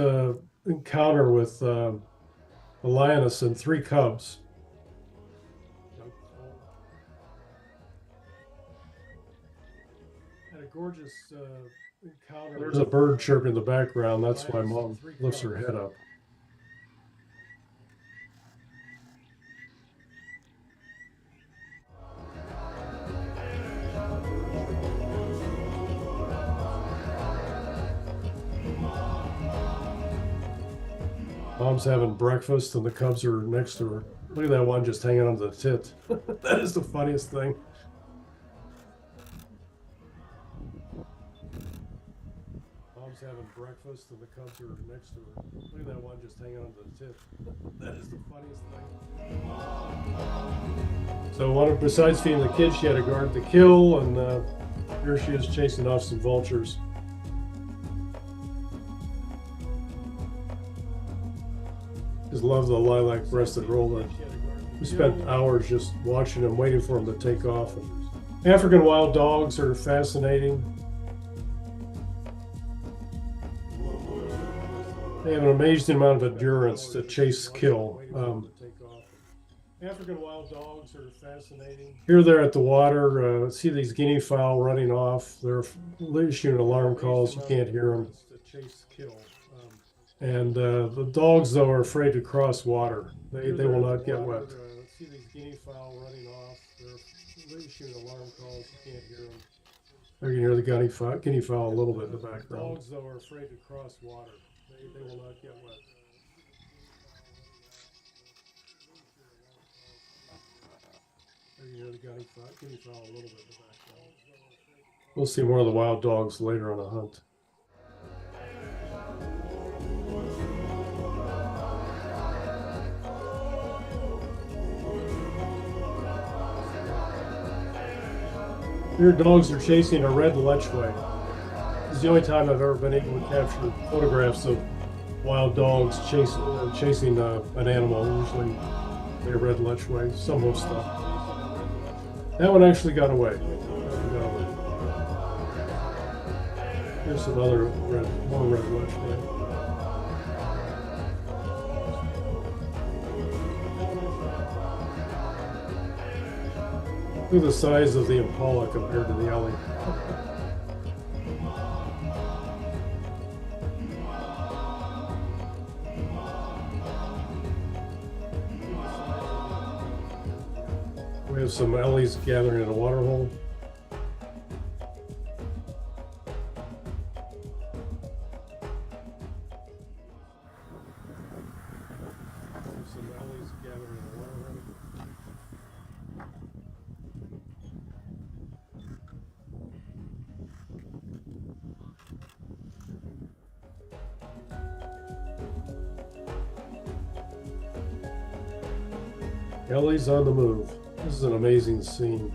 encounter with a lioness and 3 cubs. Had a gorgeous encounter. There's a bird chirping in the background. That's why Mom lifts her head up. Mom's having breakfast and the cubs are next to her. Look at that one just hanging onto the tit. That is the funniest thing. Mom's having breakfast and the cubs are next to her. Look at that one just hanging onto the tit. That is the funniest thing. So besides feeding the kids, she had a guard to kill, and here she is chasing off some vultures. Just love the lilac-breasted roller. We spent hours just watching them, waiting for them to take off. African wild dogs are fascinating. They have an amazing amount of endurance to chase kill. African wild dogs are fascinating. Here they're at the water. See these guinea fowl running off. They're issuing alarm calls. You can't hear them. And the dogs, though, are afraid to cross water. They will not get wet. See these guinea fowl running off. They're issuing alarm calls. You can't hear them. You can hear the guinea fowl a little bit in the background. Dogs, though, are afraid to cross water. They will not get wet. You can hear the guinea fowl a little bit in the background. We'll see more of the wild dogs later on the hunt. Here dogs are chasing a red lechwe. This is the only time I've ever been able to capture photographs of wild dogs chasing an animal, usually a red lechwe. Some will stop. That one actually got away. Here's some other more red lechwe. Look at the size of the impala compared to the ellie. We have some ellies gathering in a water hole. Ellie's on the move. This is an amazing scene.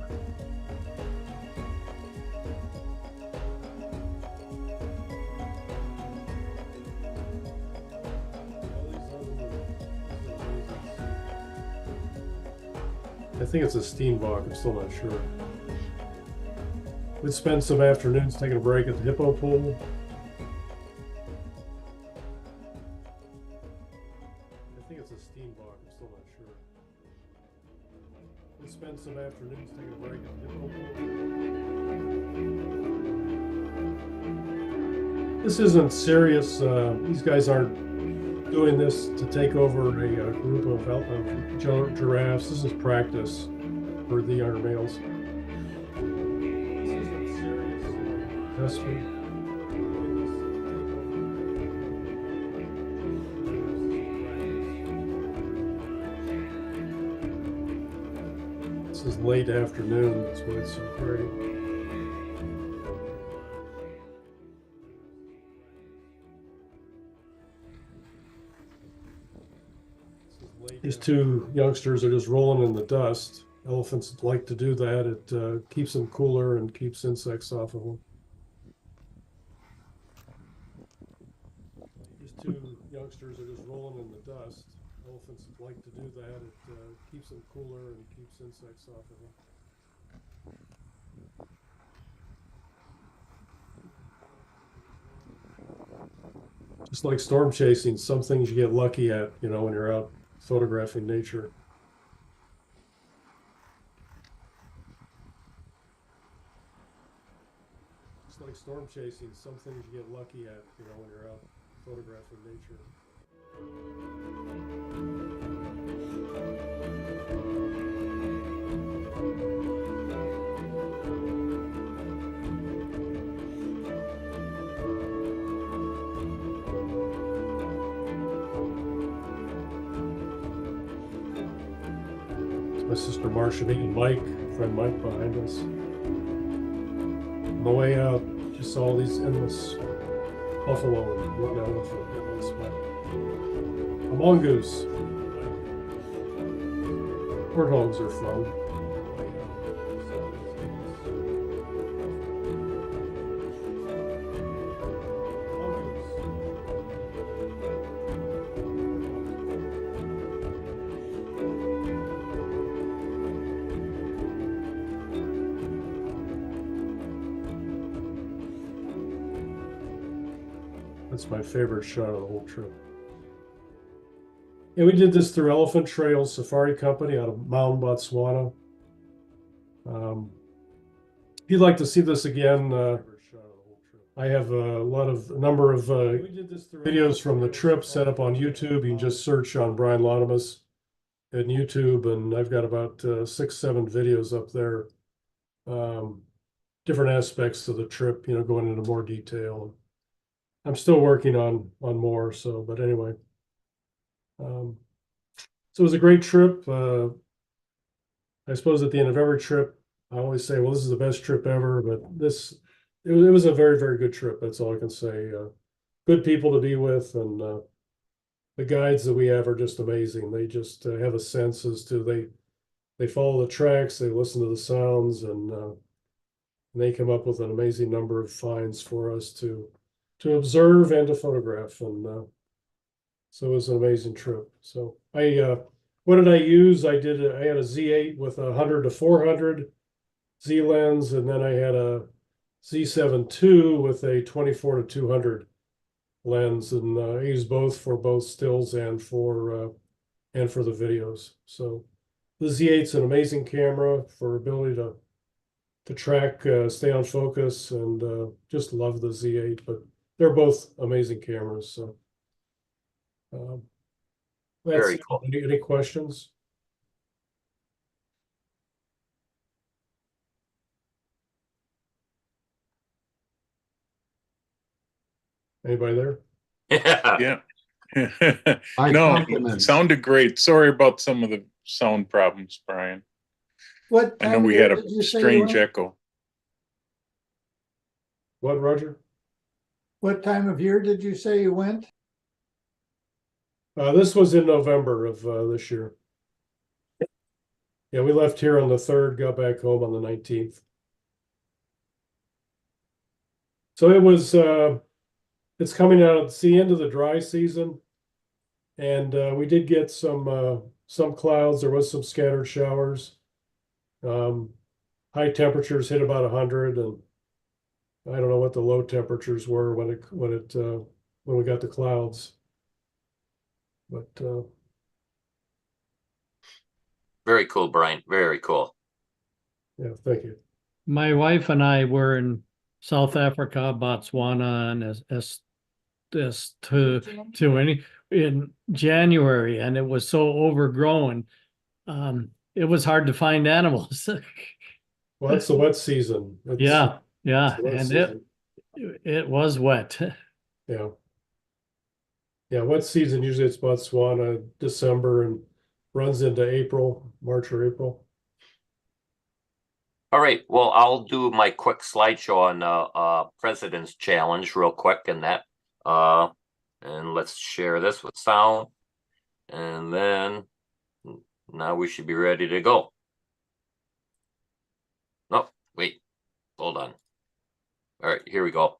I think it's a steenbok, I'm still not sure. We'd spend some afternoons taking a break at the hippo pool. I think it's a steenbok, I'm still not sure. We'd spend some afternoons taking a break at the hippo pool. This isn't serious. These guys aren't doing this to take over a group of giraffes. This is practice for the younger males. This isn't serious. Testing. This is late afternoon. That's why it's so great. These two youngsters are just rolling in the dust. Elephants like to do that. It keeps them cooler and keeps insects off of them. These two youngsters are just rolling in the dust. Elephants like to do that. It keeps them cooler and keeps insects off of them. Just like storm chasing, some things you get lucky at, you know, when you're out photographing nature. Just like storm chasing, some things you get lucky at, you know, when you're out photographing nature. My sister Marcia meeting Mike, friend Mike behind us. On the way out, just saw all these endless buffalo and wood elephant, endless a mongoose. Warthogs are fun. That's my favorite shot of the whole trip. Yeah, we did this through Elephant Trail Safari Company out of Mound, Botswana. If you'd like to see this again, I have a number of videos from the trip set up on YouTube. You can just search on Brian Lauttamus at YouTube, and I've got about 6-7 videos up there. Different aspects of the trip, going into more detail. I'm still working on more, but anyway. So it was a great trip. I suppose at the end of every trip, I always say, well, this is the best trip ever, but it was a very, very good trip. That's all I can say. Good people to be with, and the guides that we have are just amazing. They just have a sense as to they follow the tracks, they listen to the sounds, and they come up with an amazing number of finds for us to observe and to photograph. And so it was an amazing trip. So what did I use? I had a Z8 with a 100 to 400 Z lens, and then I had a Z7 II with a 24 to 200 lens, and I used both for both stills and for the videos. So the Z8's an amazing camera for ability to track, stay on focus, and just love the Z8. But they're both amazing cameras. So very cool. Any questions? Anybody there? Yeah. No, it sounded great. Sorry about some of the sound problems, Brian. What I know we had a strange echo. What, Roger? What time of year did you say you went? This was in November of this year. Yeah, we left here on the 3rd, got back home on the 19th. So it was, it's coming out, it's the end of the dry season. And we did get some clouds. There was some scattered showers. High temperatures hit about 100, and I don't know what the low temperatures were when we got the clouds. But very cool, Brian. Very cool. Yeah, thank you. My wife and I were in South Africa, Botswana, and in January, and it was so overgrown. It was hard to find animals. Well, that's the wet season. Yeah, and it was wet. Yeah. Yeah, wet season, usually it's Botswana, December, and runs into April, March or April. All right, well, I'll do my quick slideshow on President's Challenge real quick, and let's share this with sound, and then now we should be ready to go. No, wait, hold on. All right, here we go.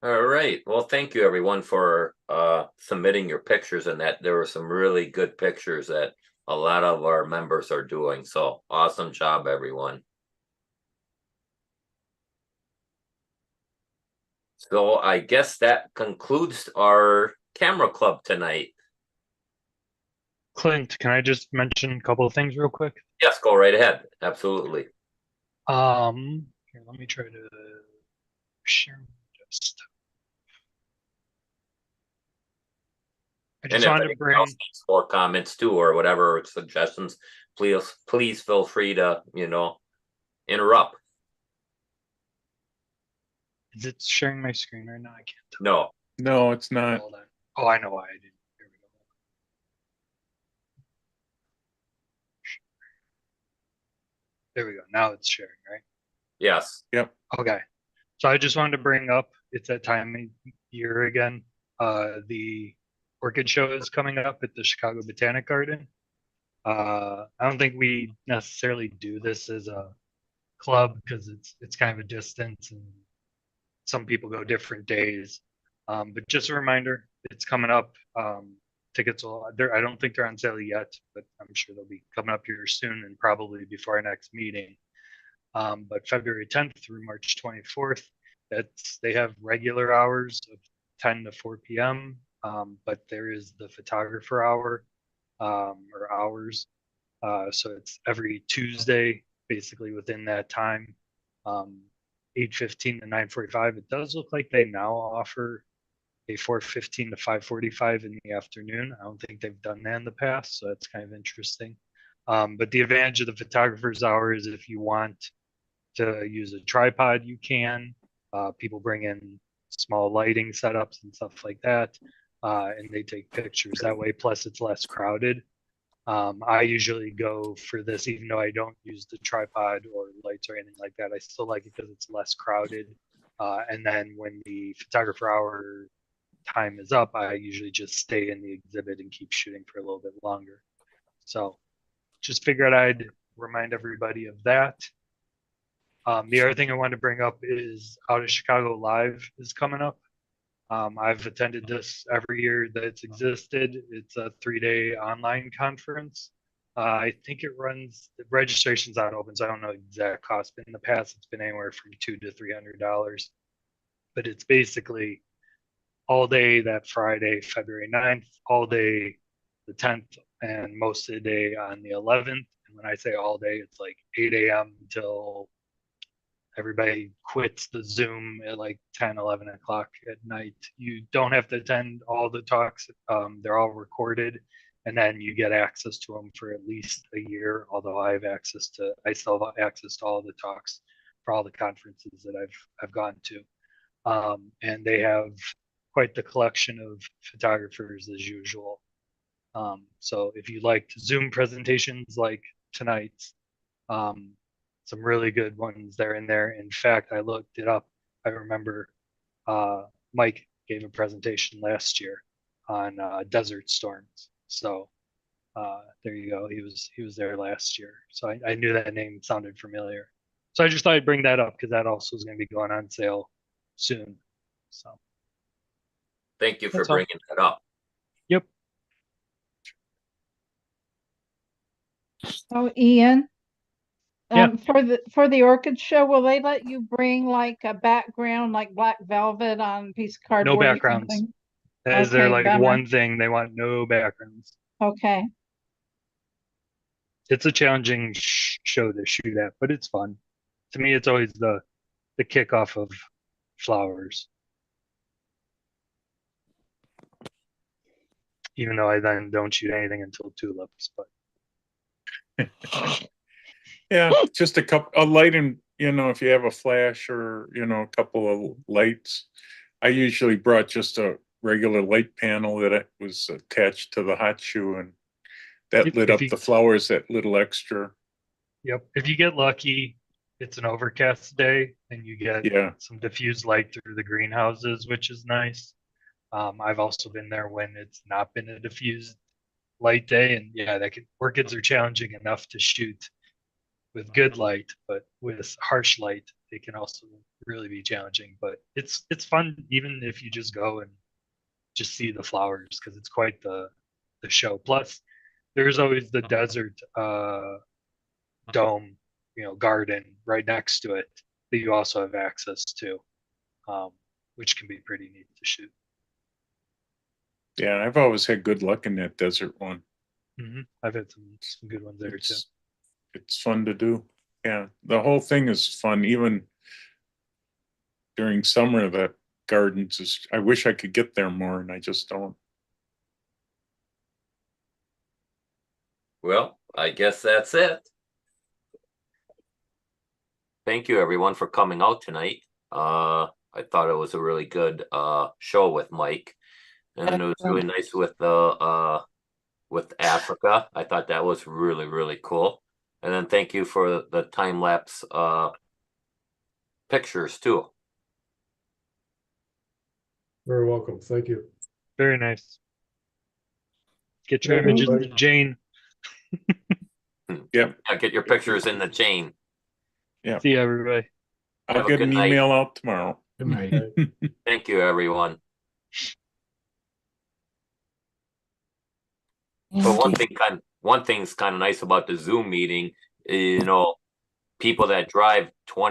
All right. Well, thank you everyone for submitting your pictures, and that there were some really good pictures that a lot of our members are doing. So awesome job, everyone. So I guess that concludes our camera club tonight. Clint, can I just mention a couple of things real quick? Yes, go right ahead. Absolutely. Here, let me try to share just. I And just if wanted to anyone bring. else needs more comments too, or whatever suggestions, please feel free to, interrupt. Is it sharing my screen right now? I can't tell. No. No, it's not. Hold on. Oh, I know why I didn't. Here we go. There we go. Now it's sharing, right? Yes. Yep. Okay. So I just wanted to bring up, it's that time of year again. The orchid show is coming up at the Chicago Botanic Garden. I don't think we necessarily do this as a club because it's kind of a distance and some people go different days. But just a reminder, it's coming up. Tickets I don't think they're on sale yet, but I'm sure they'll be coming up here soon and probably before our next meeting. But February 10th through March 24th, they have regular hours of 10 to 4 p.m. But there is the photographer hour or hours. So it's every Tuesday, basically within that time, 8:15 to 9:45. It does look like they now offer a 4:15 to 5:45 in the afternoon. I don't think they've done that in the past, so that's kind of interesting. But the advantage of the photographer's hour is if you want to use a tripod, you can. People bring in small lighting setups and stuff like that, and they take pictures that way. Plus, it's less crowded. I usually go for this, even though I don't use the tripod or lights or anything like that. I still like it because it's less crowded. And then when the photographer hour time is up, I usually just stay in the exhibit and keep shooting for a little bit longer. So just figured I'd remind everybody of that. The other thing I wanted to bring up is Out of Chicago Live is coming up. I've attended this every year that it's existed. It's a 3-day online conference. I think it runs, the registration's not open, so I don't know exact cost, but in the past it's been anywhere from $200 to $300. But it's basically all day that Friday, February 9th, all day the 10th, and most of the day on the 11th. And when I say all day, it's like 8 a.m. until everybody quits the Zoom at like 10, 11 o'clock at night. You don't have to attend all the talks. They're all recorded, and then you get access to them for at least a year. Although I still have access to all the talks for all the conferences that I've gone to. And they have quite the collection of photographers as usual. So if you liked Zoom presentations like tonight's, some really good ones there in there. In fact, I looked it up. I remember Mike gave a presentation last year on desert storms. So there you go. He was there last year. So I knew that name sounded familiar. So I just thought I'd bring that up because that also is going to be going on sale soon. So thank you for bringing that up. Yep. Oh, Ian. Yeah. For the orchid show, will they let you bring like a background, like black velvet on a piece of cardboard? No backgrounds. Is there like one thing they want? No backgrounds. Okay. It's a challenging show to shoot at, but it's fun. To me, it's always the kickoff of flowers. Even though I then don't shoot anything until tulips, but yeah, just a light, and if you have a flash or a couple of lights. I usually brought just a regular light panel that was attached to the hot shoe, and that lit up the flowers, that little extra. Yep. If you get lucky, it's an overcast day and you get some diffused light through the greenhouses, which is nice. I've also been there when it's not been a diffused light day, and orchids are challenging enough to shoot with good light, but with harsh light, they can also really be challenging, but it's fun even if you just go and just see the flowers because it's quite the show. Plus, there's always the desert dome, garden right next to it that you also have access to, which can be pretty neat to shoot. Yeah, I've always had good luck in that desert one. I've had some good ones there too. It's fun to do. Yeah, the whole thing is fun. Even during summer, the gardens is. I wish I could get there more, and I just don't. Well, I guess that's it. Thank you everyone for coming out tonight. I thought it was a really good show with Mike, and it was really nice with the with Africa. I thought that was really, really cool. And then thank you for the time lapse pictures too. Very welcome. Thank you. Very nice. Get your Yeah, images everybody. to Jane. Yep. Yeah, get your pictures in the chain. Yeah. See you, everybody. I'll Have a get good an night. email out tomorrow. Good night. Thank you, everyone. But one thing's kind of nice about the Zoom meeting, people that drive 20